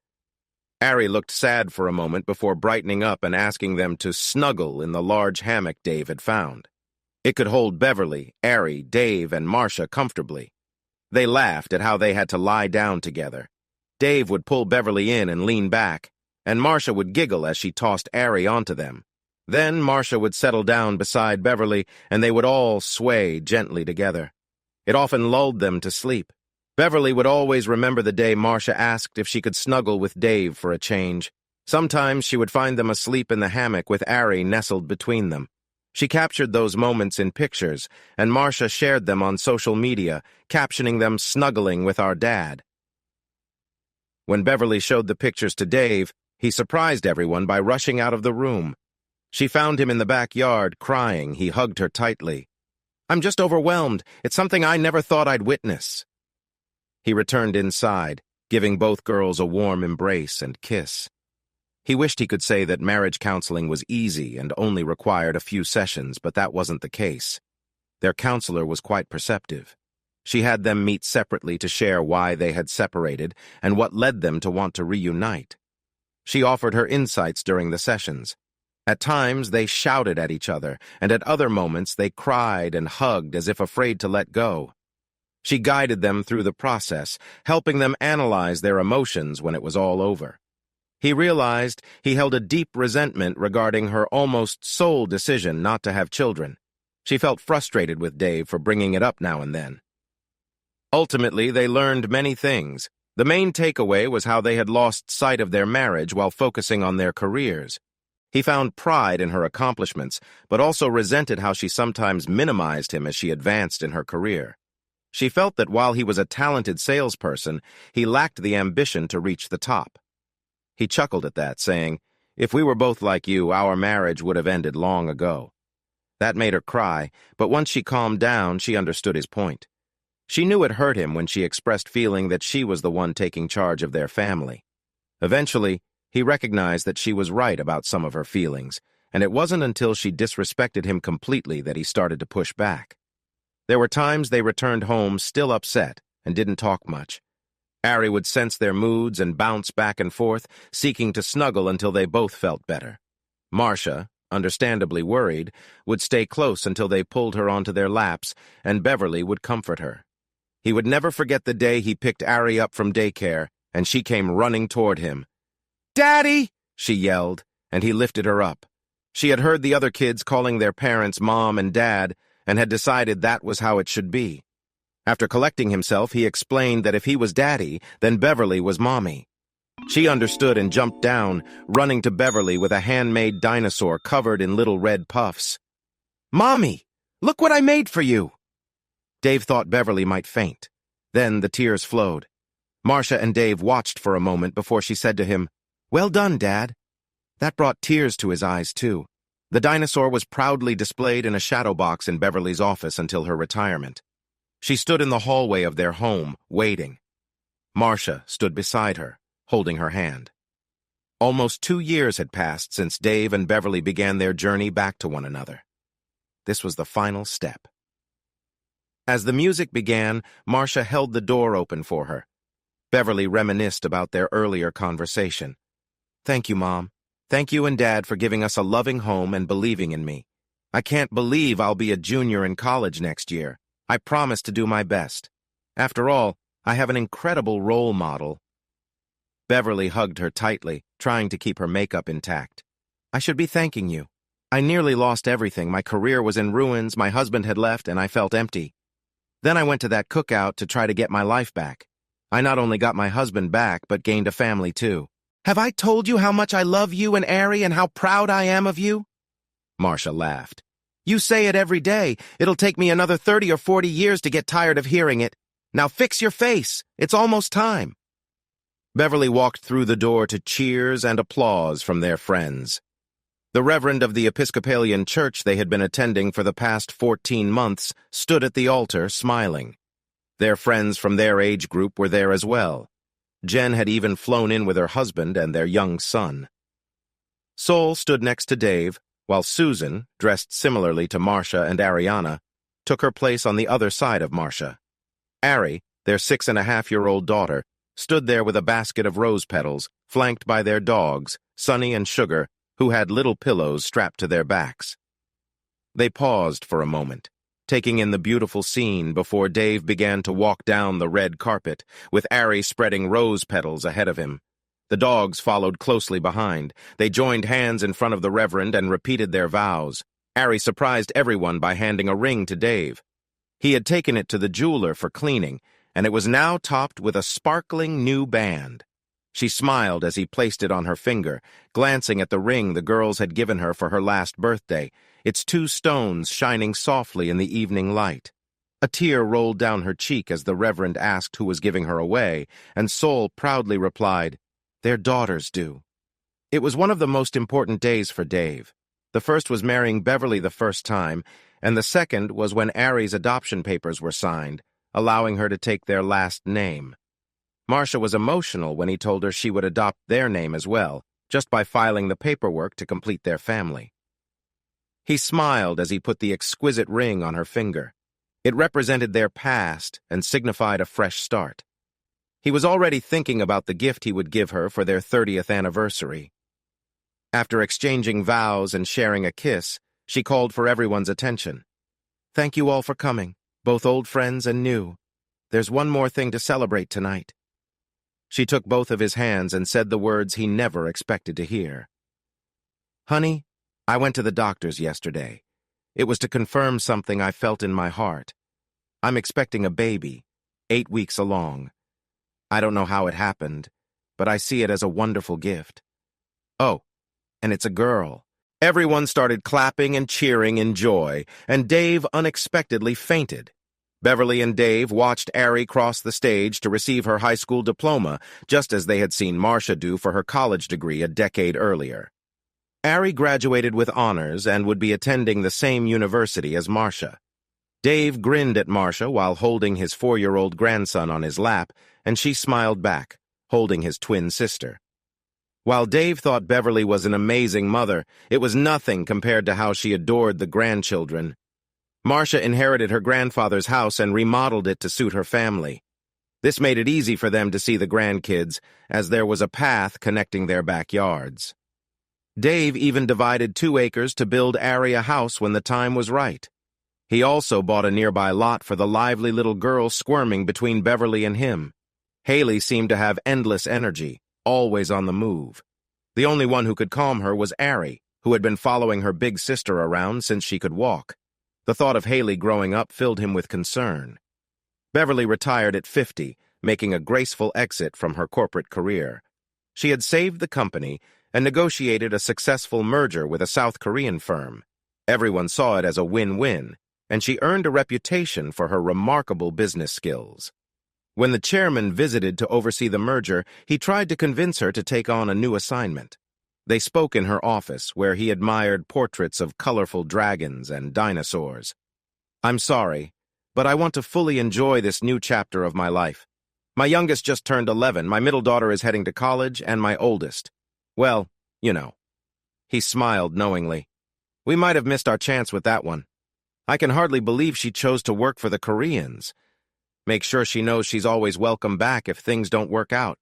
Ary looked sad for a moment before brightening up and asking them to snuggle in the large hammock Dave had found. It could hold Beverly, Ary, Dave, and Marcia comfortably. They laughed at how they had to lie down together. Dave would pull Beverly in and lean back, and Marcia would giggle as she tossed Ary onto them. Then Marcia would settle down beside Beverly, and they would all sway gently together. It often lulled them to sleep. Beverly would always remember the day Marcia asked if she could snuggle with Dave for a change. Sometimes she would find them asleep in the hammock with Ary nestled between them. She captured those moments in pictures, and Marcia shared them on social media, captioning them "snuggling with our dad." When Beverly showed the pictures to Dave, he surprised everyone by rushing out of the room. She found him in the backyard, crying. He hugged her tightly. "I'm just overwhelmed. It's something I never thought I'd witness." He returned inside, giving both girls a warm embrace and kiss. He wished he could say that marriage counseling was easy and only required a few sessions, but that wasn't the case. Their counselor was quite perceptive. She had them meet separately to share why they had separated and what led them to want to reunite. She offered her insights during the sessions. At times, they shouted at each other, and at other moments, they cried and hugged as if afraid to let go. She guided them through the process, helping them analyze their emotions when it was all over. He realized he held a deep resentment regarding her almost sole decision not to have children. She felt frustrated with Dave for bringing it up now and then. Ultimately, they learned many things. The main takeaway was how they had lost sight of their marriage while focusing on their careers. He found pride in her accomplishments, but also resented how she sometimes minimized him as she advanced in her career. She felt that while he was a talented salesperson, he lacked the ambition to reach the top. He chuckled at that, saying, "If we were both like you, our marriage would have ended long ago." That made her cry, but once she calmed down, she understood his point. She knew it hurt him when she expressed feeling that she was the one taking charge of their family. Eventually, he recognized that she was right about some of her feelings, and it wasn't until she disrespected him completely that he started to push back. There were times they returned home still upset and didn't talk much. Ary would sense their moods and bounce back and forth, seeking to snuggle until they both felt better. Marcia, understandably worried, would stay close until they pulled her onto their laps, and Beverly would comfort her. He would never forget the day he picked Ary up from daycare, and she came running toward him. "Daddy!" she yelled, and he lifted her up. She had heard the other kids calling their parents Mom and Dad, and had decided that was how it should be. After collecting himself, he explained that if he was Daddy, then Beverly was Mommy. She understood and jumped down, running to Beverly with a handmade dinosaur covered in little red puffs. "Mommy, look what I made for you!" Dave thought Beverly might faint. Then the tears flowed. Marcia and Dave watched for a moment before she said to him, "Well done, Dad." That brought tears to his eyes, too. The dinosaur was proudly displayed in a shadow box in Beverly's office until her retirement. She stood in the hallway of their home, waiting. Marcia stood beside her, holding her hand. Almost 2 years had passed since Dave and Beverly began their journey back to one another. This was the final step. As the music began, Marcia held the door open for her. Beverly reminisced about their earlier conversation. "Thank you, Mom. Thank you and Dad for giving us a loving home and believing in me. I can't believe I'll be a junior in college next year. I promise to do my best. After all, I have an incredible role model." Beverly hugged her tightly, trying to keep her makeup intact. "I should be thanking you. I nearly lost everything. My career was in ruins, my husband had left, and I felt empty. Then I went to that cookout to try to get my life back. I not only got my husband back, but gained a family too. Have I told you how much I love you and Ary and how proud I am of you?" Marcia laughed. "You say it every day. It'll take me another 30 or 40 years to get tired of hearing it. Now fix your face. It's almost time." Beverly walked through the door to cheers and applause from their friends. The reverend of the Episcopalian church they had been attending for the past 14 months stood at the altar, smiling. Their friends from their age group were there as well. Jen had even flown in with her husband and their young son. Sol stood next to Dave, while Susan, dressed similarly to Marcia and Ariana, took her place on the other side of Marcia. Ary, their 6.5-year-old daughter, stood there with a basket of rose petals, flanked by their dogs, Sunny and Sugar, who had little pillows strapped to their backs. They paused for a moment, taking in the beautiful scene before Dave began to walk down the red carpet, with Ary spreading rose petals ahead of him. The dogs followed closely behind. They joined hands in front of the Reverend and repeated their vows. Ary surprised everyone by handing a ring to Dave. He had taken it to the jeweler for cleaning, and it was now topped with a sparkling new band. She smiled as he placed it on her finger, glancing at the ring the girls had given her for her last birthday, its 2 stones shining softly in the evening light. A tear rolled down her cheek as the Reverend asked who was giving her away, and Sol proudly replied, "Their daughters do." It was one of the most important days for Dave. The first was marrying Beverly the first time, and the second was when Ary's adoption papers were signed, allowing her to take their last name. Marcia was emotional when he told her she would adopt their name as well, just by filing the paperwork to complete their family. He smiled as he put the exquisite ring on her finger. It represented their past and signified a fresh start. He was already thinking about the gift he would give her for their 30th anniversary. After exchanging vows and sharing a kiss, she called for everyone's attention. "Thank you all for coming, both old friends and new. there's one more thing to celebrate tonight." She took both of his hands and said the words he never expected to hear. "Honey, I went to the doctor's yesterday. It was to confirm something I felt in my heart. I'm expecting a baby, 8 weeks along. I don't know how it happened, but I see it as a wonderful gift. Oh, and it's a girl." Everyone started clapping and cheering in joy, and Dave unexpectedly fainted. Beverly and Dave watched Ary cross the stage to receive her high school diploma, just as they had seen Marcia do for her college degree a decade earlier. Ary graduated with honors and would be attending the same university as Marcia. Dave grinned at Marcia while holding his 4-year-old grandson on his lap, and she smiled back, holding his twin sister. While Dave thought Beverly was an amazing mother, it was nothing compared to how she adored the grandchildren. Marcia inherited her grandfather's house and remodeled it to suit her family. This made it easy for them to see the grandkids, as there was a path connecting their backyards. Dave even divided 2 acres to build Ary a house when the time was right. He also bought a nearby lot for the lively little girl squirming between Beverly and him. Haley seemed to have endless energy, always on the move. The only one who could calm her was Ary, who had been following her big sister around since she could walk. The thought of Haley growing up filled him with concern. Beverly retired at 50, making a graceful exit from her corporate career. She had saved the company and negotiated a successful merger with a South Korean firm. Everyone saw it as a win-win, and she earned a reputation for her remarkable business skills. When the chairman visited to oversee the merger, he tried to convince her to take on a new assignment. They spoke in her office, where he admired portraits of colorful dragons and dinosaurs. "I'm sorry, but I want to fully enjoy this new chapter of my life. My youngest just turned 11, my middle daughter is heading to college, and my oldest. Well, you know." He smiled knowingly. "We might have missed our chance with that one. I can hardly believe she chose to work for the Koreans. Make sure she knows she's always welcome back if things don't work out."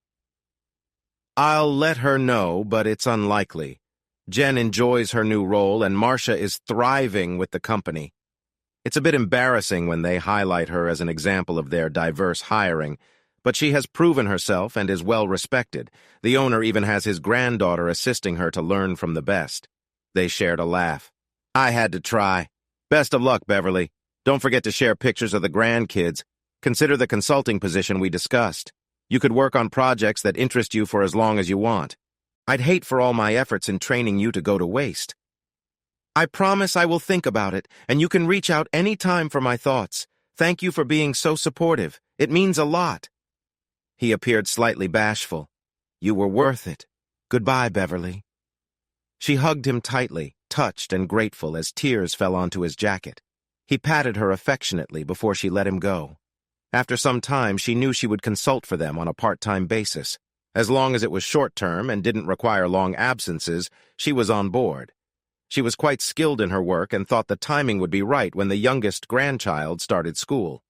"I'll let her know, but it's unlikely. Jen enjoys her new role, and Marcia is thriving with the company. It's a bit embarrassing when they highlight her as an example of their diverse hiring, but she has proven herself and is well respected. The owner even has his granddaughter assisting her to learn from the best." They shared a laugh. "I had to try. Best of luck, Beverly. Don't forget to share pictures of the grandkids. Consider the consulting position we discussed. You could work on projects that interest you for as long as you want. I'd hate for all my efforts in training you to go to waste." "I promise I will think about it, and you can reach out any time for my thoughts. Thank you for being so supportive. It means a lot." He appeared slightly bashful. "You were worth it. Goodbye, Beverly." She hugged him tightly, touched and grateful as tears fell onto his jacket. He patted her affectionately before she let him go. After some time, she knew she would consult for them on a part-time basis. As long as it was short-term and didn't require long absences, she was on board. She was quite skilled in her work and thought the timing would be right when the youngest grandchild started school.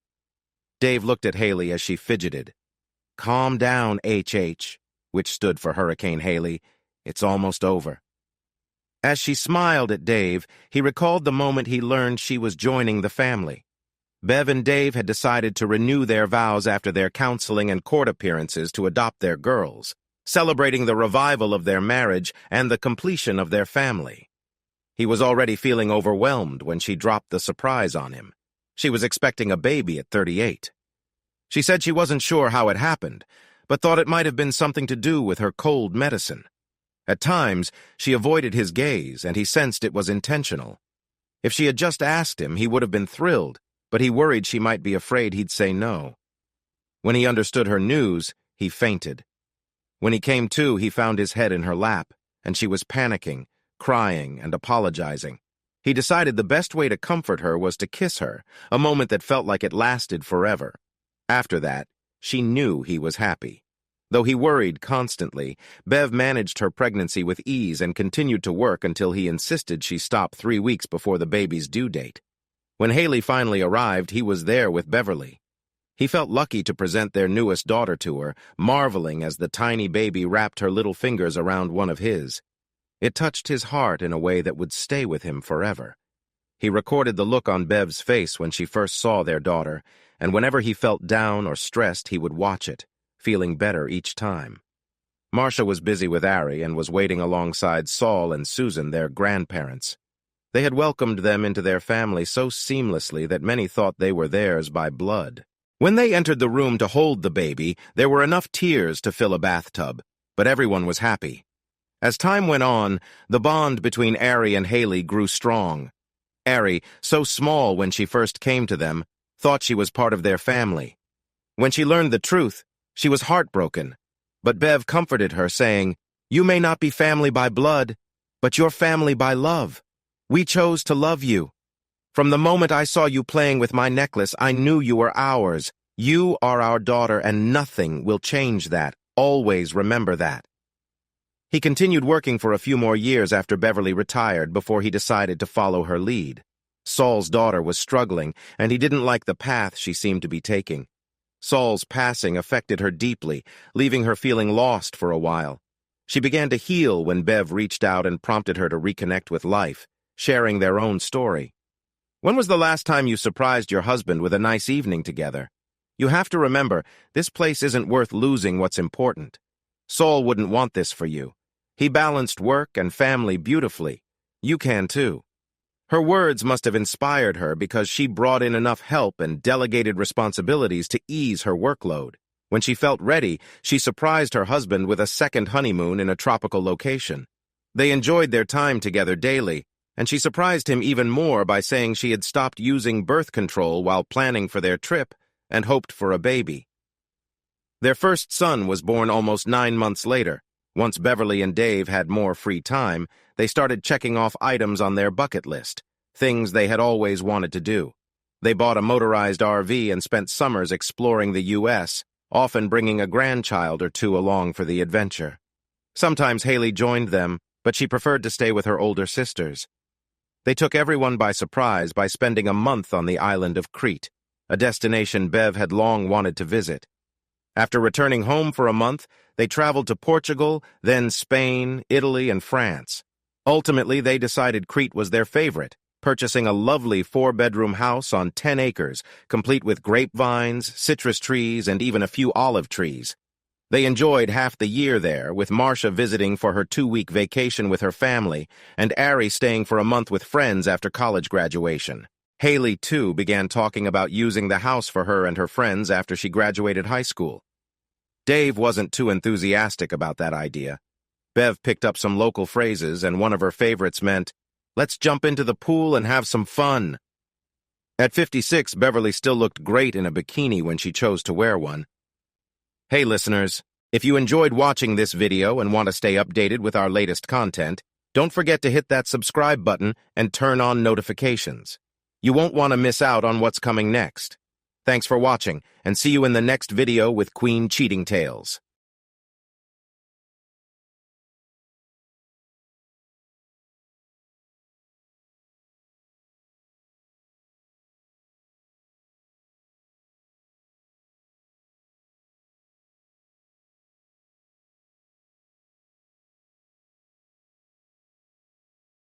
Dave looked at Haley as she fidgeted. "Calm down, HH," which stood for Hurricane Haley. "It's almost over." As she smiled at Dave, he recalled the moment he learned she was joining the family. Bev and Dave had decided to renew their vows after their counseling and court appearances to adopt their girls, celebrating the revival of their marriage and the completion of their family. He was already feeling overwhelmed when she dropped the surprise on him. She was expecting a baby at 38. She said she wasn't sure how it happened, but thought it might have been something to do with her cold medicine. At times, she avoided his gaze, and he sensed it was intentional. If she had just asked him, he would have been thrilled, but he worried she might be afraid he'd say no. When he understood her news, he fainted. When he came to, he found his head in her lap, and she was panicking, crying, and apologizing. He decided the best way to comfort her was to kiss her, a moment that felt like it lasted forever. After that, she knew he was happy. Though he worried constantly, Bev managed her pregnancy with ease and continued to work until he insisted she stop 3 weeks before the baby's due date. When Haley finally arrived, he was there with Beverly. He felt lucky to present their newest daughter to her, marveling as the tiny baby wrapped her little fingers around one of his. It touched his heart in a way that would stay with him forever. He recorded the look on Bev's face when she first saw their daughter, and whenever he felt down or stressed, he would watch it, feeling better each time. Marcia was busy with Ary and was waiting alongside Saul and Susan, their grandparents. They had welcomed them into their family so seamlessly that many thought they were theirs by blood. When they entered the room to hold the baby, there were enough tears to fill a bathtub, but everyone was happy. As time went on, the bond between Ary and Haley grew strong. Ary, so small when she first came to them, thought she was part of their family. When she learned the truth, she was heartbroken, but Bev comforted her, saying, "You may not be family by blood, but you're family by love. We chose to love you. From the moment I saw you playing with my necklace, I knew you were ours. You are our daughter, and nothing will change that. Always remember that." He continued working for a few more years after Beverly retired before he decided to follow her lead. Saul's daughter was struggling, and he didn't like the path she seemed to be taking. Saul's passing affected her deeply, leaving her feeling lost for a while. She began to heal when Bev reached out and prompted her to reconnect with life, sharing their own story. When was the last time you surprised your husband with a nice evening together? You have to remember, this place isn't worth losing what's important. Saul wouldn't want this for you. He balanced work and family beautifully. You can too. Her words must have inspired her because she brought in enough help and delegated responsibilities to ease her workload. When she felt ready, she surprised her husband with a second honeymoon in a tropical location. They enjoyed their time together daily, and she surprised him even more by saying she had stopped using birth control while planning for their trip and hoped for a baby. Their first son was born almost 9 months later. Once Beverly and Dave had more free time, they started checking off items on their bucket list, things they had always wanted to do. They bought a motorized RV and spent summers exploring the U.S., often bringing a grandchild or two along for the adventure. Sometimes Haley joined them, but she preferred to stay with her older sisters. They took everyone by surprise by spending a month on the island of Crete, a destination Bev had long wanted to visit. After returning home for a month, they traveled to Portugal, then Spain, Italy, and France. Ultimately, they decided Crete was their favorite, purchasing a lovely 4-bedroom house on 10 acres, complete with grapevines, citrus trees, and even a few olive trees. They enjoyed half the year there, with Marcia visiting for her 2-week vacation with her family, and Ary staying for a month with friends after college graduation. Haley, too, began talking about using the house for her and her friends after she graduated high school. Dave wasn't too enthusiastic about that idea. Bev picked up some local phrases, and one of her favorites meant, "Let's jump into the pool and have some fun." At 56, Beverly still looked great in a bikini when she chose to wear one. Hey listeners, if you enjoyed watching this video and want to stay updated with our latest content, don't forget to hit that subscribe button and turn on notifications. You won't want to miss out on what's coming next. Thanks for watching, and see you in the next video with Queen Cheating Tales.